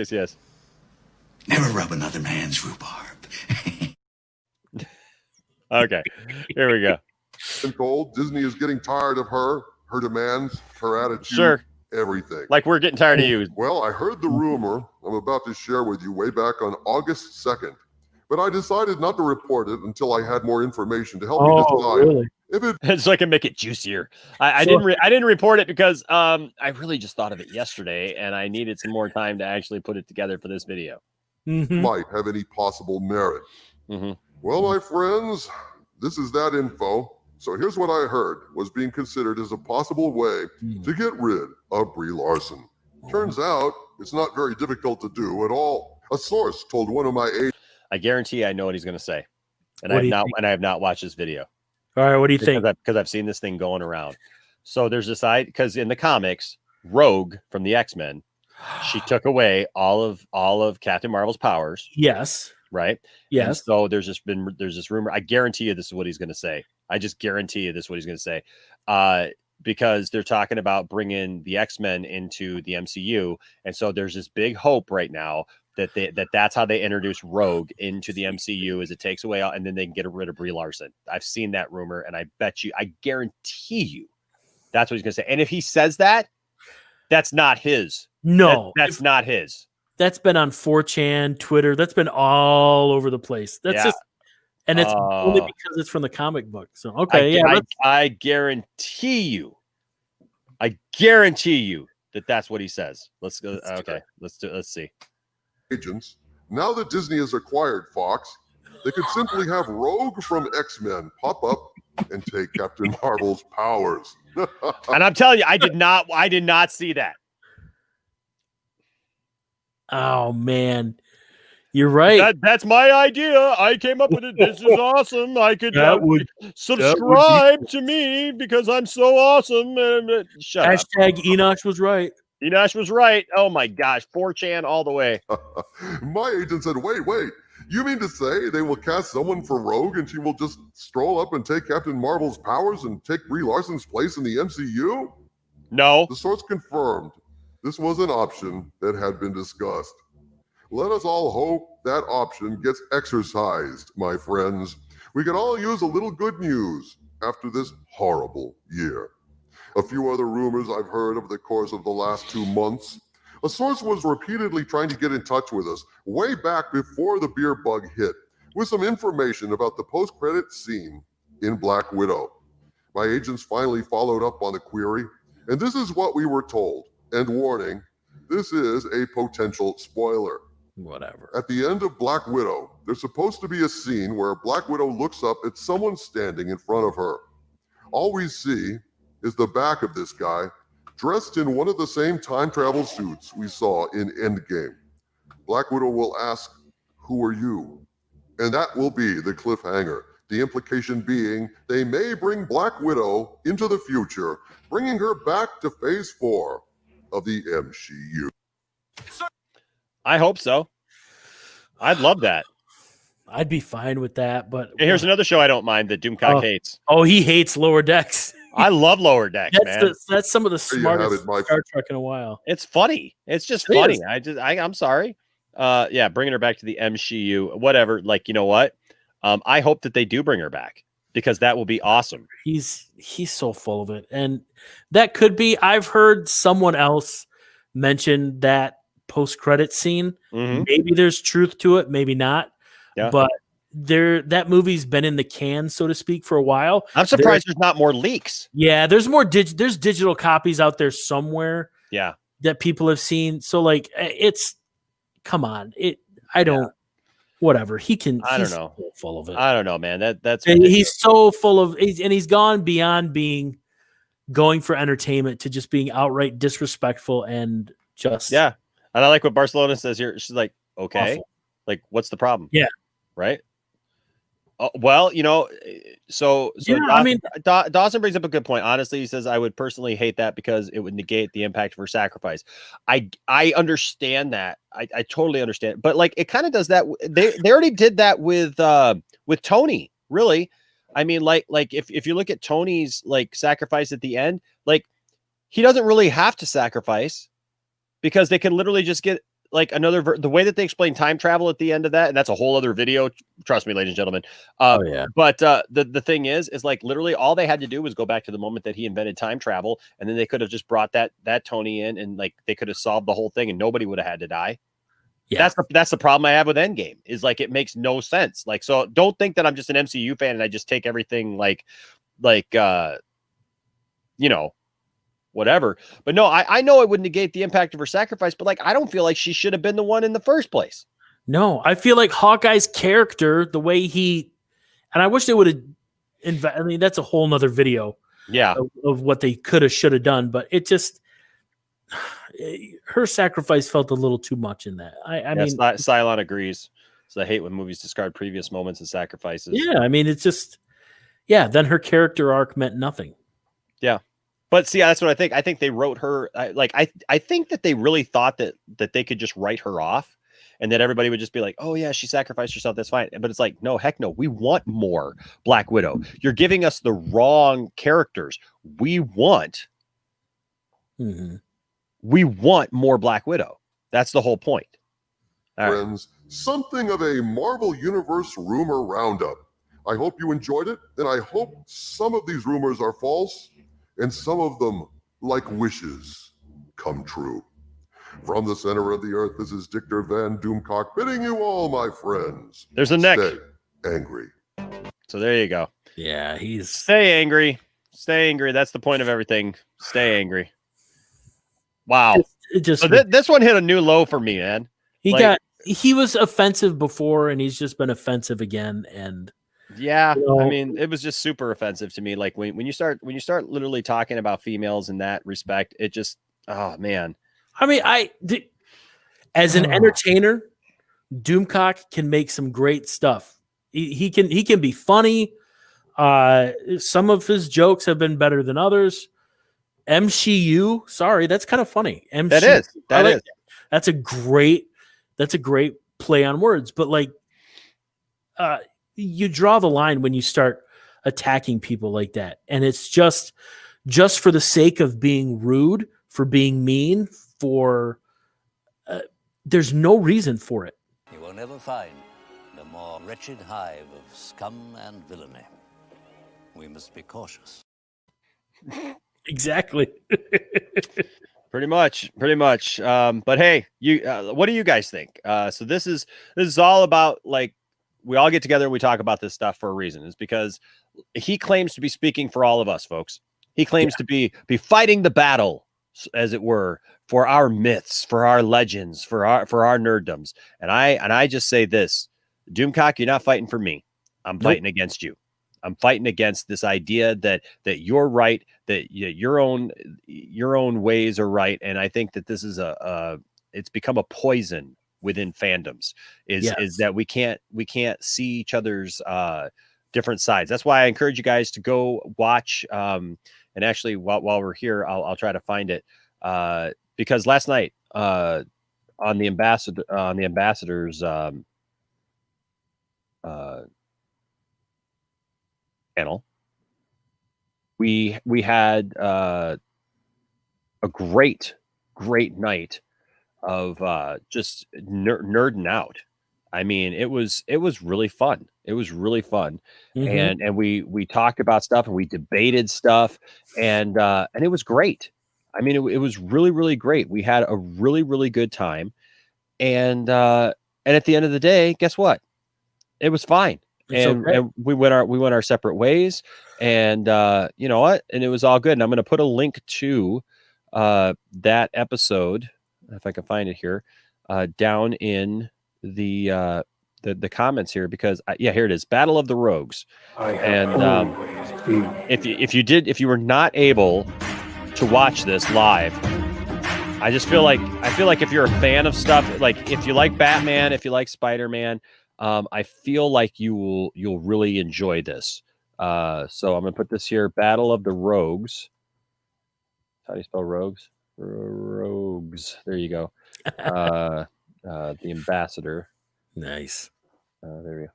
Yes. Never rub another man's rhubarb. Okay, here we go. Been told Disney is getting tired of her demands, her attitude, Sure. everything. Like, we're getting tired of you. Well, I heard the rumor I'm about to share with you way back on August 2nd, but I decided not to report it until I had more information to help me decide. Really? So I can make it juicier. I didn't report it because I really just thought of it yesterday, and I needed some more time to actually put it together for this video. Might have any possible merit. Well, my friends, this is that info. So here's what I heard was being considered as a possible way to get rid of Brie Larson. Turns out it's not very difficult to do at all. A source told one of my agents. I guarantee I know what he's going to say, and I have not watched this video. All right, what do you think? Because I've seen this thing going around. So there's this because in the comics, Rogue from the X-Men, she took away all of Captain Marvel's powers. Yes. Right. Yes. And so there's this rumor. I guarantee you this is what he's going to say. I just guarantee you this is what he's going to say. Because they're talking about bringing the X-Men into the MCU, and so there's this big hope right now that's how they introduce Rogue into the MCU, is it takes away and then they can get rid of Brie Larson. I've seen that rumor, and I guarantee you that's what he's going to say. And if he says that, that's not his. No, that's not his. That's been on 4chan, Twitter. That's been all over the place. That's just, and it's only because it's from the comic book. So okay, I guarantee you that that's what he says. Let's go. Okay, let's see. Agents. Now that Disney has acquired Fox, They could simply have Rogue from X-Men pop up and take Captain Marvel's powers. And I'm telling you, I did not see that. Oh man, you're right. That's my idea. I came up with it. This is awesome. I could subscribe to me because I'm so awesome. Shut up. Hashtag Enosh was right. Enosh was right. Oh my gosh, 4chan all the way. My agent said, wait. You mean to say they will cast someone for Rogue and she will just stroll up and take Captain Marvel's powers and take Brie Larson's place in the MCU? No. The source confirmed this was an option that had been discussed. Let us all hope that option gets exercised, my friends. We can all use a little good news after this horrible year. A few other rumors I've heard over the course of the last 2 months. A source was repeatedly trying to get in touch with us way back before the beer bug hit with some information about the post-credit scene in Black Widow. My agents finally followed up on the query, and this is what we were told. And warning, this is a potential spoiler. Whatever. At the end of Black Widow, there's supposed to be a scene where Black Widow looks up at someone standing in front of her. All we see is the back of this guy dressed in one of the same time travel suits we saw in Endgame. Black Widow will ask, "Who are you?" And that will be the cliffhanger. The implication being they may bring Black Widow into the future, bringing her back to Phase 4 of the MCU. I hope so. I'd love that. I'd be fine with that, but here's another show I don't mind that Doomcock hates. Oh, he hates Lower Decks. I love Lower Decks, man. That's some of the smartest Star Trek in a while. It's funny. It's just funny. I'm sorry. Yeah, bringing her back to the MCU, whatever. Like, you know what? I hope that they do bring her back because that will be awesome. He's so full of it, and that could be. I've heard someone else mention that post-credit scene. Mm-hmm. Maybe there's truth to it, maybe not. Yeah. But that movie's been in the can, so to speak, for a while. I'm surprised there's not more leaks. Yeah, there's more there's digital copies out there somewhere. Yeah, that people have seen. So like, come on, I don't. Whatever he can. I don't know. So full of it. I don't know, man. That's he's so full of, and he's gone beyond going for entertainment to just being outright disrespectful and just And I like what Barcelona says here. She's like, okay, awful. Like, what's the problem? Yeah. Right. Well, so yeah, Dawson, I mean, Dawson brings up a good point. Honestly, he says, I would personally hate that because it would negate the impact of her sacrifice. I understand that. I totally understand. But like, it kind of does that. They already did that with Tony, really. I mean, like if you look at Tony's like sacrifice at the end, like he doesn't really have to sacrifice because they can literally just get like another the way that they explain time travel at the end of that, and that's a whole other video. Trust me, ladies and gentlemen. But the thing is like literally all they had to do was go back to the moment that he invented time travel, and then they could have just brought that Tony in, and like they could have solved the whole thing, and nobody would have had to die. Yeah, that's the problem I have with Endgame is like it makes no sense. Like, so don't think that I'm just an MCU fan and I just take everything like whatever. But no, I know it would negate the impact of her sacrifice, but like I don't feel like she should have been the one in the first place. No, I feel like Hawkeye's character, the way and I wish they would have I mean, that's a whole nother video of what they could have, should have done, but it just her sacrifice felt a little too much in that. I mean, Cylon agrees. So I hate when movies discard previous moments and sacrifices. Yeah, I mean, it's just then her character arc meant nothing. Yeah. But see, that's what I think. I think they wrote her I think that they really thought that they could just write her off and that everybody would just be like, oh yeah, she sacrificed herself. That's fine. But it's like, no, heck no. We want more Black Widow. You're giving us the wrong characters. We want more Black Widow. That's the whole point. All friends, something of a Marvel Universe rumor roundup. I hope you enjoyed it, and I hope some of these rumors are false and some of them, like wishes, come true. From the center of the earth, this is Dictor Van Doomcock bidding you all, my friends. There's a neck. Stay angry. So there you go. Yeah, stay angry. Stay angry. That's the point of everything. Stay angry. Wow. So this one hit a new low for me, man. He got he was offensive before, and he's just been offensive again. And yeah, you know, I mean, it was just super offensive to me. Like when you start literally talking about females in that respect, it just, oh man. I mean, as an entertainer, Doomcock can make some great stuff. He can be funny. Some of his jokes have been better than others. MCU, sorry, that's kind of funny. MCU, That is. That's a great play on words. But like, you draw the line when you start attacking people like that, and it's just for the sake of being rude, for being mean, for there's no reason for it. You will never find a more wretched hive of scum and villainy. We must be cautious. Exactly. Pretty much. But hey, you, what do you guys think? So this is all about, like, we all get together and we talk about this stuff for a reason. It's because he claims to be speaking for all of us, folks. He claims to be fighting the battle, as it were, for our myths, for our legends, for our nerddoms. And I just say this, Doomcock, you're not fighting for me. I'm fighting against you. I'm fighting against this idea that you're right, that your own ways are right. And I think that this is it's become a poison within fandoms, is that we can't see each other's different sides. That's why I encourage you guys to go watch. And actually, while we're here, I'll try to find it, because last night on the ambassadors channel, we had a great night of just nerding out. I mean, it was really fun. It was really fun. Mm-hmm. And we talked about stuff and we debated stuff, and it was great. I mean, it was really, really great. We had a really, really good time. And at the end of the day, guess what? It was fine. And we went our separate ways, and you know what? And it was all good. And I'm going to put a link to that episode, if I can find it here, down in the comments here, because here it is, Battle of the Rogues. And if you were not able to watch this live, I feel like if you're a fan of stuff, like if you like Batman, if you like Spider-Man, I feel like you'll really enjoy this. So I'm gonna put this here, Battle of the Rogues. How do you spell rogues? Rogues. There you go. The ambassador. Nice. There we go.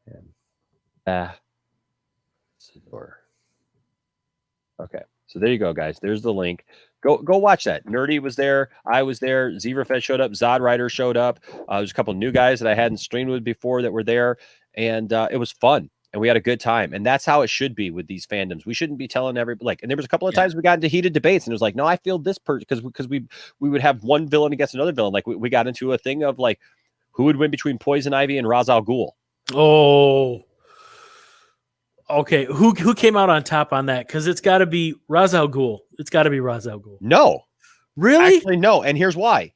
And ambassador. Okay. So there you go, guys. There's the link. Go watch that. Nerdy was there. I was there. Zebrafed showed up. Zod Rider showed up. There's a couple of new guys that I hadn't streamed with before that were there. And it was fun. And we had a good time. And that's how it should be with these fandoms. We shouldn't be telling everybody, and there was a couple of times we got into heated debates, and it was like, no, I feel this person, because we would have one villain against another villain. Like we got into a thing of like, who would win between Poison Ivy and Ra's al Ghul? Oh, okay. Who came out on top on that? Because it's got to be Ra's al Ghul. It's got to be Ra's al Ghul. No. Really? Actually, no. And here's why.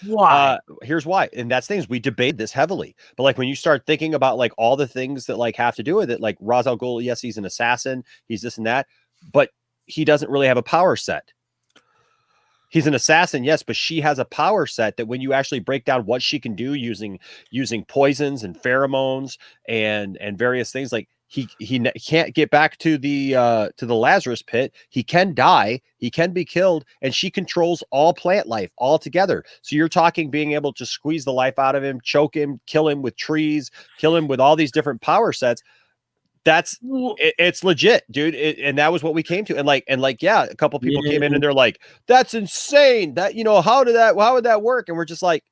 Why? Here's why. And that's things, we debate this heavily. But like when you start thinking about like all the things that like have to do with it, like Ra's al Ghul, yes, he's an assassin, he's this and that, but he doesn't really have a power set. He's an assassin, yes, but she has a power set that when you actually break down what she can do using poisons and pheromones and various things, like he can't get back to the Lazarus pit. He can die. He can be killed, and she controls all plant life altogether. So you're talking being able to squeeze the life out of him, choke him, kill him with trees, kill him with all these different power sets. It's legit, dude. And that was what we came to. And like, yeah, a couple people came in and they're like, that's insane. That, how would that work? And we're just like,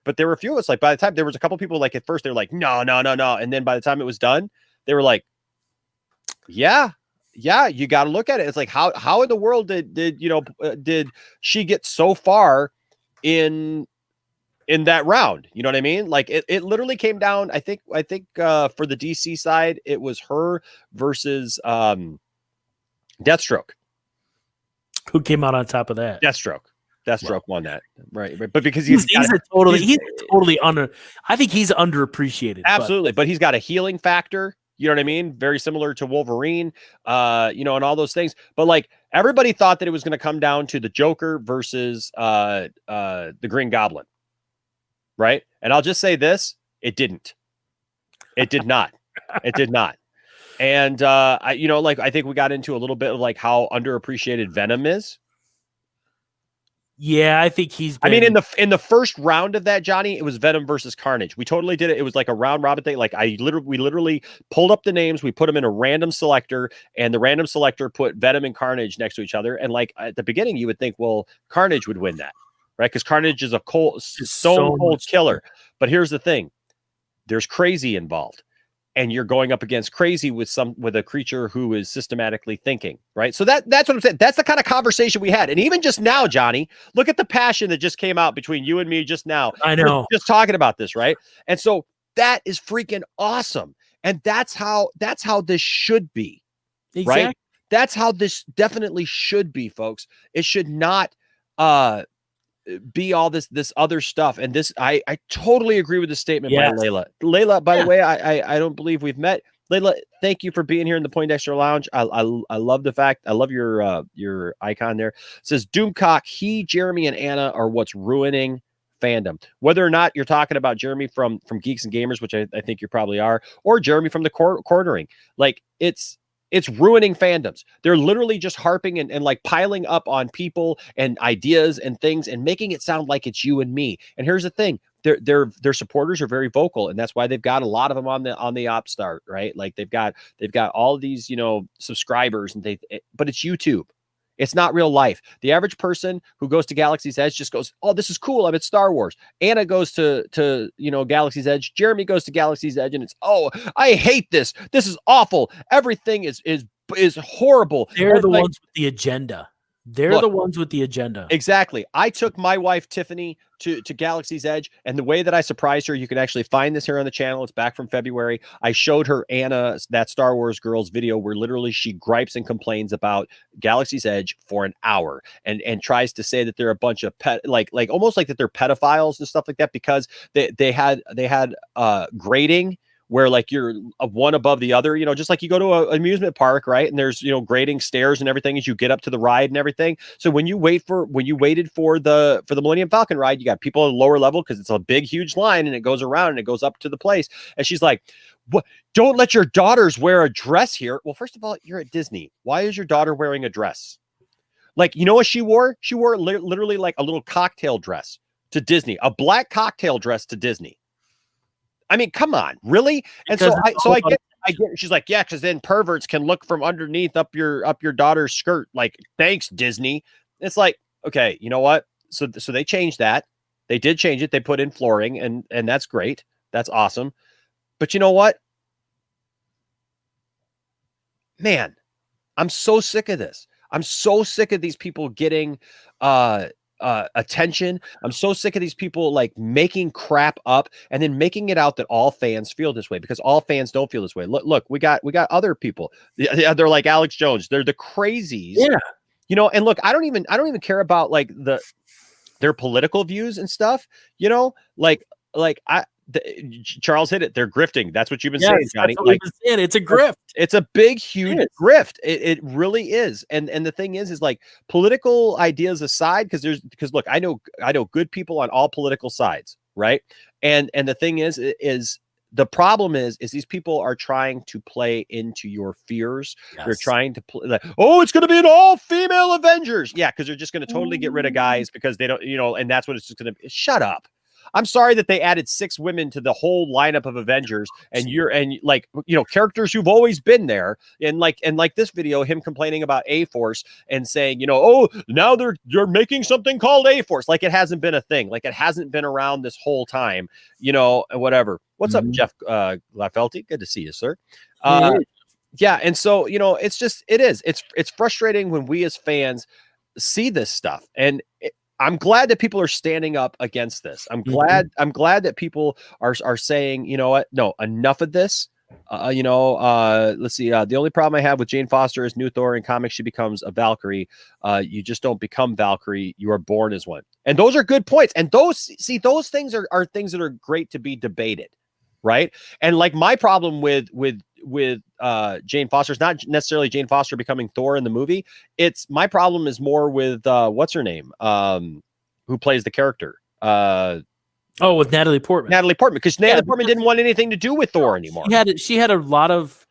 but there were a few of us, like by the time there was a couple people, like at first they were like, no. And then by the time it was done, they were like, yeah, you got to look at it. It's like, how in the world did she get so far in that round? You know what I mean? Like it literally came down. I think for the DC side, it was her versus Deathstroke. Who came out on top of that? Deathstroke Deathstroke won that, right? But because he's totally under. I think he's underappreciated. Absolutely, but he's got a healing factor. You know what I mean? Very similar to Wolverine, and all those things. But like everybody thought that it was going to come down to the Joker versus the Green Goblin, right? And I'll just say this: it didn't. It did not. It did not. And I think we got into a little bit of like how underappreciated Venom is. Yeah, I think he's been... I mean, in the first round of that, Johnny, it was Venom versus Carnage. We totally did it. It was like a round robin thing. Like we literally pulled up the names, we put them in a random selector, and the random selector put Venom and Carnage next to each other. And like at the beginning, you would think, well, Carnage would win that, right? Because Carnage is a stone cold killer. But here's the thing: there's Crazy involved. And you're going up against Crazy with a creature who is systematically thinking, right? So that's what I'm saying. That's the kind of conversation we had. And even just now, Johnny, look at the passion that just came out between you and me just now. I know. Just talking about this, right? And so that is freaking awesome. And that's how this should be. Exactly. Right? That's how this definitely should be, folks. It should not be all this other stuff. And this, I totally agree with the statement by Layla. Layla, by the way, I don't believe we've met. Layla, thank you for being here in the Poindexter Lounge. I love the fact, I love your icon there. It says Doomcock, Jeremy, and Anna are what's ruining fandom. Whether or not you're talking about Jeremy from Geeks and Gamers, which I think you probably are, or Jeremy from the cornering, like it's ruining fandoms. They're literally just harping and like piling up on people and ideas and things and making it sound like it's you and me. And here's the thing: their supporters are very vocal, and that's why they've got a lot of them on the Opstart, right? Like they've got all of these subscribers, and but it's YouTube. It's not real life. The average person who goes to Galaxy's Edge just goes, "Oh, this is cool. I'm at Star Wars." Anna goes to Galaxy's Edge. Jeremy goes to Galaxy's Edge, and it's, "Oh, I hate this. This is awful. Everything is horrible." They're the ones with the agenda. They're the ones with the agenda. Exactly. I took my wife, Tiffany, to Galaxy's Edge, and the way that I surprised her, you can actually find this here on the channel. It's back from February. I showed her Anna, that Star Wars Girls video where literally she gripes and complains about Galaxy's Edge for an hour and tries to say that they're a bunch of almost like that they're pedophiles and stuff like that, because they had grading where like you're one above the other, just like you go to an amusement park, right? And there's, grading stairs and everything as you get up to the ride and everything. So when you waited for the Millennium Falcon ride, you got people at a lower level because it's a big, huge line and it goes around and it goes up to the place. And she's like, "What? Don't let your daughters wear a dress here." Well, first of all, you're at Disney. Why is your daughter wearing a dress? Like, you know what she wore? She wore literally like a little cocktail dress to Disney, a black cocktail dress to Disney. I mean, come on, really? And so I get. She's like, "Yeah, because then perverts can look from underneath up your daughter's skirt." Like, thanks, Disney. It's like, okay, you know what? So they changed that. They did change it. They put in flooring, and that's great. That's awesome. But you know what? Man, I'm so sick of this. I'm so sick of these people getting attention. I'm so sick of these people like making crap up and then making it out that all fans feel this way, because all fans don't feel this way. Look, we got other people. They're like Alex Jones. They're the crazies. Yeah. And look, I don't even care about like their political views and stuff. Charles hit it. They're grifting. That's what you've been saying, Johnny. It's a grift. It's a big, huge grift. It really is. And the thing is like, political ideas aside, because look, I know good people on all political sides, right? And the thing is the problem is these people are trying to play into your fears. Yes. They're trying to play like, "Oh, it's going to be an all-female Avengers." Yeah, because they're just going to totally get rid of guys because they don't, and that's what it's just going to be. Shut up. I'm sorry that they added 6 women to the whole lineup of Avengers, and characters who've always been there. And like this video, him complaining about A-Force and saying, "Oh, now they're making something called A-Force," like it hasn't been a thing, like it hasn't been around this whole time, whatever. What's up, Jeff Lafelty? Good to see you, sir. Yeah, and so it's frustrating when we as fans see this stuff, and I'm glad that people are standing up against this. I'm glad that people are saying, "You know what? No, enough of this. Let's see. The only problem I have with Jane Foster is new Thor in comics. She becomes a Valkyrie. You just don't become Valkyrie. You are born as one. And those are good points. And those things are things that are great to be debated. Right. And like my problem with Jane Foster is not necessarily Jane Foster becoming Thor in the movie. It's my problem is more with what's her name? Who plays the character? With Natalie Portman. Because Natalie Portman didn't want anything to do with Thor anymore. She had a lot of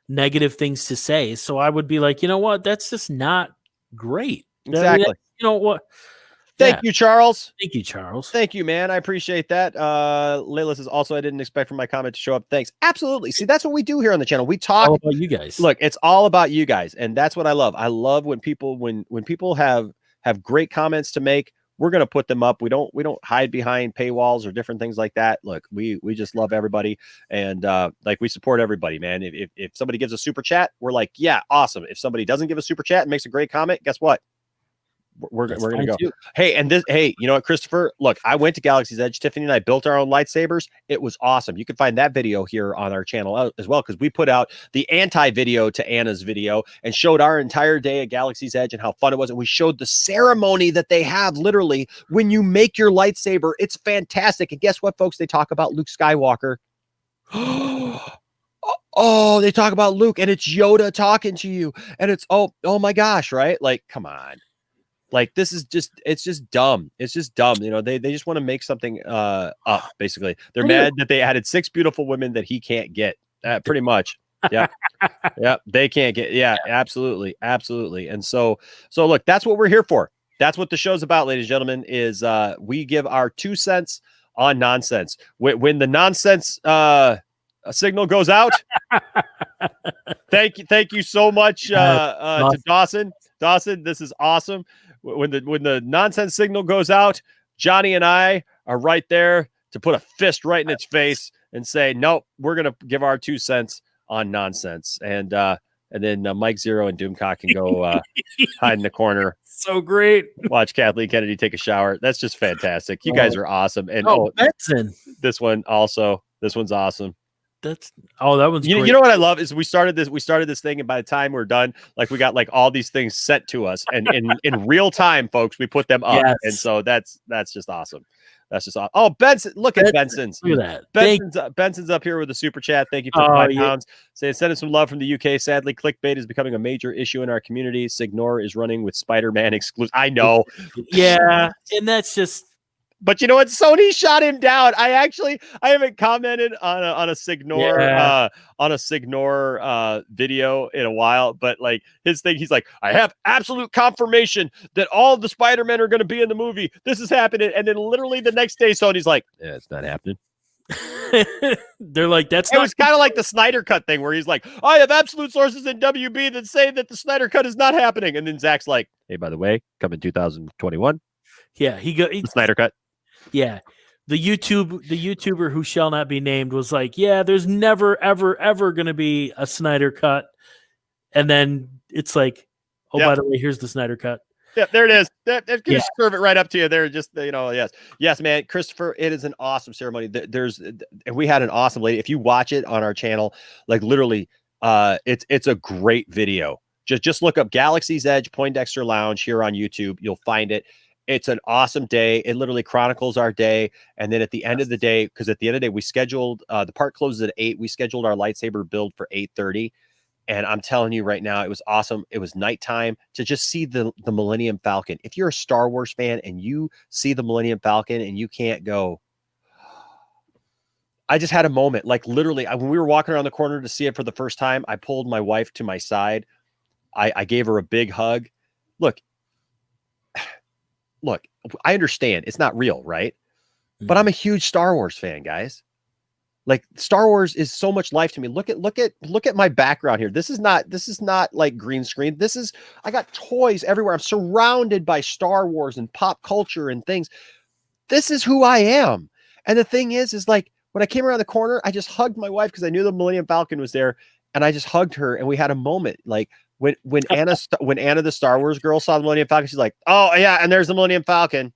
negative things to say. So I would be like, you know what? That's just not great. Exactly. You know what? Thank you, Charles. Thank you, Charles. Thank you, man. I appreciate that. Layla says also I didn't expect for my comment to show up. Thanks. Absolutely. See, that's what we do here on the channel. We talk all about you guys. Look, it's all about you guys, and that's what I love. I love when people have great comments to make. We're going to put them up. We don't hide behind paywalls or different things like that. Look, we just love everybody, and we support everybody, man. If somebody gives a super chat, we're like, yeah, awesome. If somebody doesn't give a super chat and makes a great comment, guess what? We're gonna go. Too. Hey, you know what, Christopher? Look, I went to Galaxy's Edge. Tiffany and I built our own lightsabers. It was awesome. You can find that video here on our channel as well, because we put out the anti-video to Anna's video and showed our entire day at Galaxy's Edge and how fun it was. And we showed the ceremony that they have literally when you make your lightsaber. It's fantastic. And guess what, folks? They talk about Luke Skywalker. Oh, they talk about Luke, and it's Yoda talking to you, and it's oh my gosh, right? Like, come on. Like, it's just dumb. It's just dumb. You know, they just want to make something up, basically. They're mad that they added 6 beautiful women that he can't get. Pretty much. Yeah. Yeah. They can't get. Yeah, absolutely. Absolutely. And so look, that's what we're here for. That's what the show's about, ladies and gentlemen, is we give our 2 cents on nonsense. When the nonsense signal goes out, thank you so much to Dawson. Dawson, this is awesome. When the nonsense signal goes out, Johnny and I are right there to put a fist right in its face and say, nope, we're going to give our 2 cents on nonsense. And then Mike Zero and Doomcock can go hide in the corner. So great. Watch Kathleen Kennedy take a shower. That's just fantastic. You guys are awesome. And Benson. This one's awesome. That one's great. You know what I love is we started this thing, and by the time we're done, like, we got like all these things sent to us, and in real time, folks, we put them up. Yes. And so that's just awesome. That's just awesome. Oh, Benson, look at Benson's. Look at that. Benson's up here with a super chat. Thank you for the £5. Saying send us some love from the UK. Sadly, clickbait is becoming a major issue in our community. Signor is running with Spider-Man exclusive. I know. Yeah, and that's just. But you know what? Sony shot him down. I haven't commented on a Signor video in a while, but like his thing, he's like, I have absolute confirmation that all the Spider-Men are going to be in the movie. This is happening. And then literally the next day, Sony's like, yeah, it's not happening. They're like, it was kind of like the Snyder Cut thing where he's like, I have absolute sources in WB that say that the Snyder Cut is not happening. And then Zach's like, hey, by the way, coming 2021. Yeah, the Snyder Cut. Yeah. The YouTuber who shall not be named was like, yeah, there's never, ever, ever going to be a Snyder Cut. And then it's like, by the way, here's the Snyder Cut. Yeah, there it is. They're going to serve it right up to you. They're just, yes, man, Christopher, it is an awesome ceremony. We had an awesome lady. If you watch it on our channel, like literally, it's a great video. Just look up Galaxy's Edge Poindexter Lounge here on YouTube. You'll find it. It's an awesome day. It literally chronicles our day. And then at the end of the day, because at the end of the day, we scheduled, the park closes at 8. We scheduled our lightsaber build for 8:30. And I'm telling you right now, it was awesome. It was nighttime to just see the Millennium Falcon. If you're a Star Wars fan and you see the Millennium Falcon and you can't go, I just had a moment. Like literally, when we were walking around the corner to see it for the first time, I pulled my wife to my side. I gave her a big hug. Look, I understand it's not real, right? But I'm a huge Star Wars fan, guys. Like, Star Wars is so much life to me. Look at my background here. This is not like green screen. I got toys everywhere. I'm surrounded by Star Wars and pop culture and things. This is who I am. And the thing is like, when I came around the corner, I just hugged my wife because I knew the Millennium Falcon was there, and I just hugged her, and we had a moment. Like, when Anna the Star Wars girl saw the Millennium Falcon, she's like, oh yeah, and there's the Millennium Falcon.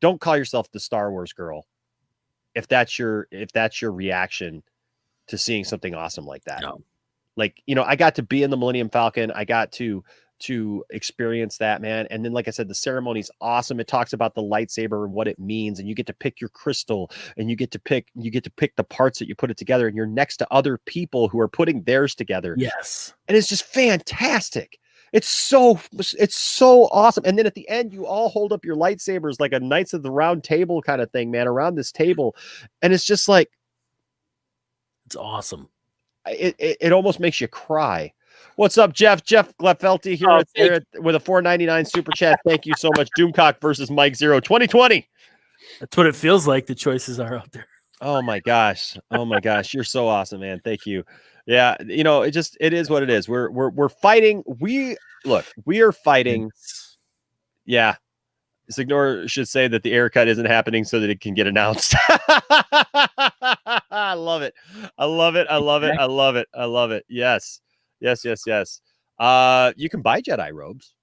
Don't call yourself the Star Wars girl if that's your reaction to seeing something awesome like that. No. Like, you know, I got to be in the Millennium Falcon. I got to experience that, man. And then, like I said, the ceremony's awesome. It talks about the lightsaber and what it means, and you get to pick your crystal, and you get to pick the parts that you put it together, and you're next to other people who are putting theirs together. Yes. And it's just fantastic. It's so awesome. And then at the end, you all hold up your lightsabers like a Knights of the Round Table kind of thing, man, around this table. And it's just like, it's awesome. It almost makes you cry. What's up, Jeff? Jeff Glefelty here, with a $4.99 super chat. Thank you so much. Doomcock versus Mike Zero 2020. That's what it feels like. The choices are out there. Oh my gosh. You're so awesome, man. Thank you. Yeah. You know, it is what it is. We're fighting. We are fighting. Yeah. Signor should say that the air cut isn't happening so that it can get announced. I love it. Yes. You can buy Jedi robes.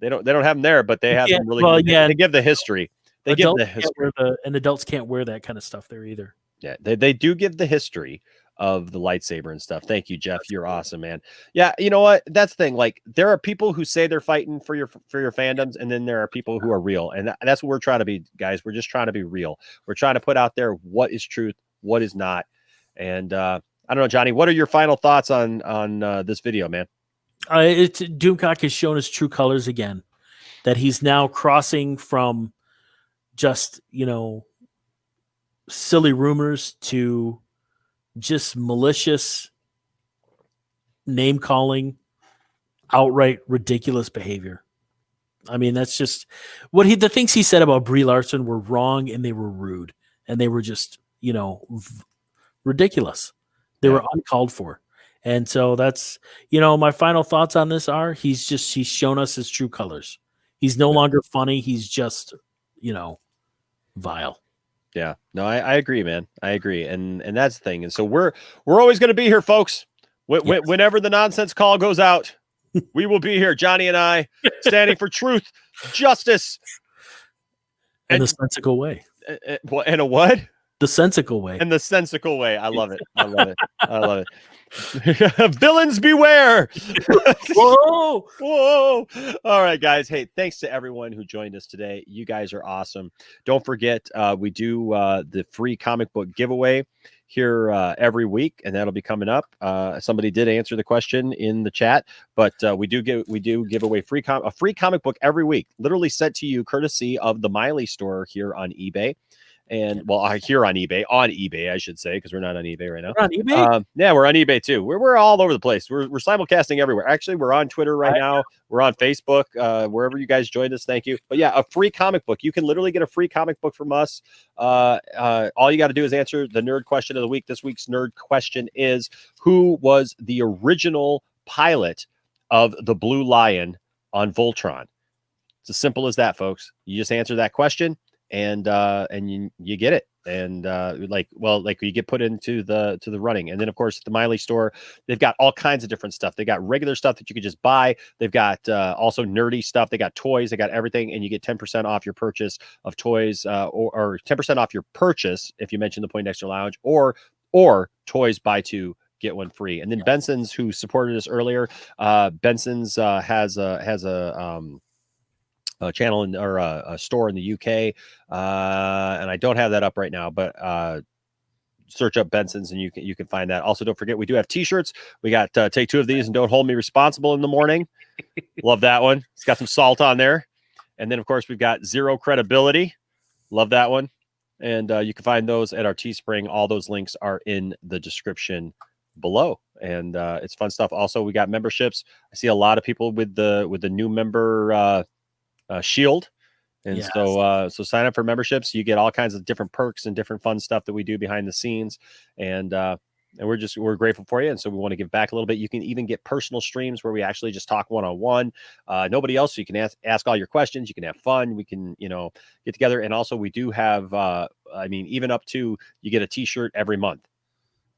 They don't have them there, but they have them really good. Yeah. They give the history. And adults can't wear that kind of stuff there either. Yeah, they do give the history of the lightsaber and stuff. Thank you, Jeff. You're awesome, man. Yeah, you know what? That's the thing. Like, there are people who say they're fighting for your fandoms, and then there are people who are real, and that's what we're trying to be, guys. We're just trying to be real. We're trying to put out there what is truth, what is not. And I don't know, Johnny, what are your final thoughts on this video, man? Doomcock has shown his true colors again. That he's now crossing from just, you know, silly rumors to just malicious name calling, outright ridiculous behavior. I mean, that's just the things he said about Brie Larson were wrong, and they were rude, and they were just, you know, ridiculous. They were uncalled for. And so that's, you know, my final thoughts on this are he's shown us his true colors. He's no longer funny. He's just, you know, vile. Yeah, no, I agree, man. I agree. And that's the thing. And so we're always going to be here, folks. Whenever the nonsense call goes out, we will be here. Johnny and I standing for truth, justice. In the sensical way. And a what? The sensical way. In the sensical way. I love it. Villains beware. Whoa. All right, guys. Hey, thanks to everyone who joined us today. You guys are awesome. Don't forget, we do the free comic book giveaway here every week, and that'll be coming up. Somebody did answer the question in the chat, but we do give away a free comic book every week, literally sent to you courtesy of the Milee Store here on eBay. And here on eBay, I should say, because we're not on eBay right now. We're on eBay? Yeah, we're on eBay too. We're all over the place. We're simulcasting everywhere. Actually, we're on Twitter right now. We're on Facebook, wherever you guys joined us. Thank you. But yeah, a free comic book. You can literally get a free comic book from us. All you got to do is answer the nerd question of the week. This week's nerd question is, who was the original pilot of the Blue Lion on Voltron? It's as simple as that, folks. You just answer that question, and you get it, and you get put into the running. And then, of course, the Milee Store, they've got all kinds of different stuff. They got regular stuff that you could just buy. They've got also nerdy stuff. They got toys. They got everything, and you get 10% off your purchase of toys, or 10% off your purchase if you mention the Poindexter Lounge, or toys buy two get one free. And then Benson's, who supported us earlier, Benson's has a channel or a store in the UK, and I don't have that up right now, but search up Benson's and you can find that. Also, don't forget, we do have t-shirts. We got take two of these and don't hold me responsible in the morning. Love that one. It's got some salt on there. And then, of course, we've got Zero Credibility. Love that one. And you can find those at our Teespring. All those links are in the description below, and it's fun stuff. Also, we got memberships. I see a lot of people with the new member shield, and so sign up for memberships. You get all kinds of different perks and different fun stuff that we do behind the scenes, and we're grateful for you. And so we want to give back a little bit. You can even get personal streams where we actually just talk one-on-one, nobody else, so you can ask all your questions. You can have fun. We can get together. And also, we do have even up to, you get a t-shirt every month.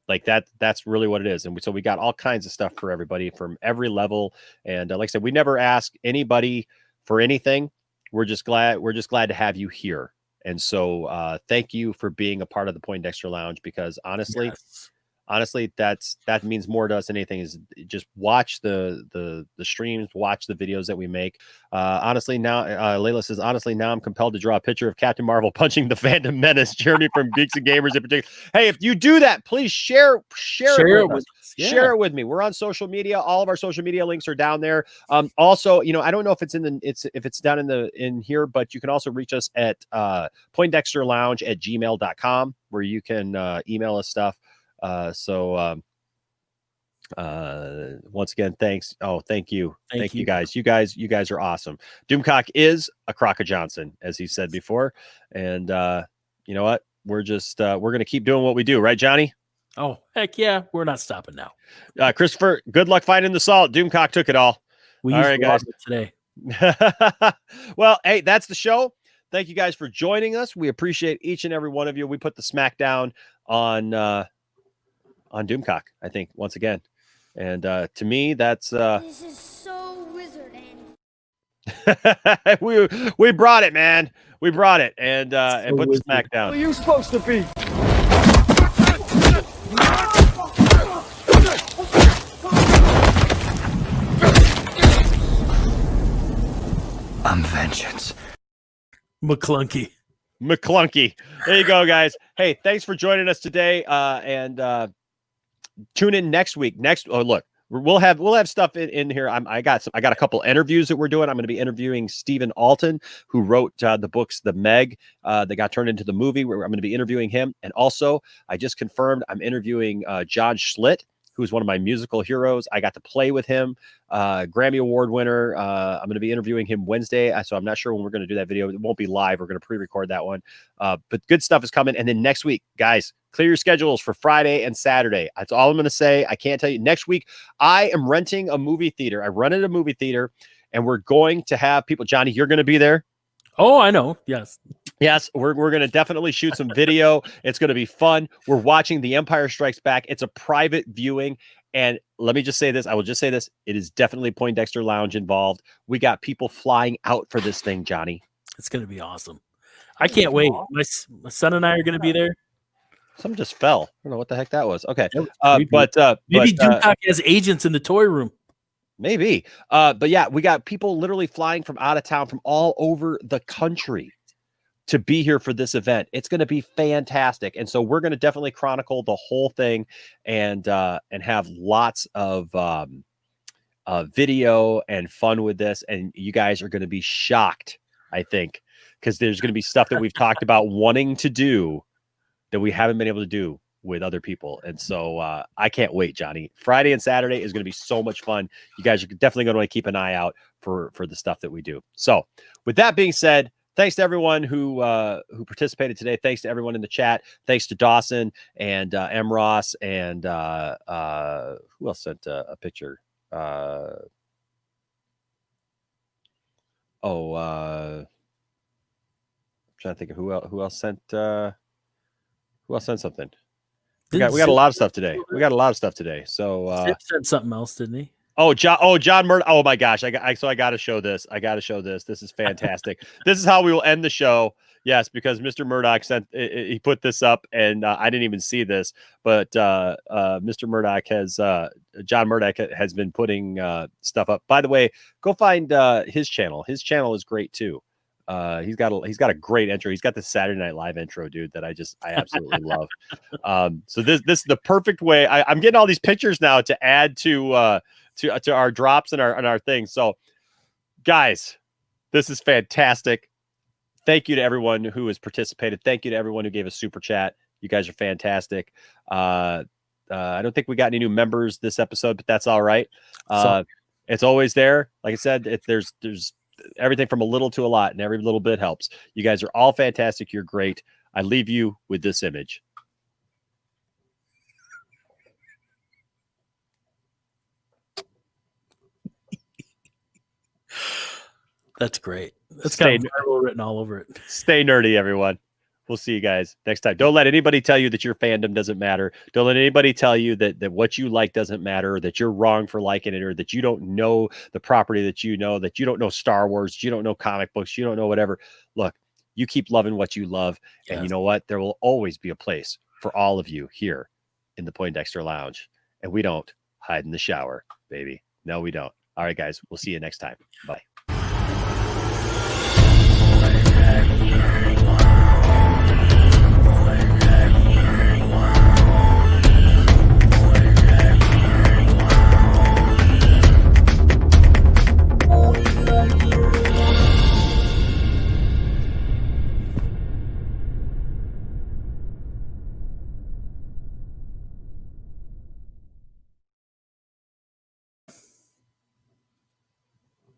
Like that's really what it is. And so we got all kinds of stuff for everybody from every level. And like I said, we never ask anybody for anything. We're just glad to have you here. And so thank you for being a part of the Poindexter Lounge, because honestly, honestly, that means more to us than anything. Is just watch the streams, watch the videos that we make. Honestly, now Layla says, honestly, now I'm compelled to draw a picture of Captain Marvel punching the Phantom Menace. Jeremy from Geeks and Gamers in particular. Hey, if you do that, please share it with us. Yeah. Share it with me. We're on social media. All of our social media links are down there. Also, I don't know if it's down in here, but you can also reach us at poindexterlounge@gmail.com, where you can email us stuff. Once again, thanks. Oh, thank you. Thank you guys. You guys are awesome. Doomcock is a Crocker Johnson, as he said before. And you know what? We're just we're going to keep doing what we do. Right, Johnny? Oh, heck yeah. We're not stopping now. Christopher, good luck finding the salt. Doomcock took it all. We all used right, a lot guys. of it today. Well, hey, that's the show. Thank you guys for joining us. We appreciate each and every one of you. We put the smackdown on Doomcock, I think, once again. And to me, that's This is so wizard, we brought it, man. We brought it and put the smackdown. Where are you supposed to be? I'm vengeance. McClunky. There you go, guys. Hey, thanks for joining us today. And tune in next week. Look, we'll have stuff in here. I got a couple interviews that we're doing. I'm going to be interviewing Stephen Alton, who wrote the books The Meg that got turned into the movie. Where I'm going to be interviewing him. And also, I just confirmed I'm interviewing John Schlitt, who's one of my musical heroes. I got to play with him, Grammy Award winner. I'm going to be interviewing him Wednesday, so I'm not sure when we're going to do that video. It won't be live. We're going to pre-record that one. But good stuff is coming. And then next week, guys, clear your schedules for Friday and Saturday. That's all I'm going to say. I can't tell you. Next week, I am renting a movie theater. I rented a movie theater, and we're going to have people. Johnny, you're going to be there. Oh, I know. Yes, we're going to definitely shoot some video. It's going to be fun. We're watching The Empire Strikes Back. It's a private viewing. And let me just say this. I will just say this. It is definitely Poindexter Lounge involved. We got people flying out for this thing, Johnny. It's going to be awesome. I can't wait. My son and I are going to be there. Something just fell. I don't know what the heck that was. Okay. Maybe Doomcock has agents in the toy room. Maybe. But yeah, we got people literally flying from out of town, from all over the country to be here for this event. It's going to be fantastic. And so we're going to definitely chronicle the whole thing and have lots of video and fun with this. And you guys are going to be shocked, I think, because there's going to be stuff that we've talked about wanting to do that we haven't been able to do with other people. And so I can't wait, Johnny. Friday and Saturday is going to be so much fun. You guys are definitely going to want to keep an eye out for the stuff that we do. So with that being said, thanks to everyone who participated today. Thanks to everyone in the chat. Thanks to Dawson and M. Ross and who else sent a picture? I'm trying to think of who else sent something. We got a lot of stuff today. So Sid said something else, didn't he? John Murdoch. Oh my gosh. I got to show this. This is fantastic. This is how we will end the show. Yes, because Mr. Murdoch he put this up and I didn't even see this, but Mr. Murdoch John Murdoch has been putting stuff up. By the way, go find his channel. His channel is great too. He's got a great intro. He's got the Saturday Night Live intro, dude, that I absolutely love. So this is the perfect way. I'm getting all these pictures now to add to our drops and our things. So guys, this is fantastic. Thank you to everyone who has participated. Thank you to everyone who gave a super chat. You guys are fantastic. I don't think we got any new members this episode, but that's all right. It's always there. Like I said, there's everything from a little to a lot, and every little bit helps. You guys are all fantastic. You're great. I leave you with this image. That's great. That's kind of written all over it. Stay nerdy, everyone. We'll see you guys next time. Don't let anybody tell you that your fandom doesn't matter. Don't let anybody tell you that what you like doesn't matter, or that you're wrong for liking it, or that you don't know the property that you don't know Star Wars, you don't know comic books, you don't know whatever. Look, you keep loving what you love. Yes. And you know what? There will always be a place for all of you here in the Poindexter Lounge. And we don't hide in the shower, baby. No, we don't. All right, guys. We'll see you next time. Bye.